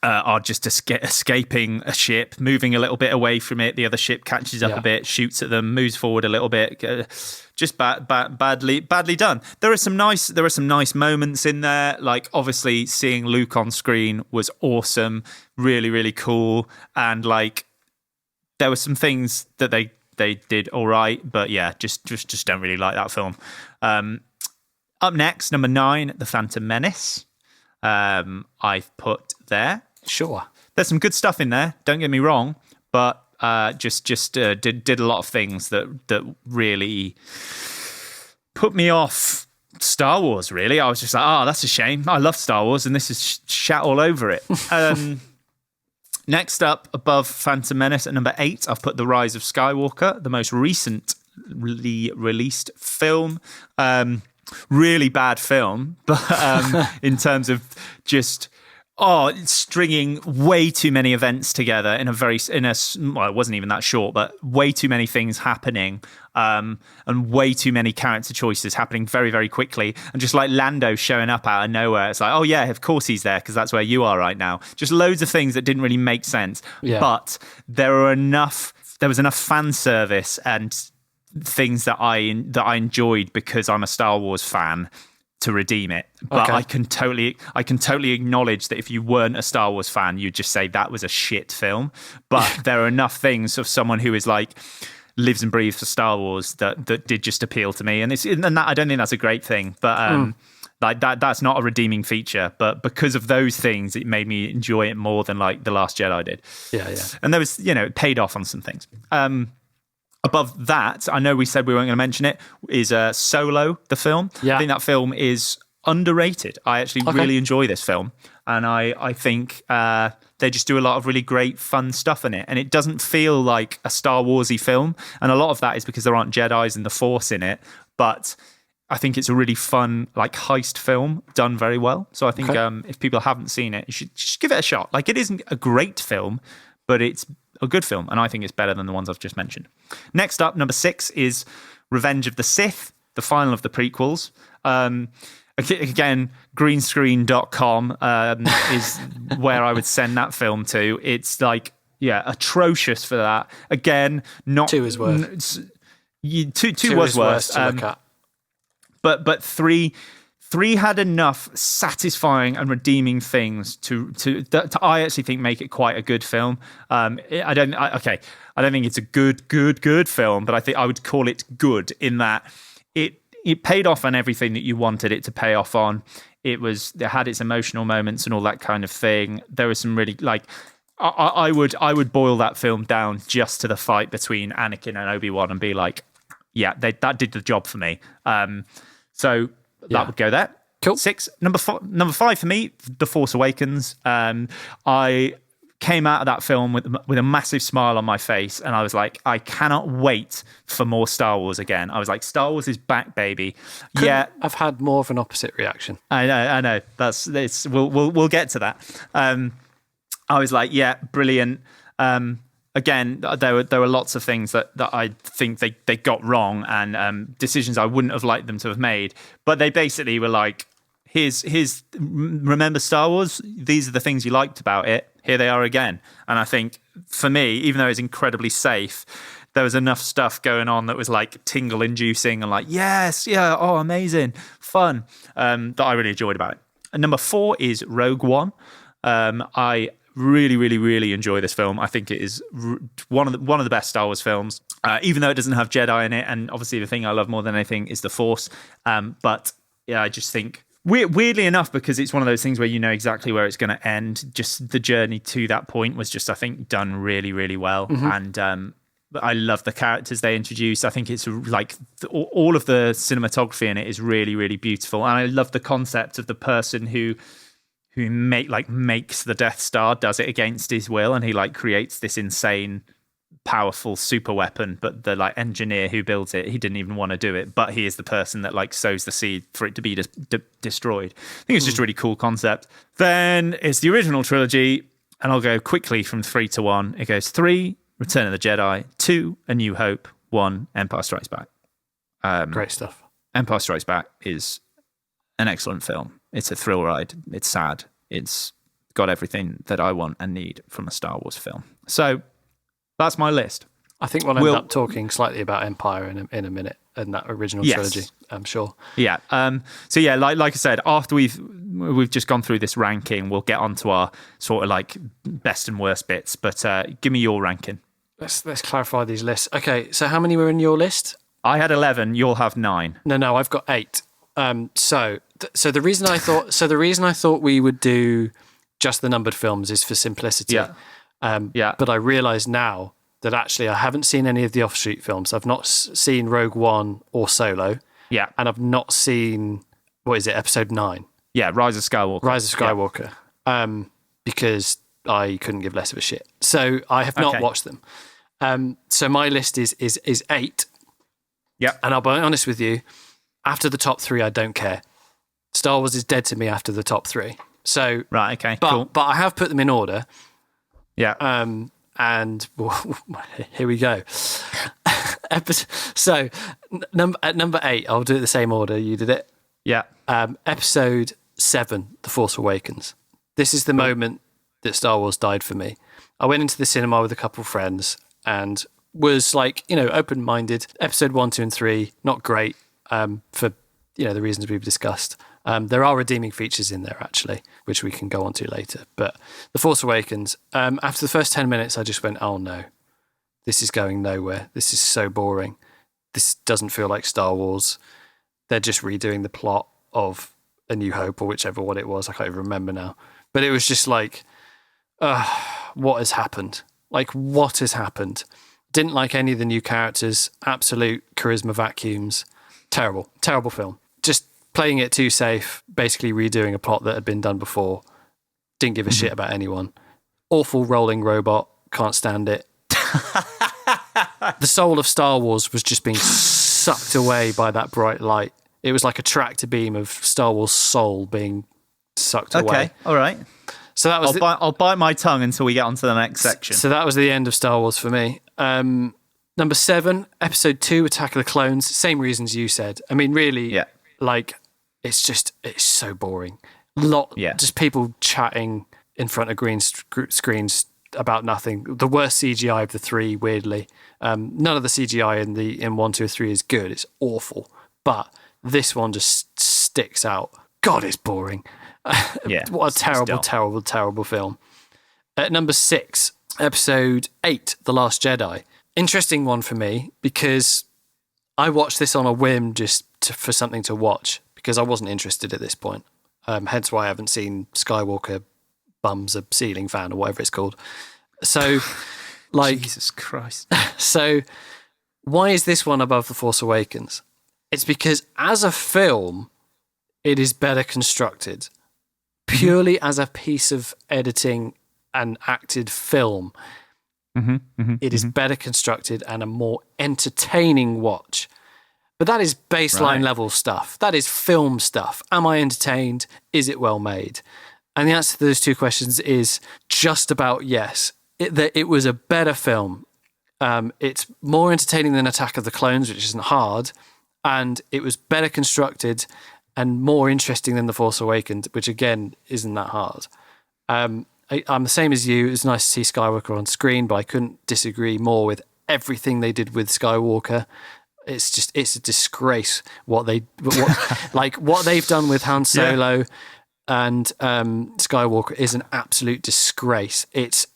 E: are just escaping a ship, moving a little bit away from it. The other ship catches up a bit, shoots at them, moves forward a little bit. Just badly done. There are some nice moments in there. Like obviously seeing Luke on screen was awesome, really really cool, and like there were some things that they did all right, but yeah, just don't really like that film. Up next, number 9, The Phantom Menace. I've put there.
B: Sure.
E: There's some good stuff in there, don't get me wrong, but did a lot of things that really put me off Star Wars, really. I was just like, that's a shame. I love Star Wars, and this is shat all over it. Next up, above Phantom Menace at number 8, I've put The Rise of Skywalker, the most recently released film. Really bad film, but in terms of just stringing way too many events together in a it wasn't even that short, but way too many things happening, and way too many character choices happening very, very quickly, and just like Lando showing up out of nowhere. It's like, oh yeah, of course he's there because that's where you are right now. Just loads of things that didn't really make sense, but there was enough fan service and things that I enjoyed because I'm a Star Wars fan to redeem it. But I can totally acknowledge that if you weren't a Star Wars fan, you'd just say that was a shit film. But there are enough things of someone who is like lives and breathes for Star Wars that did just appeal to me, and that I don't think that's a great thing, but like that's not a redeeming feature. But because of those things, it made me enjoy it more than like The Last Jedi did. Yeah. And there was, it paid off on some things. Above that, I know we said we weren't going to mention it, is Solo, the film. Yeah. I think that film is underrated. I actually really enjoy this film. And I think they just do a lot of really great, fun stuff in it. And it doesn't feel like a Star Wars-y film. And a lot of that is because there aren't Jedis and the Force in it. But I think it's a really fun, like, heist film done very well. So I think if people haven't seen it, you should just give it a shot. Like, it isn't a great film, but it's a good film, and I think it's better than the ones I've just mentioned. Next up, number 6 is Revenge of the Sith, the final of the prequels. Again, greenscreen.com is where I would send that film to. It's like, atrocious for that. Again, not
B: 2 is worse.
E: 2 was worse.
B: To look at.
E: But 3 had enough satisfying and redeeming things to I actually think make it quite a good film. I don't think it's a good film, but I think I would call it good in that it paid off on everything that you wanted it to pay off on. It had its emotional moments and all that kind of thing. There was some really, like, I would boil that film down just to the fight between Anakin and Obi-Wan and be like, yeah, that did the job for me. So that would go there.
B: Cool.
E: 6. Number 5 for me, The Force Awakens. I came out of that film with a massive smile on my face, and I was like, I cannot wait for more Star Wars again. I was like, Star Wars is back, baby.
B: I've had more of an opposite reaction.
E: I know. We'll get to that. I was like, yeah, brilliant. Again, there were lots of things that I think they got wrong, and decisions I wouldn't have liked them to have made. But they basically were like, here's remember Star Wars? These are the things you liked about it. Here they are again. And I think for me, even though it's incredibly safe, there was enough stuff going on that was like tingle inducing and like, yes, yeah, oh, amazing, fun, that I really enjoyed about it. And number 4 is Rogue One. I really, really, really enjoy this film. I think it is one of the best Star Wars films, even though it doesn't have Jedi in it. And obviously the thing I love more than anything is the Force. But yeah, I just think, weirdly enough, because it's one of those things where you know exactly where it's going to end, just the journey to that point was just, I think, done really, really well. Mm-hmm. And I love the characters they introduced. I think it's like all of the cinematography in it is really, really beautiful. And I love the concept of the person who makes the Death Star, does it against his will, and he like creates this insane powerful super weapon, but the like engineer who built it, he didn't even want to do it, but he is the person that like sows the seed for it to be destroyed. I think it's just a really cool concept. Then it's the original trilogy, and I'll go quickly from 3 to 1. It goes 3, Return of the Jedi, 2, A New Hope, 1, Empire Strikes Back.
B: Great stuff.
E: Empire Strikes Back is an excellent film. It's a thrill ride. It's sad. It's got everything that I want and need from a Star Wars film. So that's my list.
B: I think we'll end up talking slightly about Empire in a minute and that original trilogy, I'm sure.
E: Yeah. So yeah, like I said, after we've just gone through this ranking, we'll get onto our sort of like best and worst bits. But give me your ranking.
B: Let's clarify these lists. Okay, so how many were in your list?
E: I had 11. You'll have 9.
B: No, I've got 8. So the reason I thought we would do just the numbered films is for simplicity.
E: Yeah.
B: But I realise now that actually I haven't seen any of the offshoot films. I've not seen Rogue One or Solo.
E: Yeah.
B: And I've not seen, what is it, Episode 9?
E: Yeah, Rise of Skywalker.
B: Because I couldn't give less of a shit. So I have not watched them. So my list is 8.
E: Yeah.
B: And I'll be honest with you, after the top 3, I don't care. Star Wars is dead to me after the top 3. So
E: right, okay,
B: but,
E: cool.
B: But I have put them in order.
E: Yeah.
B: And here we go. So at number 8, I'll do it the same order you did it.
E: Yeah.
B: Episode 7, The Force Awakens. This is the moment that Star Wars died for me. I went into the cinema with a couple of friends and was like, open-minded. Episode 1, 2, and 3, not great for, the reasons we've discussed. There are redeeming features in there, actually, which we can go on to later. But The Force Awakens, after the first 10 minutes, I just went, oh no, this is going nowhere. This is so boring. This doesn't feel like Star Wars. They're just redoing the plot of A New Hope or whichever one it was. I can't even remember now. But it was just like, what has happened? Like, what has happened? Didn't like any of the new characters. Absolute charisma vacuums. Terrible, terrible film. Just playing it too safe, basically redoing a plot that had been done before. Didn't give a shit about anyone. Awful rolling robot. Can't stand it. The soul of Star Wars was just being sucked away by that bright light. It was like a tractor beam of Star Wars soul being sucked away.
E: Okay, all right.
B: So that was
E: I'll bite my tongue until we get onto the next section.
B: So that was the end of Star Wars for me. Number 7, Episode 2, Attack of the Clones. Same reasons you said. I mean, really, like, it's so boring. Just people chatting in front of green screens about nothing. The worst CGI of the 3, weirdly. None of the CGI in 1, 2, or 3 is good. It's awful. But this one just sticks out. God, it's boring. What a terrible film. At number 6, Episode 8, The Last Jedi. Interesting one for me because I watched this on a whim for something to watch because I wasn't interested at this point. Hence why I haven't seen Skywalker Bums a Ceiling Fan or whatever it's called. So, like...
E: Jesus Christ.
B: So, why is this one above The Force Awakens? It's because as a film, it is better constructed. Purely as a piece of editing and acted film, it is better constructed and a more entertaining watch. But that is baseline level stuff. That is film stuff. Am I entertained? Is it well made? And the answer to those two questions is just about yes. It was a better film. It's more entertaining than Attack of the Clones, which isn't hard. And it was better constructed and more interesting than The Force Awakens, which again isn't that hard. I'm the same as you. It was nice to see Skywalker on screen, but I couldn't disagree more with everything they did with Skywalker. It's a disgrace what they've done with Han Solo and Skywalker is an absolute disgrace. It's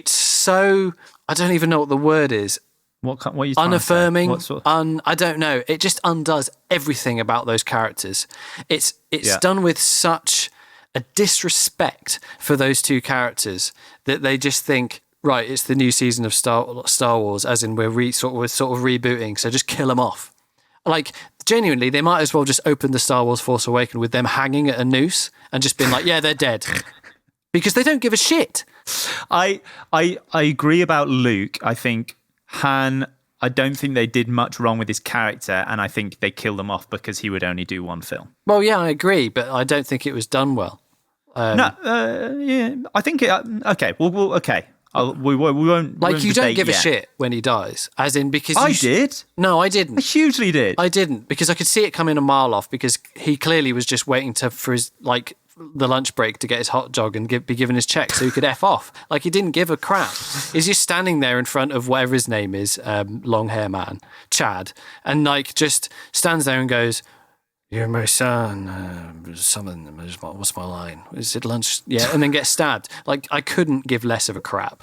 B: so, I don't even know what the word is.
E: What are you trying
B: unaffirming?
E: To say?
B: I don't know. It just undoes everything about those characters. It's done with such a disrespect for those two characters that they just think, right, it's the new season of Star Wars, as in we're sort of rebooting, so just kill them off. Like, genuinely, they might as well just open the Star Wars Force Awakens with them hanging at a noose and just been like, yeah, they're dead. Because they don't give a shit.
E: I agree about Luke. I think Han, I don't think they did much wrong with his character, and I think they killed him off because he would only do one film.
B: Well, yeah, I agree, but I don't think it was done well.
E: Yeah, I think it. Okay, well okay. We won't.
B: Like,
E: we
B: you
E: won't
B: don't give
E: debate
B: a
E: yet.
B: shit when he dies, as in because
E: I did.
B: No, I
E: I
B: didn't.
E: hugely did.
B: I didn't, because I could see it coming a mile off, because he clearly was just waiting for his, like, the lunch break to get his hot dog and be given his check so he could F off. Like, he didn't give a crap. He's just standing there in front of whatever his name is, long hair man, Chad, and like just stands there and goes, "You're my son, something, what's my line? Is it lunch?" Yeah, and then gets stabbed. Like, I couldn't give less of a crap.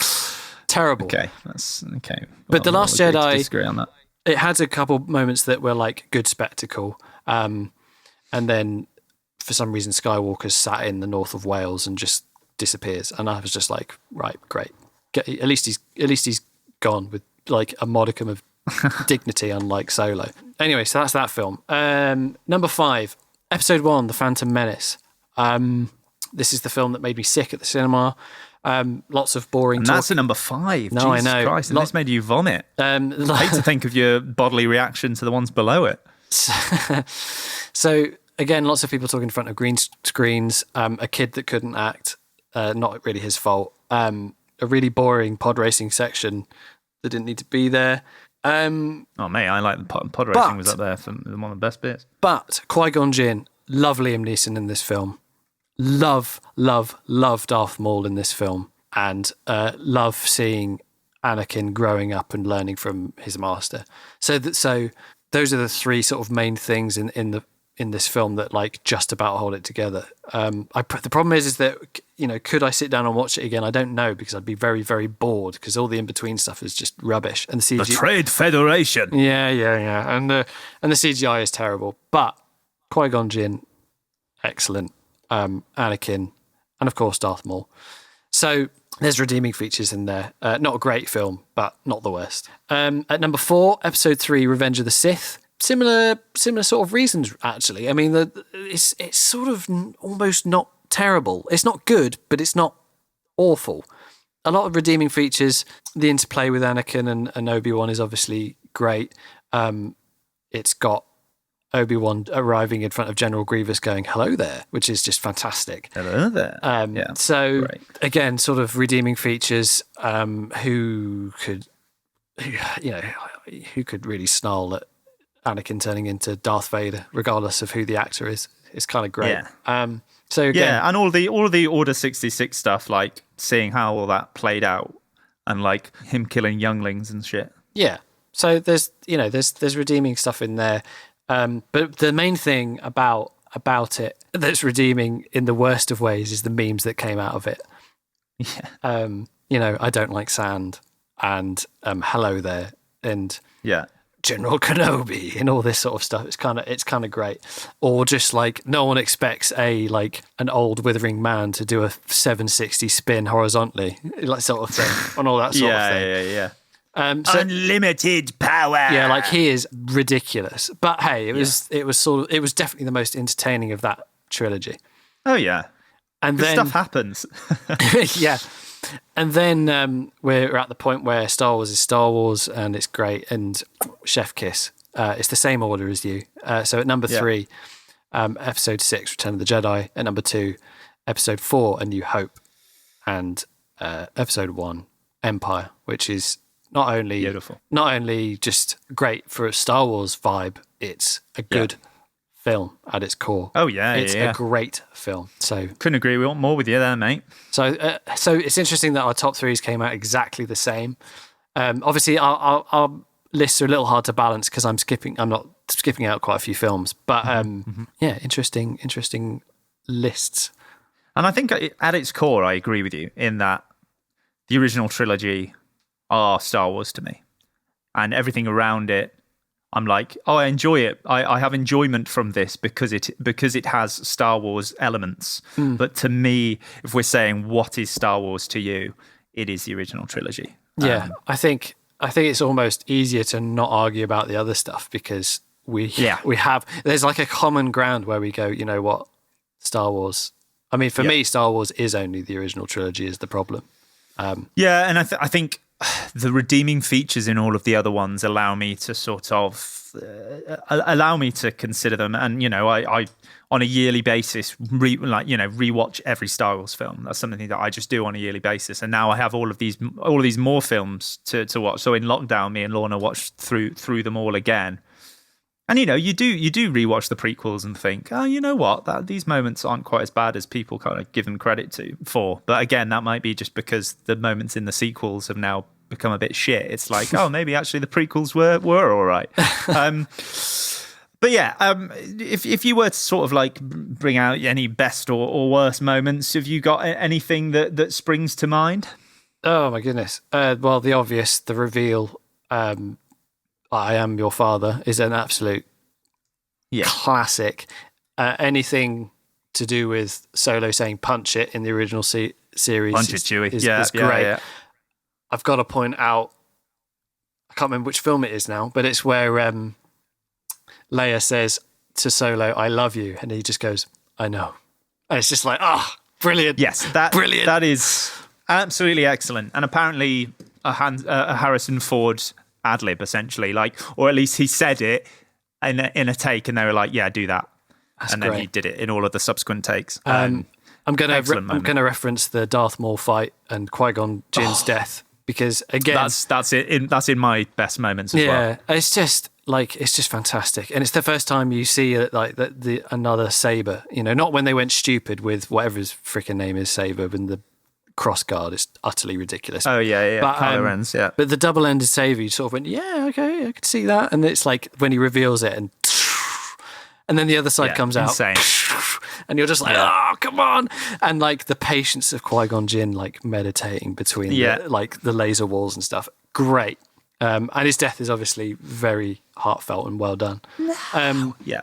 B: Terrible.
E: Okay, that's okay.
B: But The Last
E: we'll agree to
B: Jedi,
E: disagree on that.
B: it had a couple moments that were like good spectacle. And then for some reason, Skywalker's sat in the north of Wales and just disappears. And I was just like, right, great. At least he's gone with like a modicum of dignity, unlike Solo. Anyway, so that's that film. Number 5, Episode 1, The Phantom Menace. This is the film that made me sick at the cinema. Lots of boring
E: And
B: talk.
E: that's a number 5.
B: No,
E: Jesus
B: I know.
E: Christ, and this made you vomit. I hate to think of your bodily reaction to the ones below it.
B: So again, lots of people talking in front of green screens. A kid that couldn't act, not really his fault. A really boring pod racing section that didn't need to be there.
E: Oh, mate, I like the pod racing was up there for one of the best bits.
B: But Qui-Gon Jinn, love Liam Neeson in this film. Love Darth Maul in this film. And love seeing Anakin growing up and learning from his master. So those are the 3 sort of main things in this film that like just about hold it together. The problem is that, you know, could I sit down and watch it again? I don't know, because I'd be very, very bored, because all the in-between stuff is just rubbish. And the CGI,
E: The Trade Federation.
B: yeah, and the CGI is terrible. But Qui-Gon Jinn, excellent. Anakin, and of course Darth Maul. So there's redeeming features in there. Not a great film, but not the worst. At number 4, Episode 3, Revenge of the Sith. Similar sort of reasons, actually. I mean, it's sort of almost not terrible. It's not good, but it's not awful. A lot of redeeming features. The interplay with Anakin and Obi-Wan is obviously great. It's got Obi-Wan arriving in front of General Grievous going, "Hello there," which is just fantastic.
E: Hello there.
B: So
E: great.
B: again, sort of redeeming features. Who could really snarl at Anakin turning into Darth Vader, regardless of who the actor is? It's kind of great.
E: Yeah.
B: So again,
E: Yeah, and all the Order 66 stuff, like seeing how all that played out, and like him killing younglings and shit.
B: yeah. So there's redeeming stuff in there. But the main thing about it that's redeeming in the worst of ways is the memes that came out of it.
E: Yeah.
B: I don't like sand, and hello there, and
E: Yeah.
B: General Kenobi, and all this sort of stuff. It's kind of great. Or just like, no one expects an old withering man to do a 760 spin horizontally, like sort of thing, and all that sort of thing.
E: Yeah.
B: So,
E: Unlimited power.
B: yeah, like, he is ridiculous. But hey, it was definitely the most entertaining of that trilogy.
E: Oh yeah.
B: And
E: Good
B: then
E: stuff happens.
B: yeah. And then we're at the point where Star Wars is Star Wars, and it's great. And chef kiss. It's the same order as you. So at number 3, Episode 6, Return of the Jedi. At number 2, Episode 4, A New Hope. And Episode 1, Empire, which is not only just great for a Star Wars vibe, it's a good film at its core.
E: Oh yeah,
B: It's
E: yeah.
B: a great film. So
E: Couldn't agree more with you there, mate.
B: So it's interesting that our top 3s came out exactly the same. Obviously, our lists are a little hard to balance because I'm not skipping out quite a few films. But yeah, interesting lists.
E: And I think at its core, I agree with you in that the original trilogy are Star Wars to me, and everything around it, I'm like, oh, I enjoy it. I have enjoyment from this because it has Star Wars elements. But to me, if we're saying what is Star Wars to you, it is the original trilogy.
B: Yeah, I think it's almost easier to not argue about the other stuff because we have there's like a common ground where we go, you know what, Star Wars. I mean, for me, Star Wars is only the original trilogy is the problem.
E: Yeah, and I think the redeeming features in all of the other ones allow me to sort of allow me to consider them. And I on a yearly basis rewatch every Star Wars film. That's something that I just do on a yearly basis. And now I have all of these more films to watch. So in lockdown, me and Lorna watched through them all again. And you do rewatch the prequels and think, oh, you know what, these moments aren't quite as bad as people kind of give them credit for. But again, that might be just because the moments in the sequels have now become a bit shit. It's like, oh, maybe actually the prequels were all right. But yeah, if you were to sort of like bring out any best or worst moments, have you got anything that springs to mind?
B: Oh my goodness. Well, the obvious, the reveal. I am your father is an absolute classic. Anything to do with Solo saying "punch it" in the original series,
E: punch it, Chewie,
B: is great. Yeah. I've got to point out, I can't remember which film it is now, but it's where Leia says to Solo, "I love you," and he just goes, "I know," and it's just like, brilliant.
E: Yes,
B: brilliant.
E: That is absolutely excellent, and apparently a Harrison Ford ad-lib, essentially, or at least he said it in a take, and they were like, yeah, do that.
B: That's
E: and
B: great.
E: Then he did it in all of the subsequent takes.
B: I'm gonna reference the Darth Maul fight and Qui-Gon Jinn's death, because again,
E: that's in my best moments as well.
B: Yeah, it's just fantastic, and it's the first time you see the another Saber. Not when they went stupid with whatever his freaking name is, Saber, and the cross guard is utterly ridiculous.
E: Oh yeah,
B: but,
E: Kylo Ren's, yeah.
B: But the double-ended saber, you sort of went, yeah, okay, I could see that, and it's like when he reveals it, and then the other side comes
E: insane.
B: out, and you're just like, oh, come on, and like the patience of Qui-Gon Jinn, like meditating between the laser walls and stuff, great. And his death is obviously very heartfelt and well done.
E: Yeah.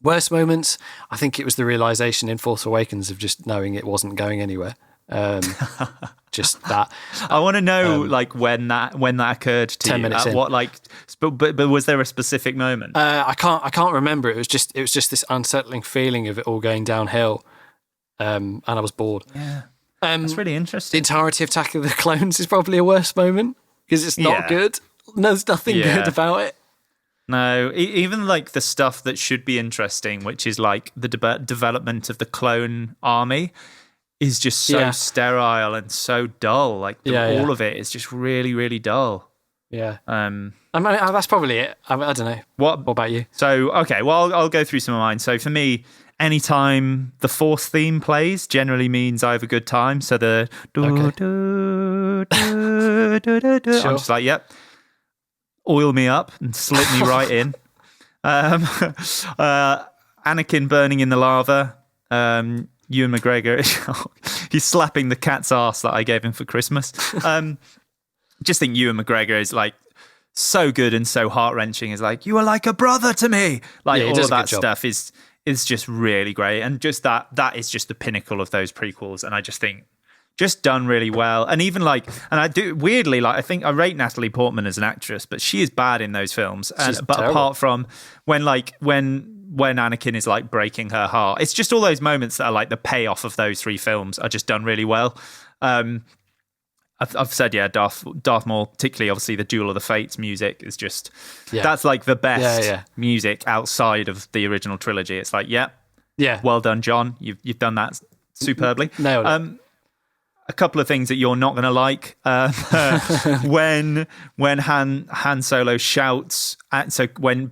B: Worst moments, I think it was the realization in Force Awakens of just knowing it wasn't going anywhere. Just that.
E: I want to know when that occurred to
B: 10
E: you.
B: minutes in.
E: What but was there a specific moment?
B: I can't remember. It was just this unsettling feeling of it all going downhill, and I was bored.
E: Yeah, that's really
B: The
E: interesting.
B: entirety of Attack of the Clones is probably a worst moment because it's not good. There's nothing good about it.
E: No, even like the stuff that should be interesting, which is like the development of the clone army, is just so sterile and so dull. Like all of it is just really, really dull.
B: Yeah. I mean, that's probably it. I don't know. What about you?
E: So, okay, well, I'll go through some of mine. So for me, anytime the Force theme plays generally means I have a good time. So the I'm just like, yep, oil me up and slip me right in. Anakin burning in the lava. Ewan McGregor, he's slapping the cat's ass that I gave him for Christmas. Just think Ewan McGregor is like so good and so heart-wrenching. Is like, you are like a brother to me. Like all of that stuff is just really great. And just that is just the pinnacle of those prequels. And I just think just done really well. And even and I do weirdly, I think I rate Natalie Portman as an actress, but she is bad in those films. But terrible. Apart from when Anakin is like breaking her heart, it's just all those moments that are like the payoff of those three films are just done really well. I've said, Darth Maul, particularly obviously the Duel of the Fates music is just that's like the best music outside of the original trilogy. It's like, well done, John. You've done that superbly.
B: Nailed it.
E: A couple of things that you're not going to like when Han Solo shouts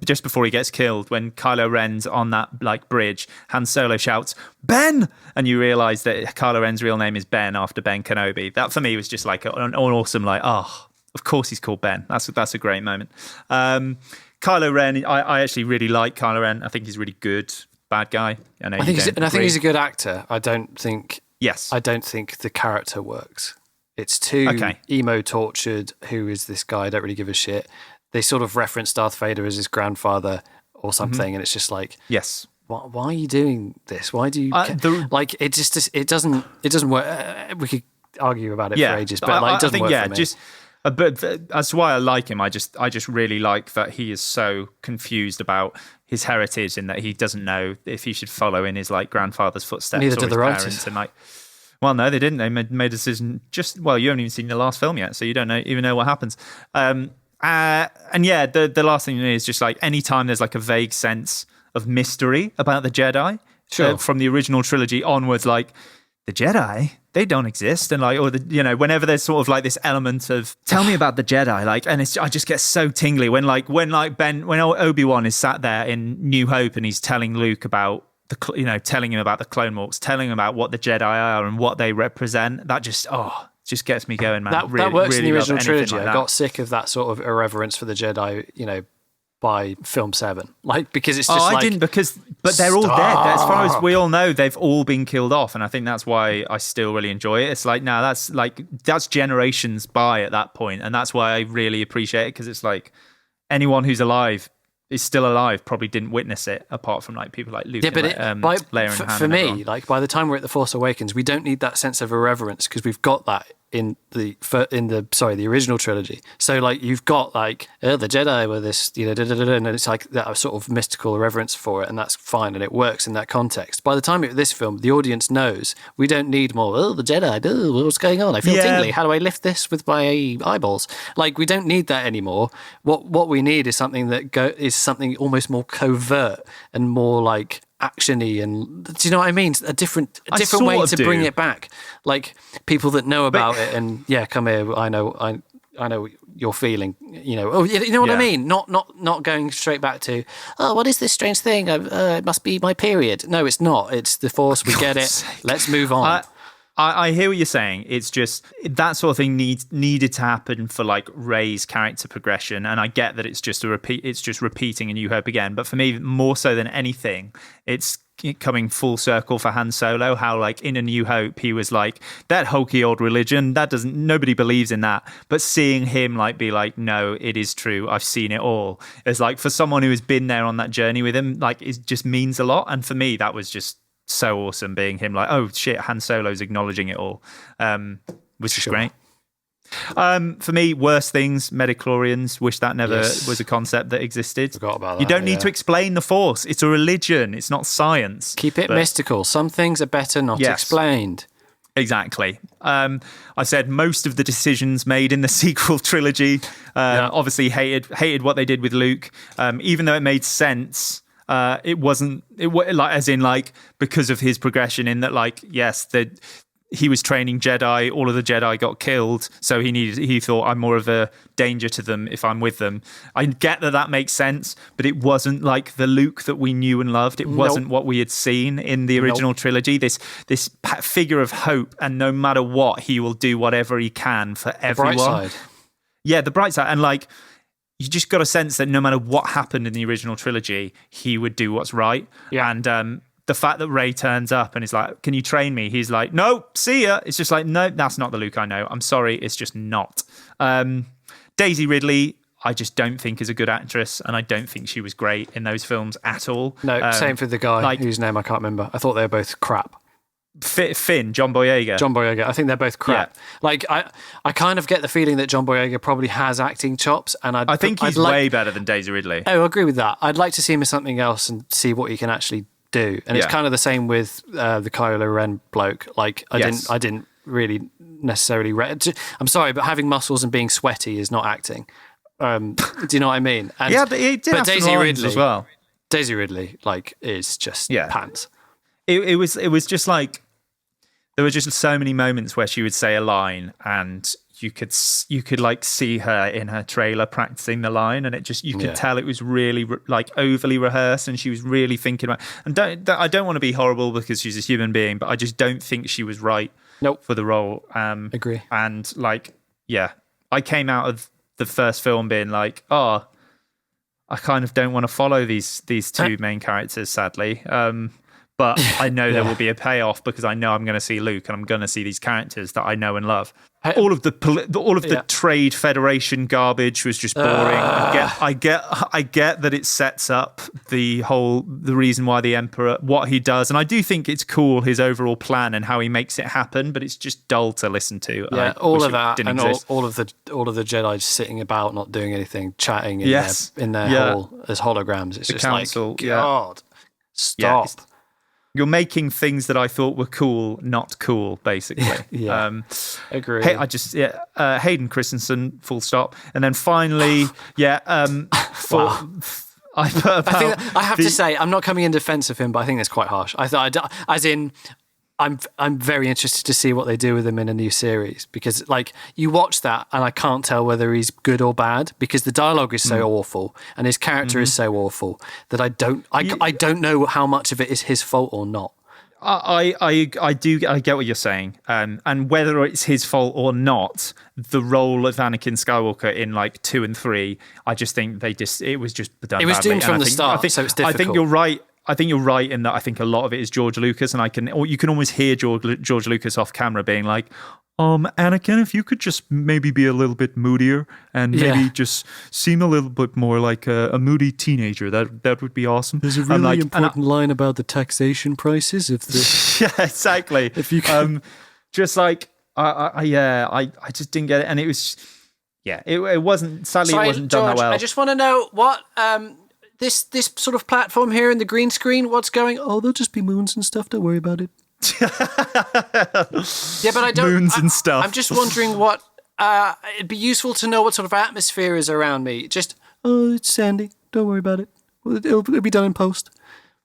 E: just before he gets killed, when Kylo Ren's on that like bridge, Han Solo shouts Ben, and you realise that Kylo Ren's real name is Ben after Ben Kenobi. That for me was just like an awesome of course he's called Ben. That's a great moment. Kylo Ren, I actually really like Kylo Ren. I think he's really good bad guy. I think
B: he's a good actor. I don't think the character works. It's too emo tortured. Who is this guy? I don't really give a shit. They sort of reference Darth Vader as his grandfather or something, and it's just like,
E: yes.
B: Why are you doing this? Why do you it doesn't work. We could argue about it for ages, but it doesn't work for me.
E: But that's why I like him. I just really like that he is so confused about his heritage and that he doesn't know if he should follow in his like grandfather's footsteps.
B: Neither
E: or
B: do
E: his
B: the
E: parents.
B: writers.
E: And like, Well, no, they didn't. They made a decision you haven't even seen the last film yet, so you don't even know what happens. And yeah, the last thing is just like anytime there's like a vague sense of mystery about the Jedi, from the original trilogy onwards, like the Jedi, they don't exist, and like, or whenever there's sort of like this element of tell me about the Jedi, like, and I just get so tingly when Obi-Wan is sat there in New Hope and he's telling Luke about telling him about the Clone Walks, telling him about what the Jedi are and what they represent. That just gets me going, man.
B: That works in the original trilogy. I got sick of that sort of irreverence for the Jedi, by film 7. Like, because it's just
E: I didn't, but they're all dead. As far as we all know, they've all been killed off. And I think that's why I still really enjoy it. It's like, no, that's generations by at that point. And that's why I really appreciate it, because it's like anyone who's alive is still alive probably didn't witness it, apart from like people like Luke and Leia and Han.
B: For me, like by the time we're at The Force Awakens, we don't need that sense of irreverence, because we've got that in the original trilogy. So like you've got like the Jedi were this, and it's like that sort of mystical reverence for it, and that's fine, and it works in that context. By the time you're at this film, the audience knows we don't need more. The Jedi, what's going on? I feel tingly. How do I lift this with my eyeballs? Like, we don't need that anymore. What we need is something that is something almost more covert and more like actiony, and do you know what I mean? A different way to bring it back. Like people that know about it, and come here. I know what you're feeling. You know what I mean. Not going straight back to what is this strange thing? It must be my period. No, it's not. It's the Force. We get it. Let's move on.
E: I hear what you're saying. It's just that sort of thing needed to happen for like Rey's character progression, and I get that it's just repeating A New Hope again. But for me, more so than anything, it's coming full circle for Han Solo. How like in A New Hope, he was like that hokey old religion nobody believes in that. But seeing him like be like, no, it is true. I've seen it all. It's like for someone who has been there on that journey with him, like it just means a lot. And for me, that was just so awesome, being him like, oh shit, Han Solo's acknowledging it all, which is great. For me, worst things, midichlorians. Wish that never was a concept that existed.
B: Forgot about that.
E: You don't need to explain the Force. It's a religion. It's not science.
B: Keep it mystical. Some things are better not explained.
E: Exactly. I said most of the decisions made in the sequel trilogy. Obviously hated what they did with Luke, even though it made sense. It wasn't because of his progression in that, like, yes, that he was training Jedi, all of the Jedi got killed, so he thought I'm more of a danger to them if I'm with them. I get that makes sense, but it wasn't like the Luke that we knew and loved. It wasn't what we had seen in the original trilogy. This figure of hope, and no matter what, he will do whatever he can for everyone.
B: The bright side.
E: Yeah, the bright side, and like, you just got a sense that no matter what happened in the original trilogy, he would do what's right. Yeah. And the fact that Rey turns up and is like, can you train me? He's like, no, see ya. It's just like, no, that's not the Luke I know. I'm sorry, it's just not. Daisy Ridley, I just don't think is a good actress, and I don't think she was great in those films at all.
B: No, same for the guy whose name I can't remember. I thought they were both crap.
E: Finn, John Boyega. I
B: think they're both crap. Yeah. Like I kind of get the feeling that John Boyega probably has acting chops, and I
E: think he's way better than Daisy Ridley.
B: Oh, I agree with that. I'd like to see him as something else and see what he can actually do. And it's kind of the same with the Kylo Ren bloke. Like I didn't really necessarily. I'm sorry, but having muscles and being sweaty is not acting. Do you know what I mean? And,
E: but he did have Daisy Ridley as well.
B: Daisy Ridley, like, is just pants.
E: It was just like, there were just so many moments where she would say a line and you could like see her in her trailer practicing the line, and you could tell it was really like overly rehearsed, and she was really thinking about. And I don't want to be horrible because she's a human being, but I just don't think she was right for the role.
B: Agree.
E: And like, I came out of the first film being like, I kind of don't want to follow these two main characters, sadly. But I know there will be a payoff, because I know I'm going to see Luke, and I'm going to see these characters that I know and love. All of the Trade Federation garbage was just boring. I get that it sets up the reason why the Emperor, what he does, and I do think it's cool, his overall plan and how he makes it happen. But it's just dull to listen to.
B: Yeah, all of that, and all of the Jedi just sitting about, not doing anything, chatting in their hall as holograms. It's the just council, like, God, stop.
E: You're making things that I thought were cool not cool, basically.
B: Yeah. Agree.
E: Hey, Hayden Christensen, full stop. And then finally,
B: Wow.
E: I put about
B: I have to say, I'm not coming in defense of him, but I think that's quite harsh. I thought, as in, I'm very interested to see what they do with him in a new series, because like you watch that and I can't tell whether he's good or bad because the dialogue is so awful and his character is so awful that I don't know how much of it is his fault or not.
E: I get what you're saying, and whether it's his fault or not, the role of Anakin Skywalker in like 2 and 3, I just think it was just done.
B: It was
E: badly.
B: doomed from the start,
E: so
B: it's difficult.
E: I think you're right. I think you're right in that. I think a lot of it is George Lucas, and you can almost hear George Lucas off camera being like, Anakin, if you could just maybe be a little bit moodier and maybe just seem a little bit more like a moody teenager, that would be awesome.
B: There's a really important line about the taxation prices of the
E: yeah, exactly.
B: If you can.
E: Just like I just didn't get it, and it was it wasn't sadly
B: Sorry,
E: it wasn't done
B: George,
E: that well.
B: I just want to know what this sort of platform here in the green screen, what's going? Oh, there'll just be moons and stuff. Don't worry about it. Yeah, but I don't.
E: Moons and stuff.
B: I'm just wondering what. It'd be useful to know what sort of atmosphere is around me. Just it's sandy. Don't worry about it. It'll be done in post.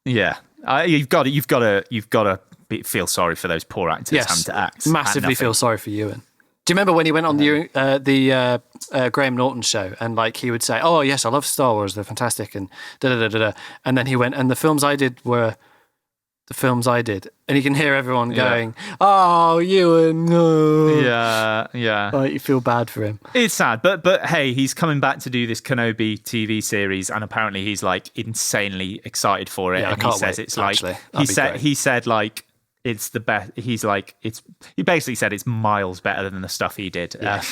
E: Yeah, you've got to feel sorry for those poor actors having to act.
B: Massively feel sorry for Ewan. Do you remember when he went on the Graham Norton show and like he would say, "Oh yes, I love Star Wars. They're fantastic," and da da da da da. And then he went, and the films I did were the films I did, and you can hear everyone going, "Oh, Ewan, no."
E: Yeah.
B: Like you feel bad for him.
E: It's sad, but hey, he's coming back to do this Kenobi TV series, and apparently he's like insanely excited for it.
B: Yeah,
E: and
B: I can't
E: he says
B: wait,
E: it's like
B: actually.
E: he said like it's the best. He's like he basically said it's miles better than the stuff he did.
B: Yeah.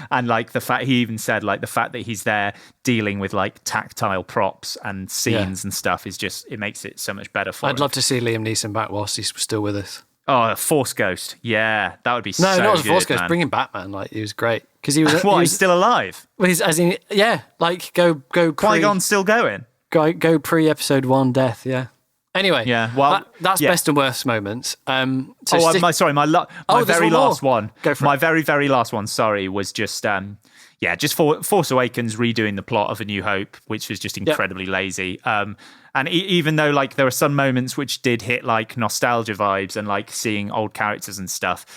E: And like the fact he even said like the fact that he's there dealing with like tactile props and scenes and stuff is just, it makes it so much better for him.
B: I'd love to see Liam Neeson back whilst he's still with us.
E: Oh, a Force Ghost. Yeah, that would be
B: No,
E: so
B: not as a Force
E: good,
B: Ghost.
E: man.
B: Bring him back, man. Like he was great because he was.
E: What? He's still alive?
B: Well, he's as in like go
E: Qui-Gon's still going?
B: go pre episode 1 death. Yeah. Anyway,
E: well,
B: that's best and worst moments.
E: My very last one.
B: Go for
E: my
B: it.
E: very, very last one, sorry, was just just Force Awakens redoing the plot of A New Hope, which was just incredibly lazy. And even though like there were some moments which did hit like nostalgia vibes and like seeing old characters and stuff.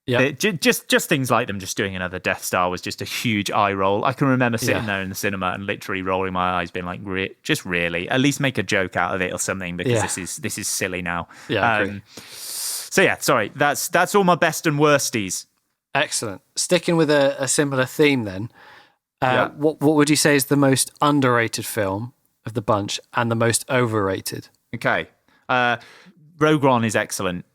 E: Yeah, just things like them just doing another Death Star was just a huge eye roll. I can remember sitting there in the cinema and literally rolling my eyes, being like, just really, at least make a joke out of it or something, because this is silly now.
B: Yeah, I agree.
E: So yeah, sorry, that's all my best and worsties.
B: Excellent. Sticking with a similar theme then, what would you say is the most underrated film of the bunch and the most overrated?
E: Okay, Rogue One is excellent.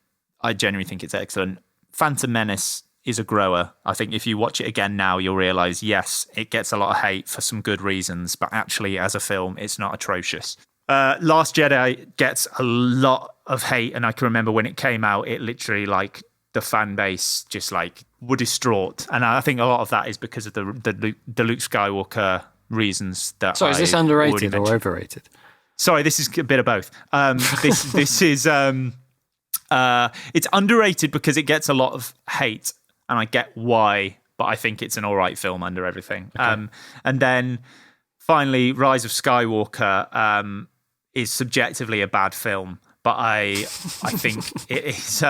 E: I genuinely think it's excellent. Phantom Menace is a grower. I think if you watch it again now, you'll realise, yes, it gets a lot of hate for some good reasons, but actually as a film, it's not atrocious. Last Jedi gets a lot of hate, and I can remember when it came out, it literally like the fan base just like were distraught, and I think a lot of that is because of the Luke Skywalker reasons that.
B: So is this underrated or overrated?
E: Sorry, this is a bit of both. This is. It's underrated because it gets a lot of hate, and I get why, but I think it's an all right film under everything. Okay. And then finally, Rise of Skywalker is subjectively a bad film, but I think it is.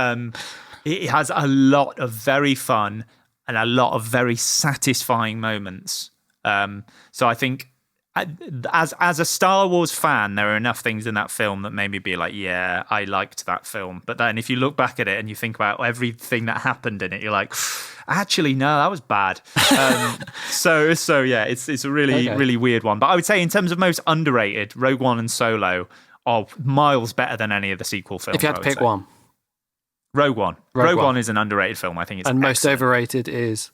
E: It has a lot of very fun and a lot of very satisfying moments. So I think, as a Star Wars fan, there are enough things in that film that made me be like, yeah, I liked that film. But then if you look back at it and you think about everything that happened in it, you're like, actually, no, that was bad. So yeah, it's a really weird one. But I would say in terms of most underrated, Rogue One and Solo are miles better than any of the sequel films.
B: If you had to pick one.
E: Rogue One. Rogue One is an underrated film. I think it's
B: and
E: excellent.
B: Most overrated is.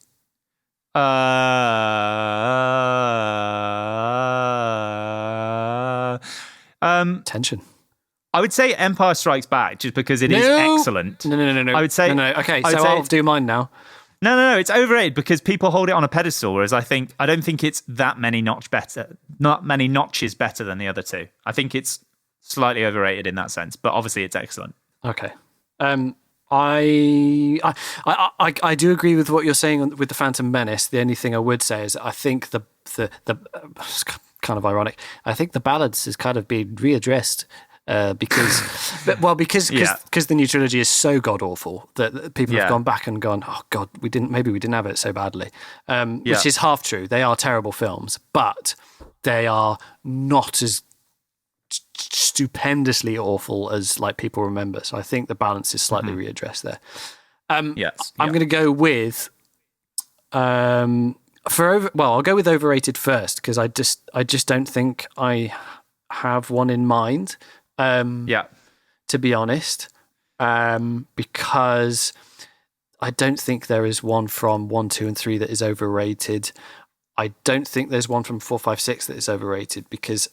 B: Tension.
E: I would say Empire Strikes Back, just because it is excellent.
B: No.
E: I would say
B: no. Okay, so I'll do mine now.
E: No. It's overrated because people hold it on a pedestal, whereas I don't think it's that many notches better than the other two. I think it's slightly overrated in that sense, but obviously it's excellent.
B: Okay. I do agree with what you're saying with the Phantom Menace. The only thing I would say is I think the it's kind of ironic. I think the balance has kind of been readdressed because the new trilogy is so god awful that people have gone back and gone, oh god, we didn't have it so badly, which is half true. They are terrible films, but they are not as stupendously awful as like people remember. So I think the balance is slightly readdressed there. I'm going to go with I'll go with overrated first because I just don't think I have one in mind. To be honest, because I don't think there is one from 1, 2, and 3 that is overrated. I don't think there's one from 4, 5, 6 that is overrated because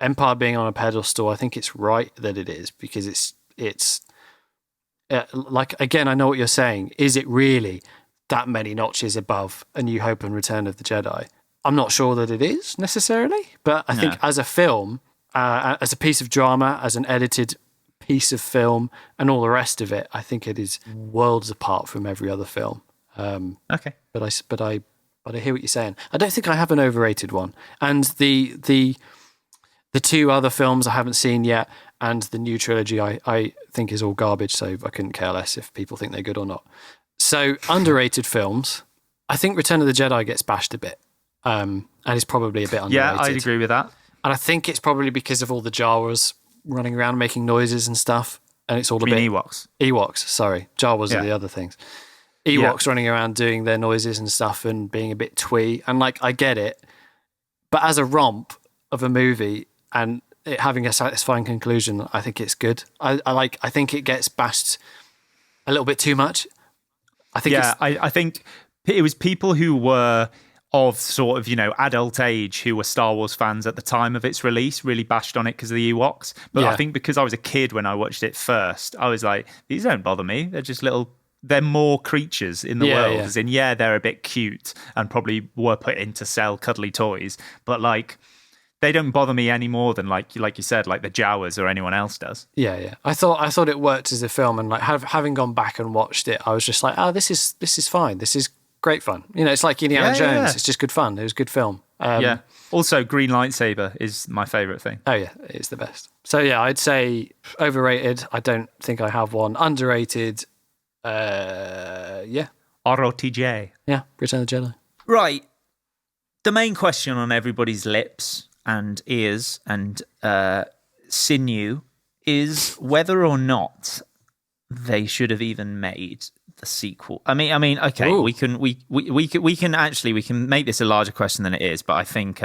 B: Empire being on a pedestal, I think it's right that it is because it's like, again, I know what you're saying. Is it really that many notches above A New Hope and Return of the Jedi? I'm not sure that it is necessarily, but I think as a film, as a piece of drama, as an edited piece of film, and all the rest of it, I think it is worlds apart from every other film.
E: Okay,
B: but I hear what you're saying. I don't think I have an overrated one, and the 2 other films I haven't seen yet, and the new trilogy I think is all garbage. So I couldn't care less if people think they're good or not. So underrated films, I think Return of the Jedi gets bashed a bit, and is probably a bit underrated.
E: Yeah, I'd agree with that.
B: And I think it's probably because of all the Jawas running around making noises and stuff. And it's all a bit...
E: Ewoks.
B: Ewoks, sorry. Jawas are the other things. Ewoks running around doing their noises and stuff and being a bit twee. And like, I get it. But as a romp of a movie and it having a satisfying conclusion, I think it's good. I think it gets bashed a little bit too much. I think
E: I think it was people who were of sort of, adult age who were Star Wars fans at the time of its release really bashed on it because of the Ewoks. But I think because I was a kid when I watched it first, I was like, these don't bother me. They're just they're more creatures in the world. As in, they're a bit cute and probably were put in to sell cuddly toys. But like, they don't bother me any more than like you said, like the Jawas or anyone else does.
B: Yeah. I thought it worked as a film, and like having gone back and watched it, I was just like, this is fine. This is great fun. It's like Indiana Jones. Yeah. It's just good fun. It was a good film.
E: Also, green lightsaber is my favourite thing.
B: Oh yeah, it's the best. So yeah, I'd say overrated. I don't think I have one. Underrated.
E: ROTJ.
B: Yeah, Return of the Jedi.
E: Right. The main question on everybody's lips and ears and sinew is whether or not they should have even made the sequel. I mean, okay,
B: Ooh.
E: we can make this a larger question than it is, but I think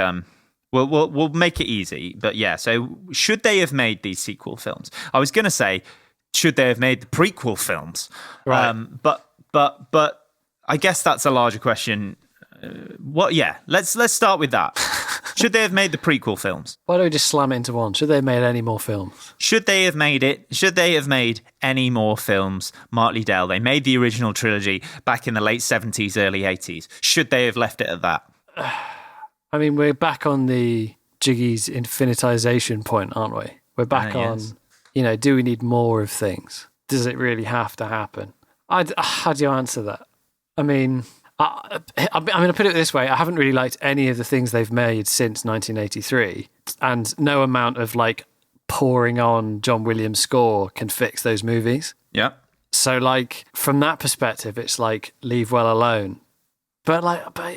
E: we'll make it easy. But yeah, so should they have made these sequel films? I was going to say, should they have made the prequel films?
B: Right.
E: But I guess that's a larger question. Let's start with that. Should they have made the prequel films?
B: Why don't we just slam it into one? Should they have made any more films?
E: Should they have made any more films? Mark Liddell, they made the original trilogy back in the late 70s, early 80s. Should they have left it at that?
B: I mean, we're back on the Jiggy's infinitization point, aren't we? We're back on, do we need more of things? Does it really have to happen? How do you answer that? I mean... I'm going to put it this way. I haven't really liked any of the things they've made since 1983, and no amount of like pouring on John Williams' score can fix those movies.
E: Yeah.
B: So like from that perspective, it's like leave well alone. But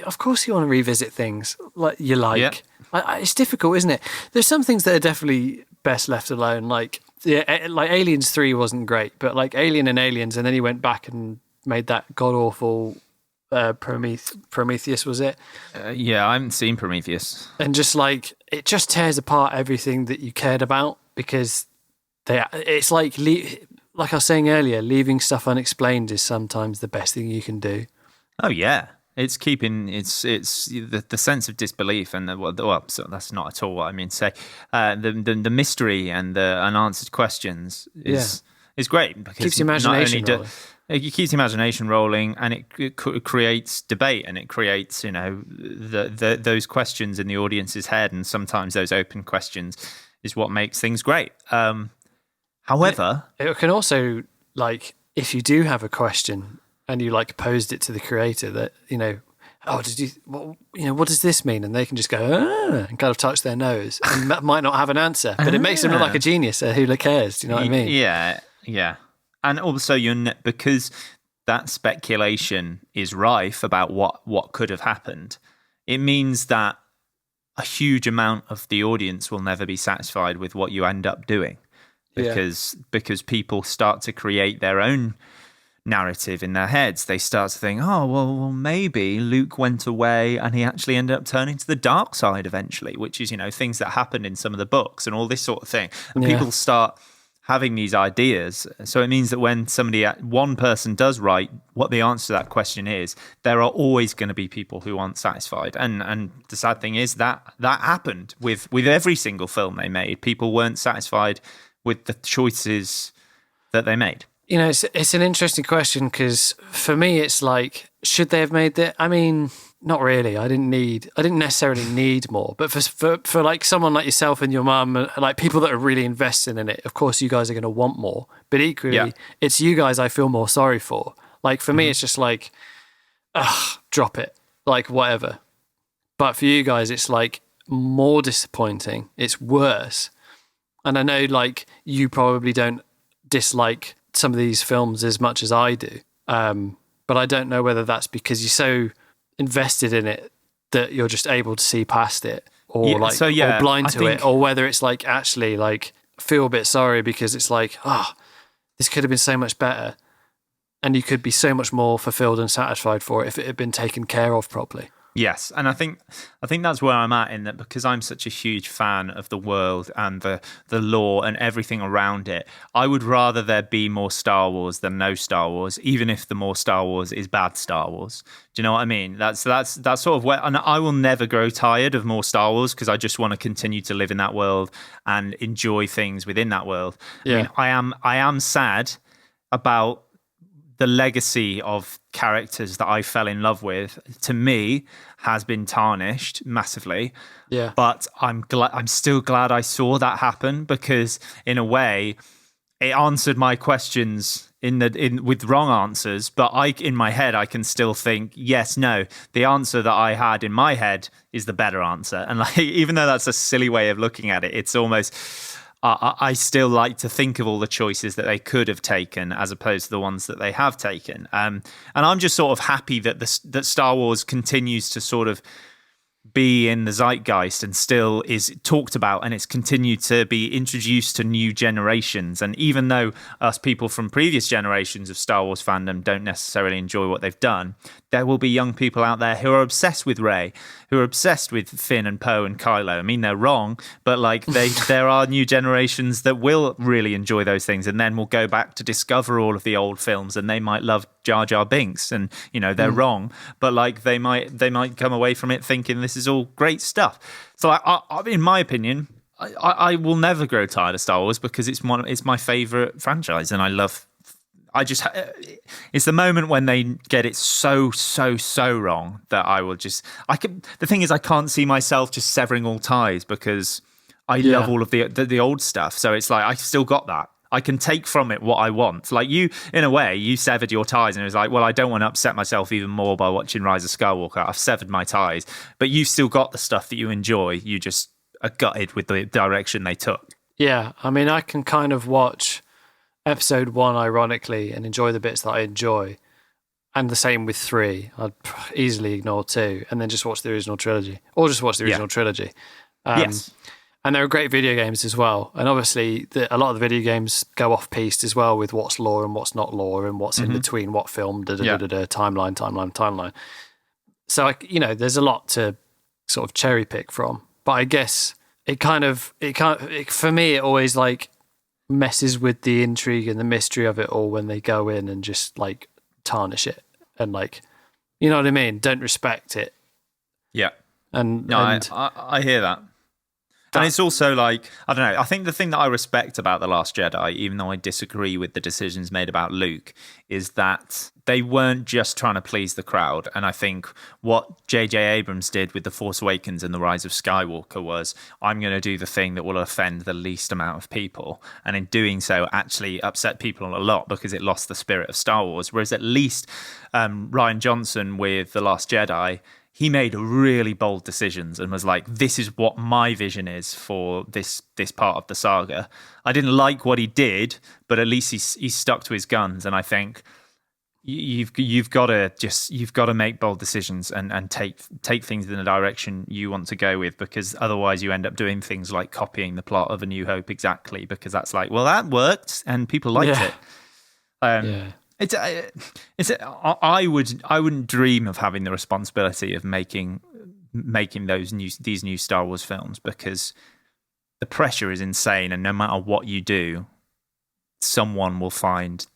B: of course you want to revisit things like you like. Yeah. It's difficult, isn't it? There's some things that are definitely best left alone. Like Aliens 3 wasn't great, but like Alien and Aliens, and then he went back and made that god awful. Prometheus, was it?
E: I haven't seen Prometheus.
B: And just like it just tears apart everything that you cared about because it's like I was saying earlier, leaving stuff unexplained is sometimes the best thing you can do.
E: Oh yeah, it's keeping it's the sense of disbelief and so that's not at all what I mean to say. The mystery and the unanswered questions is great because
B: keeps the imagination rolling.
E: It keeps the imagination rolling, and it creates debate, and it creates, those questions in the audience's head, and sometimes those open questions is what makes things great. However,
B: it can also, like, if you do have a question and you like posed it to the creator that, what does this mean? And they can just go, and kind of touch their nose and might not have an answer, but it makes them look like a genius. So who cares? Do you know what I mean?
E: Yeah. And also, because that speculation is rife about what could have happened, it means that a huge amount of the audience will never be satisfied with what you end up doing, because people start to create their own narrative in their heads. They start to think, oh, well, maybe Luke went away and he actually ended up turning to the dark side eventually, which is, things that happened in some of the books and all this sort of thing. And people start having these ideas. So it means that when one person does write what the answer to that question is, there are always going to be people who aren't satisfied. And the sad thing is that happened with every single film they made. People weren't satisfied with the choices that they made.
B: It's an interesting question, because for me, it's like, should they have made that? I mean, not really. I didn't necessarily need more. But for like someone like yourself and your mum, like people that are really invested in it, of course, you guys are going to want more. But equally, it's you guys I feel more sorry for. Like for me, it's just like, drop it, like whatever. But for you guys, it's like more disappointing. It's worse. And I know, like, you probably don't dislike some of these films as much as I do, but I don't know whether that's because you're so invested in it that you're just able to see past it, or or blind to it, or whether it's like actually like feel a bit sorry because it's like, this could have been so much better, and you could be so much more fulfilled and satisfied for it if it had been taken care of properly.
E: Yes, and I think that's where I'm at, in that because I'm such a huge fan of the world and the lore and everything around it, I would rather there be more Star Wars than no Star Wars, even if the more Star Wars is bad Star Wars. Do you know what I mean? That's sort of where, and I will never grow tired of more Star Wars, because I just want to continue to live in that world and enjoy things within that world.
B: Yeah.
E: I mean, I am sad about the legacy of characters that I fell in love with, to me, has been tarnished massively.
B: Yeah.
E: But I'm still glad I saw that happen, because in a way it answered my questions with wrong answers. But in my head, I can still think, yes, no, the answer that I had in my head is the better answer. And like, even though that's a silly way of looking at it, it's almost, I still like to think of all the choices that they could have taken as opposed to the ones that they have taken. And I'm just sort of happy that that Star Wars continues to sort of be in the zeitgeist and still is talked about, and it's continued to be introduced to new generations. And even though us people from previous generations of Star Wars fandom don't necessarily enjoy what they've done, there will be young people out there who are obsessed with Rey, who are obsessed with Finn and Poe and Kylo. I mean, they're wrong, but like there are new generations that will really enjoy those things, and then will go back to discover all of the old films, and they might love Jar Jar Binks, and they're wrong, but like they might come away from it thinking this is all great stuff. So I in my opinion, I will never grow tired of Star Wars, because it's my favorite franchise, and it's the moment when they get it so wrong that the thing is, I can't see myself just severing all ties, because I love all of the old stuff. So it's like, I still got that. I can take from it what I want. Like you, in a way, you severed your ties, and it was like, well, I don't want to upset myself even more by watching Rise of Skywalker. I've severed my ties, but you've still got the stuff that you enjoy. You just are gutted with the direction they took.
B: Yeah, I mean, I can kind of watch episode 1 ironically and enjoy the bits that I enjoy, and the same with 3. I'd easily ignore 2 and then just watch the original trilogy, or just watch the original trilogy.
E: Yes.
B: And there are great video games as well. And obviously, a lot of the video games go off-piste as well with what's lore and what's not lore, and what's in between what film, timeline. So, there's a lot to sort of cherry pick from. But I guess for me, it always like messes with the intrigue and the mystery of it all when they go in and just like tarnish it and like, you know what I mean? Don't respect it.
E: Yeah.
B: And
E: I hear that. And it's also like, I don't know, I think the thing that I respect about The Last Jedi, even though I disagree with the decisions made about Luke, is that they weren't just trying to please the crowd. And I think what J.J. Abrams did with The Force Awakens and The Rise of Skywalker was, I'm going to do the thing that will offend the least amount of people. And in doing so, actually upset people a lot because it lost the spirit of Star Wars. Whereas at least Rian Johnson with The Last Jedi, he made really bold decisions and was like, this is what my vision is for this part of the saga. I didn't like what he did, but at least he stuck to his guns. And I think you've got to make bold decisions and take things in the direction you want to go with, because otherwise you end up doing things like copying the plot of A New Hope exactly, because that's like, well, that worked and people liked it. I wouldn't dream of having the responsibility of making these new Star Wars films, because the pressure is insane, and no matter what you do, someone will find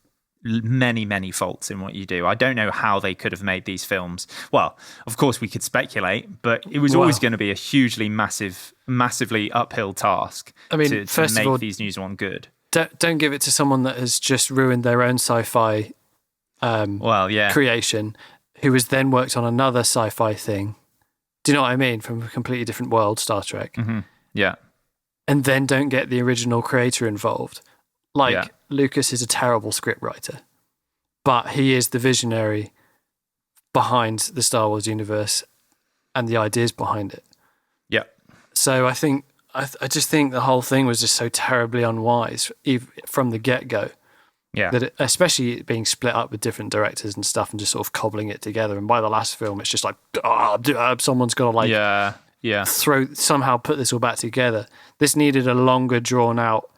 E: many faults in what you do. I don't know how they could have made these films. Well, of course we could speculate, but it was always going to be a hugely massively uphill task. I mean, to first make of all, these new ones good.
B: Don't give it to someone that has just ruined their own sci-fi creation, who has then worked on another sci-fi thing. Do you know what I mean? From a completely different world, Star Trek.
E: Mm-hmm. Yeah.
B: And then don't get the original creator involved. Lucas is a terrible scriptwriter, but he is the visionary behind the Star Wars universe and the ideas behind it.
E: Yeah.
B: So I just think the whole thing was just so terribly unwise from the get-go.
E: Yeah.
B: That especially being split up with different directors and stuff and just sort of cobbling it together. And by the last film, it's just like, someone's got to somehow put this all back together. This needed a longer, drawn-out,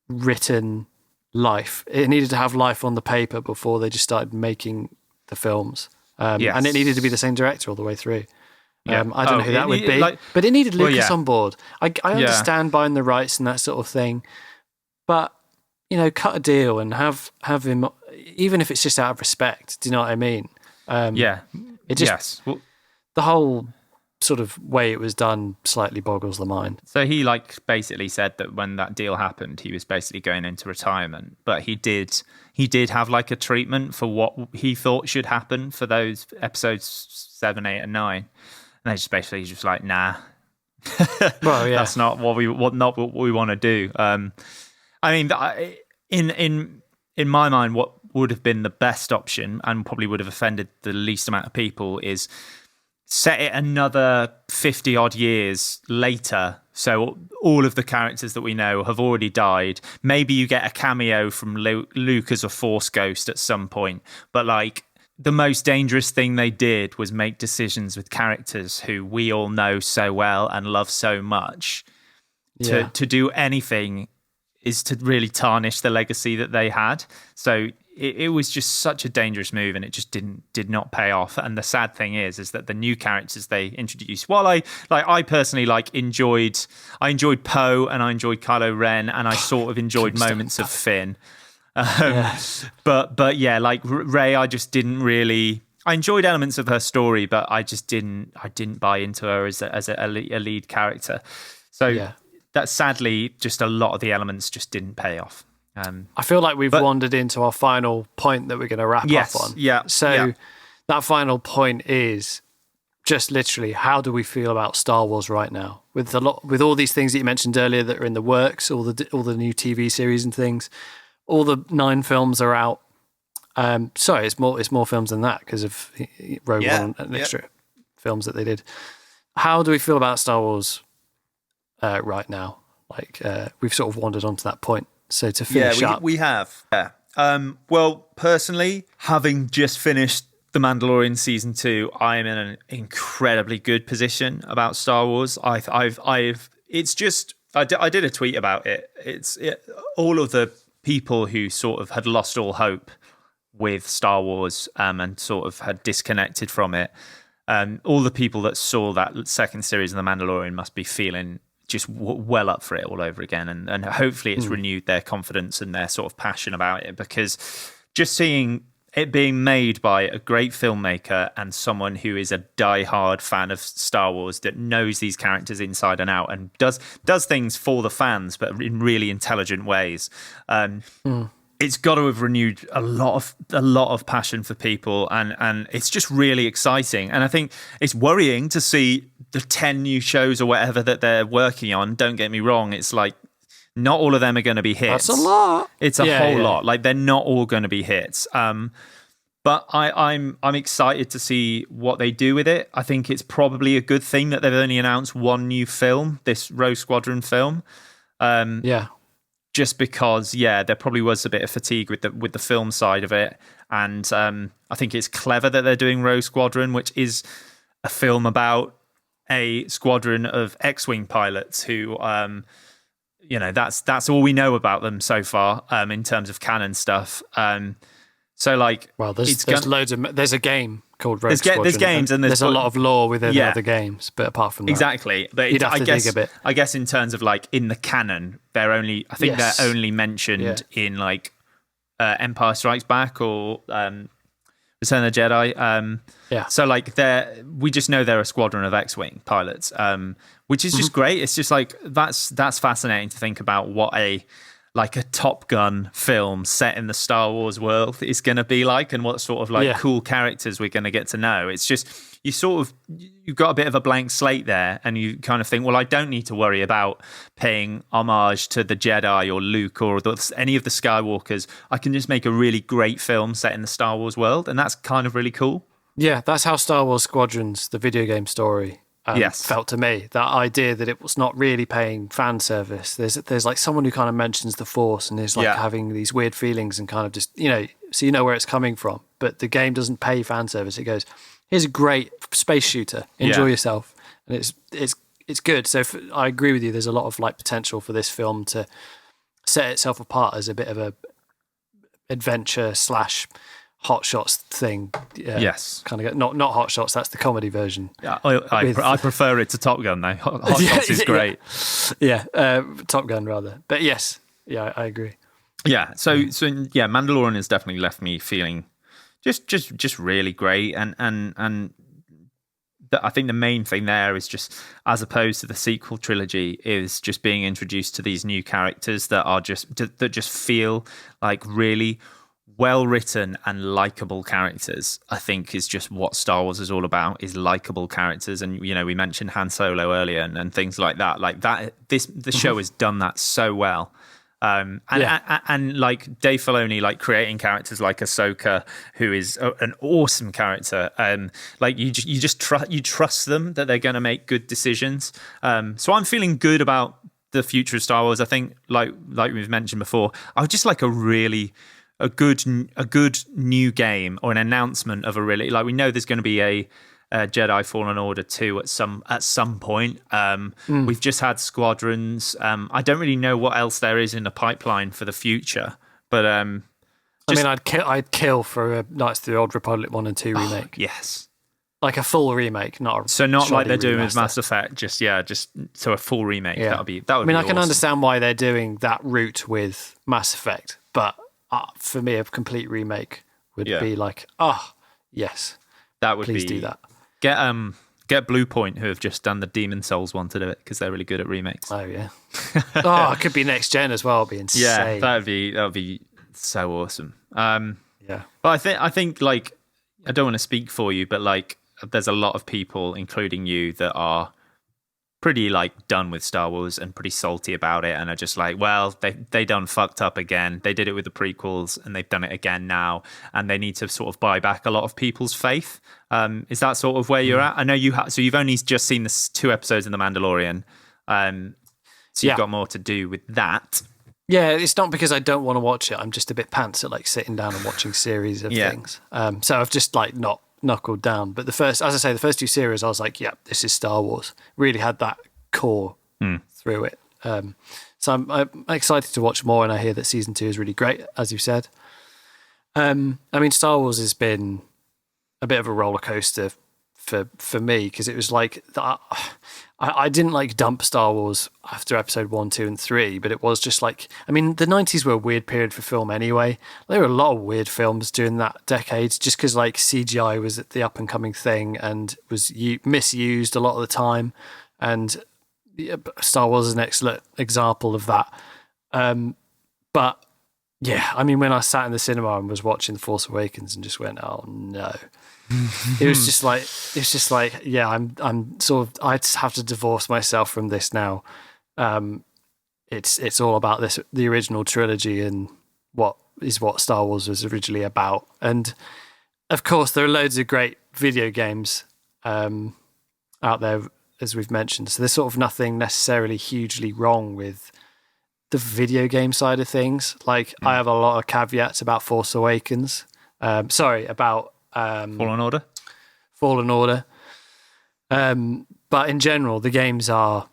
B: written life. It needed to have life on the paper before they just started making the films. And it needed to be the same director all the way through. I don't know who that would be, but it needed Lucas on board. I understand buying the rights and that sort of thing, but cut a deal and have him, even if it's just out of respect. Do you know what I mean? It just the whole sort of way it was done slightly boggles the mind.
E: So he basically said that when that deal happened, he was basically going into retirement, but he did have a treatment for what he thought should happen for those episodes 7, 8, and 9. And they just basically like, nah. That's not what we want to do. I mean, in my mind, what would have been the best option and probably would have offended the least amount of people is set it another 50 odd years later. So all of the characters that we know have already died. Maybe you get a cameo from Luke as a Force ghost at some point, but the most dangerous thing they did was make decisions with characters who we all know so well and love so much. To do anything is to really tarnish the legacy that they had. So it was just such a dangerous move, and it just did not pay off. And the sad thing is that the new characters they introduced, while I personally enjoyed Poe and I enjoyed Kylo Ren, and I sort of enjoyed moments of Finn. But Rey, I just didn't really. I enjoyed elements of her story, but I just didn't buy into her as a lead character. So that sadly, just a lot of the elements just didn't pay off.
B: I feel like we've wandered into our final point that we're going to wrap up on. That final point is just literally, how do we feel about Star Wars right now? With all these things that you mentioned earlier that are in the works, all the new TV series and things. All the 9 films are out. Sorry, it's more films than that because of Rogue One and extra films that they did. How do we feel about Star Wars right now? We've sort of wandered onto that point. So to finish up,
E: we have. Yeah. Well, personally, having just finished The Mandalorian season 2, I am in an incredibly good position about Star Wars. It's just I did a tweet about it. All of the people who sort of had lost all hope with Star Wars and sort of had disconnected from it. All the people that saw that second series of The Mandalorian must be feeling just well up for it all over again. And hopefully it's renewed their confidence and their sort of passion about it, because just seeing it being made by a great filmmaker and someone who is a die-hard fan of Star Wars that knows these characters inside and out and does things for the fans, but in really intelligent ways. It's got to have renewed a lot of passion for people, and it's just really exciting. And I think it's worrying to see the 10 new shows or whatever that they're working on. Don't get me wrong; it's like not all of them are going to be hits.
B: That's a lot.
E: It's a whole lot. Like they're not all going to be hits. But I'm excited to see what they do with it. I think it's probably a good thing that they've only announced one new film, this Rogue Squadron film. Just because, there probably was a bit of fatigue with the film side of it, and I think it's clever that they're doing Rogue Squadron, which is a film about a squadron of X-wing pilots who, that's all we know about them so far in terms of canon stuff. So like,
B: well, there's loads of there's a game called Rogue Squadron.
E: There's games and
B: there's a lot of lore within the other games, but apart from that,
E: exactly. But
B: you'd have to dig a bit.
E: I guess in terms of like in the canon, they're only mentioned in like Empire Strikes Back or Return of the Jedi. So like we just know they're a squadron of X-wing pilots, which is just great. It's just like that's fascinating to think about what a Top Gun film set in the Star Wars world is going to be like, and what sort of cool characters we're going to get to know. It's just you've got a bit of a blank slate there, and you kind of think, well, I don't need to worry about paying homage to the Jedi or Luke or any of the Skywalkers. I can just make a really great film set in the Star Wars world, and that's kind of really cool.
B: Yeah, that's how Star Wars Squadrons, the video game story, felt to me. That idea that it was not really paying fan service. There's like someone who kind of mentions the Force and is like having these weird feelings and kind of just, so you know where it's coming from. But the game doesn't pay fan service. It goes, here's a great space shooter. Enjoy yourself. And it's good. So I agree with you. There's a lot of like potential for this film to set itself apart as a bit of a adventure / Hot Shots thing.
E: Yes.
B: Kind of not Hot Shots, that's the comedy version.
E: Yeah, I prefer it to Top Gun though. Hot Shots is great.
B: Top Gun rather. But yes, I agree.
E: Yeah, so Mandalorian has definitely left me feeling just really great, and I think the main thing there is just, as opposed to the sequel trilogy, is just being introduced to these new characters that just feel like really well written and likable characters. I think is just what Star Wars is all about, is likable characters. And we mentioned Han Solo earlier and things like that. Like that, the show has done that so well. And like Dave Filoni, like creating characters like Ahsoka, who is an awesome character. Like you trust them that they're going to make good decisions. So I'm feeling good about the future of Star Wars. I think, like we've mentioned before, I would just like a good new game, or an announcement of a really, like, we know there's going to be a Jedi Fallen Order 2 at some point. We've just had Squadrons. I don't really know what else there is in the pipeline for the future, but
B: I'd kill for a Knights of the Old Republic 1 and 2 remake.
E: Yes,
B: like a full remake, not
E: like they're doing with Mass Effect. Just so a full remake.
B: Yeah.
E: That would be.
B: I can understand why they're doing that route with Mass Effect, but for me, a complete remake would be like, yes,
E: that would
B: please do that.
E: Get Blue Point, who have just done the Demon Souls one, to do it, because they're really good at remakes.
B: Oh yeah. It could be next gen as well. It'd be insane.
E: Yeah, that would be so awesome.
B: But
E: I think like, I don't want to speak for you, but like, there's a lot of people, including you, that are pretty like done with Star Wars and pretty salty about it, and are just like, well, they done fucked up again. They did it with the prequels, and they've done it again now, and they need to sort of buy back a lot of people's faith. Is that sort of where you're at? I know so you've only just seen the 2 episodes in The Mandalorian, so you've got more to do with that.
B: Yeah, it's not because I don't want to watch it. I'm just a bit pants at like sitting down and watching series of things. So I've just like not knuckled down. But the first 2 series, I was like, yeah, this is Star Wars. Really had that core through it. So I'm excited to watch more, and I hear that season 2 is really great, as you said. Star Wars has been a bit of a roller coaster for me, because it was like I didn't like dump Star Wars after episode 1, 2, and 3, but it was just like, I mean, the 90s were a weird period for film anyway. There were a lot of weird films during that decade, just because like CGI was the up and coming thing and was misused a lot of the time. And Star Wars is an excellent example of that. But yeah, I mean, when I sat in the cinema and was watching The Force Awakens and just went, oh no. It was just like, yeah, I'm sort of, I just have to divorce myself from this now. It's all about the original trilogy and what Star Wars was originally about. And of course, there are loads of great video games out there, as we've mentioned. So there's sort of nothing necessarily hugely wrong with the video game side of things. Like, I have a lot of caveats about Force Awakens. About
E: Fallen Order.
B: But in general, the games are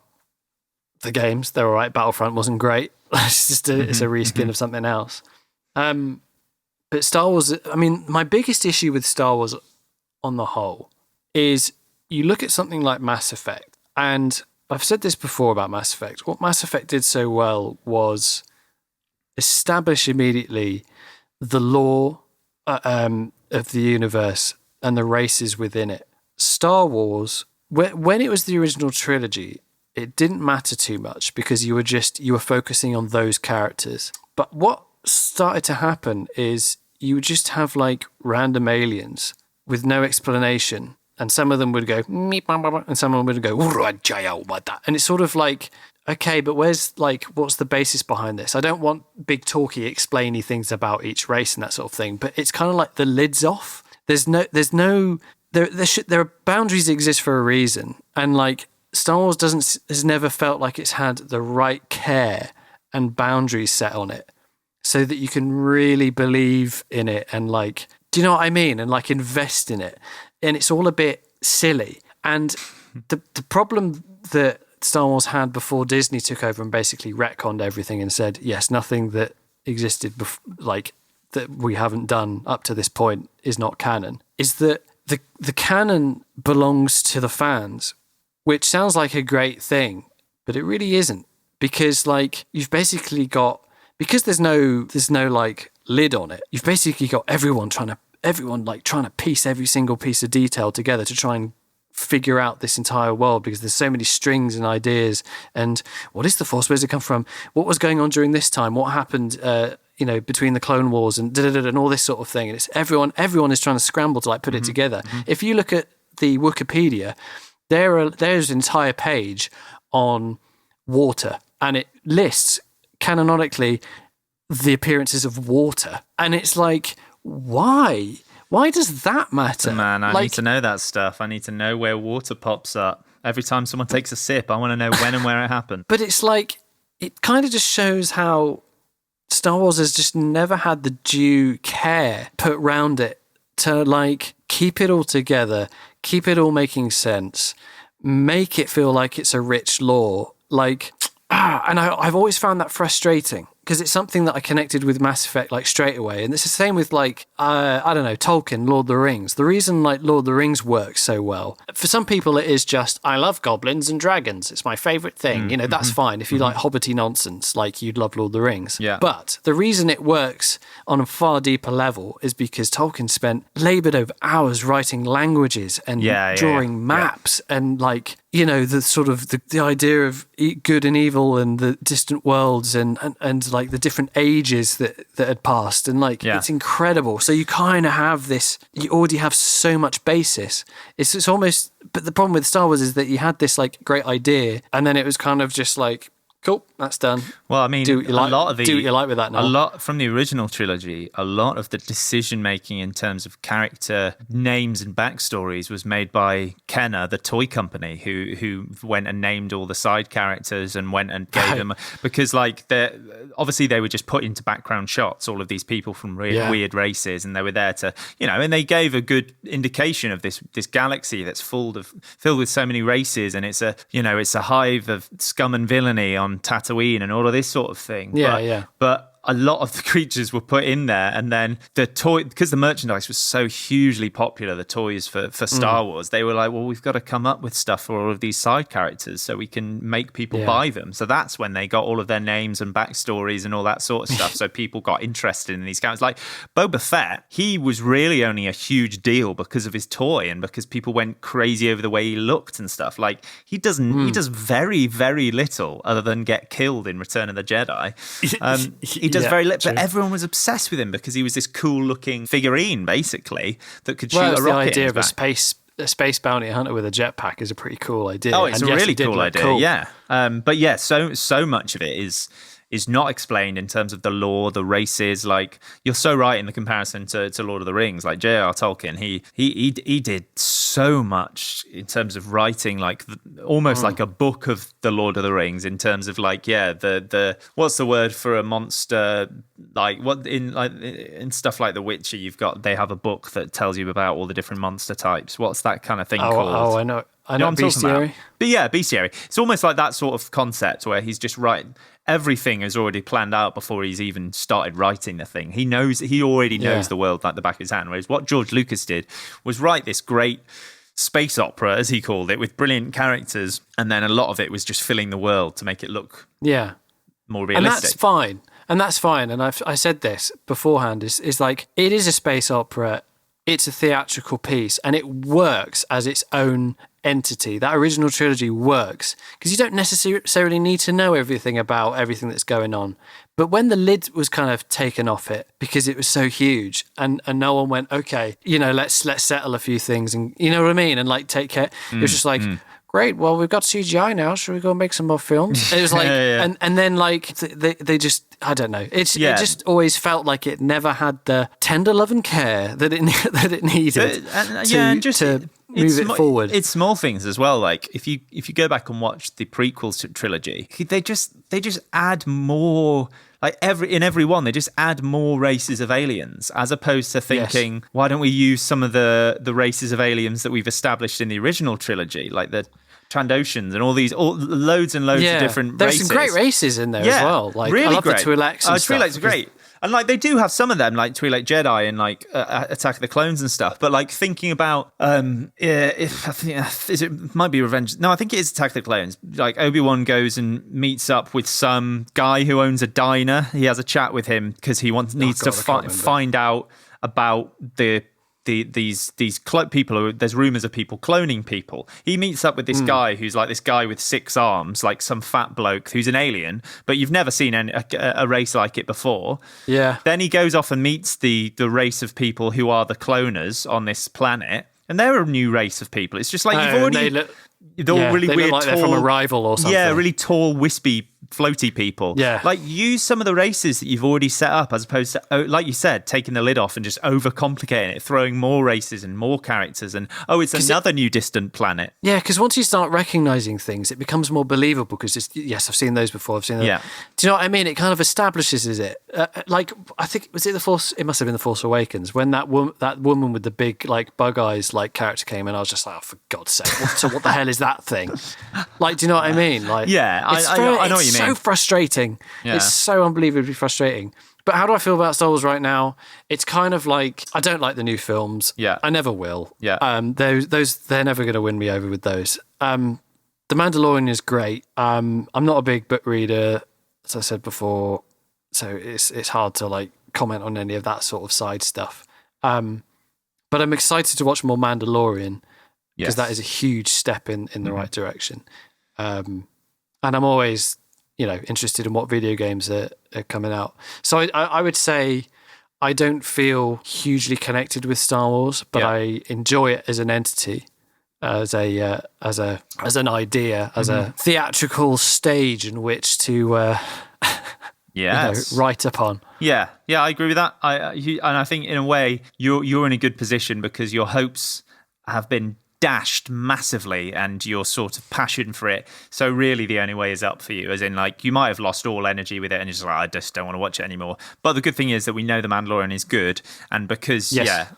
B: the games. They're all right. Battlefront wasn't great. It's just it's a reskin of something else. But Star Wars, I mean, my biggest issue with Star Wars on the whole is you look at something like Mass Effect, and I've said this before about Mass Effect. What Mass Effect did so well was establish immediately the lore of the universe and the races within it. Star Wars, when it was the original trilogy, it didn't matter too much because you were focusing on those characters. But what started to happen is you would just have like random aliens with no explanation, and some of them would go meep, and some of them would go and it's sort of like, okay, but what's the basis behind this? I don't want big talky explainy things about each race and that sort of thing, but it's kind of like the lid's off. There are boundaries that exist for a reason, and like Star Wars has never felt like it's had the right care and boundaries set on it, so that you can really believe in it and like, do you know what I mean? And like invest in it, and it's all a bit silly. And the problem that Star Wars had before Disney took over and basically retconned everything and said, yes, nothing that existed that we haven't done up to this point is not canon, is that the canon belongs to the fans, which sounds like a great thing, but it really isn't, because like you've basically got, because there's no like lid on it, you've basically got everyone trying to piece every single piece of detail together to try and figure out this entire world, because there's so many strings and ideas. And what is the Force? Where does it come from? What was going on during this time? What happened, between the Clone Wars and and all this sort of thing? And it's everyone is trying to scramble to like put it together. If you look at the Wikipedia, there's an entire page on water, and it lists canonically the appearances of water, and it's like, why? Why does that matter?
E: Man, I need to know that stuff. I need to know where water pops up. Every time someone takes a sip, I want to know when and where it happened.
B: But it's like, it kind of just shows how Star Wars has just never had the due care put round it to like keep it all together, keep it all making sense, make it feel like it's a rich lore. And I've always found that frustrating, because it's something that I connected with Mass Effect like straight away. And it's the same with like, I don't know, Tolkien, Lord of the Rings. The reason like Lord of the Rings works so well, for some people it is just, I love goblins and dragons. It's my favourite thing. That's fine. If you like hobbity nonsense, like you'd love Lord of the Rings. Yeah. But the reason it works on a far deeper level is because Tolkien laboured over hours writing languages and drawing maps and like, the sort of the idea of good and evil and the distant worlds and like the different ages that had passed, and like it's incredible. So you kind of have this, you already have so much basis. It's almost, but the problem with Star Wars is that you had this like great idea, and then it was kind of just like, cool, that's done.
E: Well, I mean,
B: do what you like with that now.
E: A lot from the original trilogy, a lot of the decision making in terms of character names and backstories was made by Kenner, the toy company, who went and named all the side characters and went and gave them, because like obviously they were just put into background shots, all of these people from weird races, and they were there to, and they gave a good indication of this galaxy that's filled with so many races, and it's a hive of scum and villainy on Tatooine and all of this sort of thing. But a lot of the creatures were put in there, and then the toy, because the merchandise was so hugely popular, the toys for Star Wars, they were like, well, we've got to come up with stuff for all of these side characters so we can make people buy them. So that's when they got all of their names and backstories and all that sort of stuff. So people got interested in these characters. Like Boba Fett, he was really only a huge deal because of his toy and because people went crazy over the way he looked and stuff. Like he does very, very little other than get killed in Return of the Jedi. He does very little, but everyone was obsessed with him because he was this cool looking figurine, basically, that could shoot a rocket.
B: The idea of a space bounty hunter with a jetpack is a pretty cool idea.
E: Oh, it's a really cool idea. Yeah. But yeah, so much of it is not explained in terms of the lore, the races. Like, you're so right in the comparison to Lord of the Rings. Like J.R. Tolkien, he did so much in terms of writing, like almost like a book of the Lord of the Rings. In terms of like, the what's the word for a monster? Like what in stuff like The Witcher, they have a book that tells you about all the different monster types. What's that kind of thing called?
B: Oh, I know. I know bestiary.
E: But yeah, bestiary. It's almost like that sort of concept where he's just writing. Everything is already planned out before he's even started writing the thing. He already knows the world like the back of his hand. Whereas what George Lucas did was write this great space opera, as he called it, with brilliant characters, and then a lot of it was just filling the world to make it look more realistic.
B: And that's fine. And I said this beforehand. Is like, it is a space opera. It's a theatrical piece, and it works as its own entity. That original trilogy works because you don't necessarily need to know everything about everything that's going on. But when the lid was kind of taken off it because it was so huge, and no one went, okay, let's settle a few things, and you know what I mean, and like take care. It was just like, great, well, we've got CGI now. Should we go and make some more films? It was like, and then like they just, I don't know. It just always felt like it never had the tender love and care that it needed to move it forward.
E: It's small things as well. Like if you go back and watch the prequel trilogy, they just add more. Like in every one, they just add more races of aliens, as opposed to thinking, why don't we use some of the races of aliens that we've established in the original trilogy, like the Trandoshans and loads and loads of different races.
B: There's some great races in there as well. Like,
E: really
B: I love
E: great.
B: the Twi'leks and stuff.
E: Twi'leks are great. And like they do have some of them, like Twi'lek Jedi and like Attack of the Clones and stuff. But like thinking about, it might be Revenge. No, I think it is Attack of the Clones. Like Obi-Wan goes and meets up with some guy who owns a diner. He has a chat with him because he needs to find out about these people. There's rumors of people cloning people. He meets up with this guy who's like this guy with 6 arms, like some fat bloke who's an alien, but you've never seen a race like it before. Yeah. Then he goes off and meets the race of people who are the cloners on this planet, and they're a new race of people. It's just like you've already. They're all really
B: they
E: weird,
B: look like
E: tall,
B: they're from Arrival or something.
E: Yeah, really tall, wispy, floaty people. Yeah. Like, use some of the races that you've already set up as opposed to, like you said, taking the lid off and just overcomplicating it, throwing more races and more characters and, it's another new distant planet.
B: Yeah, because once you start recognizing things, it becomes more believable because, I've seen those before. I've seen those. Yeah. Do you know what I mean? It kind of establishes it. Like, I think, was it The Force? It must have been The Force Awakens when that woman with the big, like, bug eyes, like, character came in. I was just like, oh, for God's sake, what the hell is that thing? Like, do you know what I mean? Like,
E: yeah, I know what you mean.
B: It's so frustrating. Yeah. It's so unbelievably frustrating. But how do I feel about Star Wars right now? It's kind of like, I don't like the new films. Yeah. I never will. Yeah. Those they're never going to win me over with those. The Mandalorian is great. I'm not a big book reader, as I said before, so it's hard to like comment on any of that sort of side stuff. But I'm excited to watch more Mandalorian because that is a huge step in the right direction. And I'm always, interested in what video games are coming out. So I would say I don't feel hugely connected with Star Wars, but I enjoy it as an entity, as an idea, as a theatrical stage in which to write upon. Yeah, I agree with that. And I think in a way you're in a good position because your hopes have been dashed massively and your sort of passion for it. So really the only way is up for you, as in like you might have lost all energy with it and you're just like, I just don't want to watch it anymore. But the good thing is that we know The Mandalorian is good, and because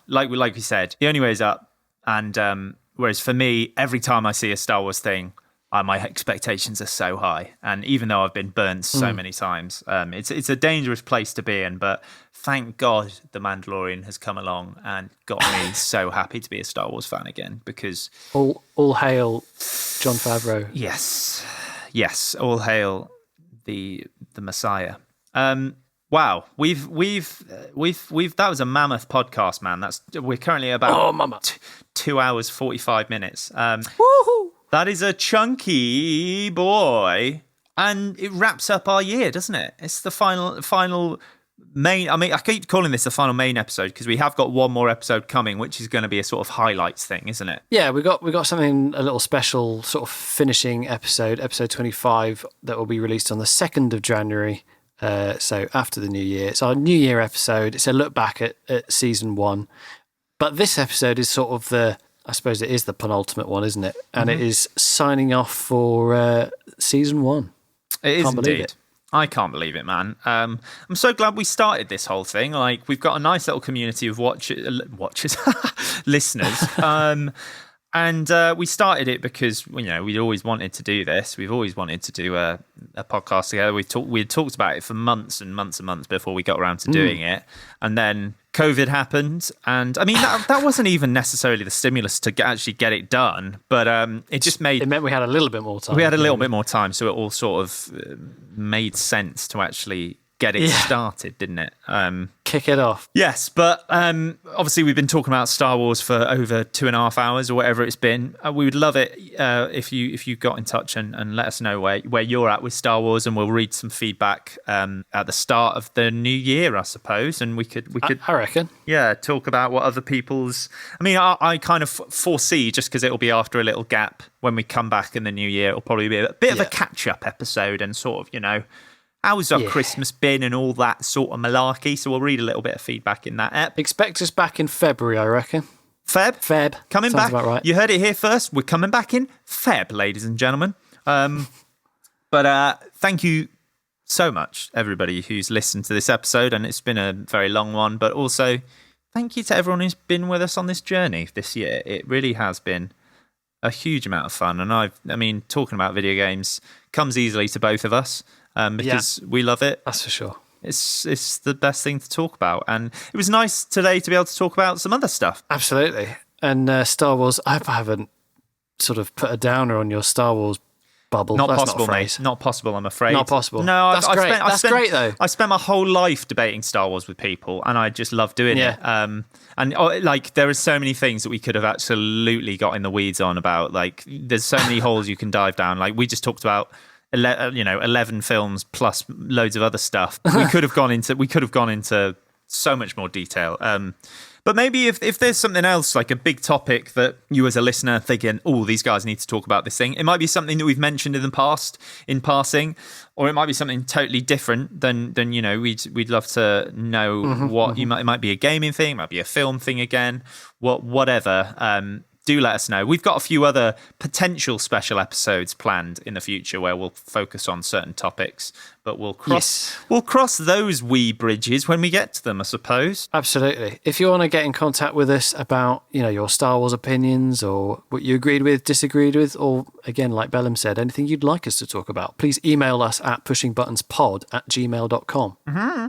B: like we said, the only way is up. And whereas for me, every time I see a Star Wars thing,
E: my expectations are so high. And even though I've been burnt so many times, it's a dangerous place to be in. But thank God The Mandalorian has come along and got me so happy to be a Star Wars fan again, because
B: all hail Jon Favreau.
E: Yes, all hail the Messiah. Wow, we've that was a mammoth podcast, man. We're currently about 2 hours 45 minutes.
B: Woohoo!
E: That is a chunky boy, and it wraps up our year, doesn't it? It's the final main. I mean, I keep calling this the final main episode because we have got one more episode coming, which is going to be a sort of highlights thing, isn't it?
B: Yeah, we got something, a little special sort of finishing episode 25, that will be released on the 2nd of January. So after the new year, it's our New Year episode. It's a look back at season 1, but this episode is sort of I suppose it is the penultimate one, isn't it? And it is signing off for season 1.
E: It is
B: Can't believe
E: indeed.
B: it.
E: I can't believe it, man. I'm so glad we started this whole thing. Like, we've got a nice little community of watchers, listeners. And we started it because, we'd always wanted to do this. We've always wanted to do a podcast together. We had talked about it for months and months and months before we got around to doing it. And then COVID happened. And I mean, that wasn't even necessarily the stimulus to actually get it done. But it
B: meant we had a little bit more time.
E: We had a little bit more time. So it all sort of made sense to actually get it started, didn't it?
B: Kick it off.
E: Yes, but obviously we've been talking about Star Wars for over 2.5 hours or whatever it's been. We would love it if you got in touch and let us know where you're at with Star Wars, and we'll read some feedback at the start of the new year, I suppose, and we could
B: I reckon.
E: Yeah, talk about what other people's. I mean, I kind of foresee, just because it'll be after a little gap when we come back in the new year, it'll probably be a bit of a catch-up episode and sort of, how's our Christmas been and all that sort of malarkey. So we'll read a little bit of feedback in that ep.
B: Expect us back in February, I reckon.
E: Feb. Coming
B: Sounds
E: back.
B: about right.
E: You heard it here first. We're coming back in Feb, ladies and gentlemen. But thank you so much, everybody who's listened to this episode. And it's been a very long one. But also, thank you to everyone who's been with us on this journey this year. It really has been a huge amount of fun. And I mean, talking about video games comes easily to both of us. Because we love it.
B: That's for sure.
E: It's the best thing to talk about. And it was nice today to be able to talk about some other stuff.
B: Absolutely. And Star Wars, I hope I haven't sort of put a downer on your Star Wars bubble.
E: Not
B: That's
E: possible,
B: not
E: mate. Not possible, I'm afraid.
B: Not possible.
E: No,
B: that's great. That's great, though.
E: I spent my whole life debating Star Wars with people, and I just love doing it. And there are so many things that we could have absolutely got in the weeds on about. Like, there's so many holes you can dive down. Like, we just talked about 11 films plus loads of other stuff. We could have gone into so much more detail. But maybe if there's something else, like a big topic that you as a listener thinking, oh, these guys need to talk about this thing. It might be something that we've mentioned in the past in passing, or it might be something totally different than we'd love to know what it might be a gaming thing, it might be a film thing again, whatever. Do let us know. We've got a few other potential special episodes planned in the future where we'll focus on certain topics, but we'll cross those wee bridges when we get to them, I suppose.
B: Absolutely. If you want to get in contact with us about, your Star Wars opinions or what you agreed with, disagreed with, or again, like Bellum said, anything you'd like us to talk about, please email us at pushingbuttonspod@gmail.com.
E: Mm-hmm.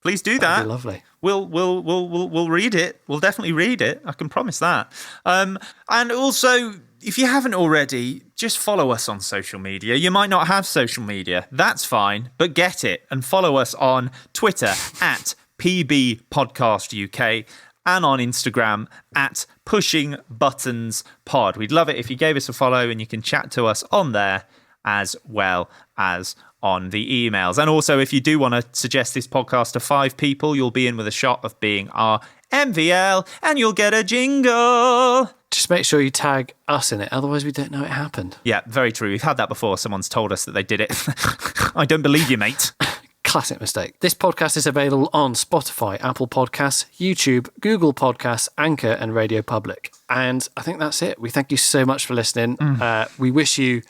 E: Please do that.
B: That'd be lovely.
E: We'll read it. We'll definitely read it. I can promise that. And also, if you haven't already, just follow us on social media. You might not have social media. That's fine, but get it and follow us on Twitter at PB Podcast UK and on Instagram at Pushing Buttons Pod. We'd love it if you gave us a follow, and you can chat to us on there as well as on the emails. And also, if you do want to suggest this podcast to 5 people, you'll be in with a shot of being our MVL, and you'll get a jingle.
B: Just make sure you tag us in it, otherwise we don't know it happened.
E: Yeah, very true. We've had that before. Someone's told us that they did it. I don't believe you, mate.
B: Classic mistake. This podcast is available on Spotify, Apple Podcasts, YouTube, Google Podcasts, Anchor, and Radio Public. And I think that's it. We thank you so much for listening. We wish you,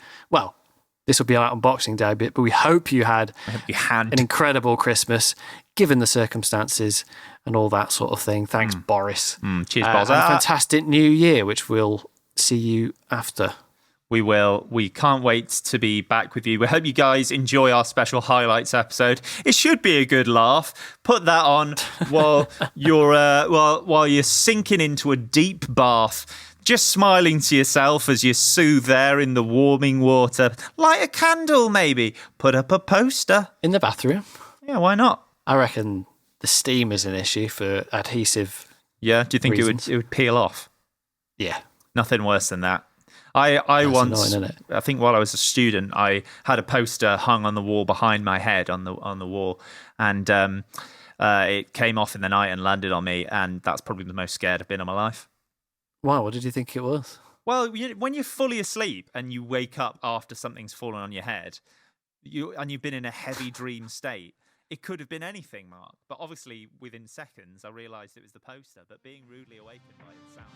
B: this will be out on Boxing Day a bit, but we hope you had an incredible Christmas, given the circumstances and all that sort of thing. Thanks, Boris.
E: Cheers, Boz.
B: And a fantastic new year, which we'll see you after.
E: We will. We can't wait to be back with you. We hope you guys enjoy our special highlights episode. It should be a good laugh. Put that on while you're sinking into a deep bath, just smiling to yourself as you soothe there in the warming water. Light a candle, maybe. Put up a poster.
B: In the bathroom?
E: Yeah, why not?
B: I reckon the steam is an issue for adhesive.
E: Yeah, do you think
B: reasons.
E: it would peel off?
B: Yeah.
E: Nothing worse than that. I
B: That's
E: once,
B: annoying, isn't it?
E: I think while I was a student, I had a poster hung on the wall behind my head on the wall, and it came off in the night and landed on me, and that's probably the most scared I've been in my life.
B: Wow, what did you think it was?
E: Well, when you're fully asleep and you wake up after something's fallen on your head, you've been in a heavy dream state. It could have been anything, Mark, but obviously within seconds I realised it was the poster. But being rudely awakened by its sound.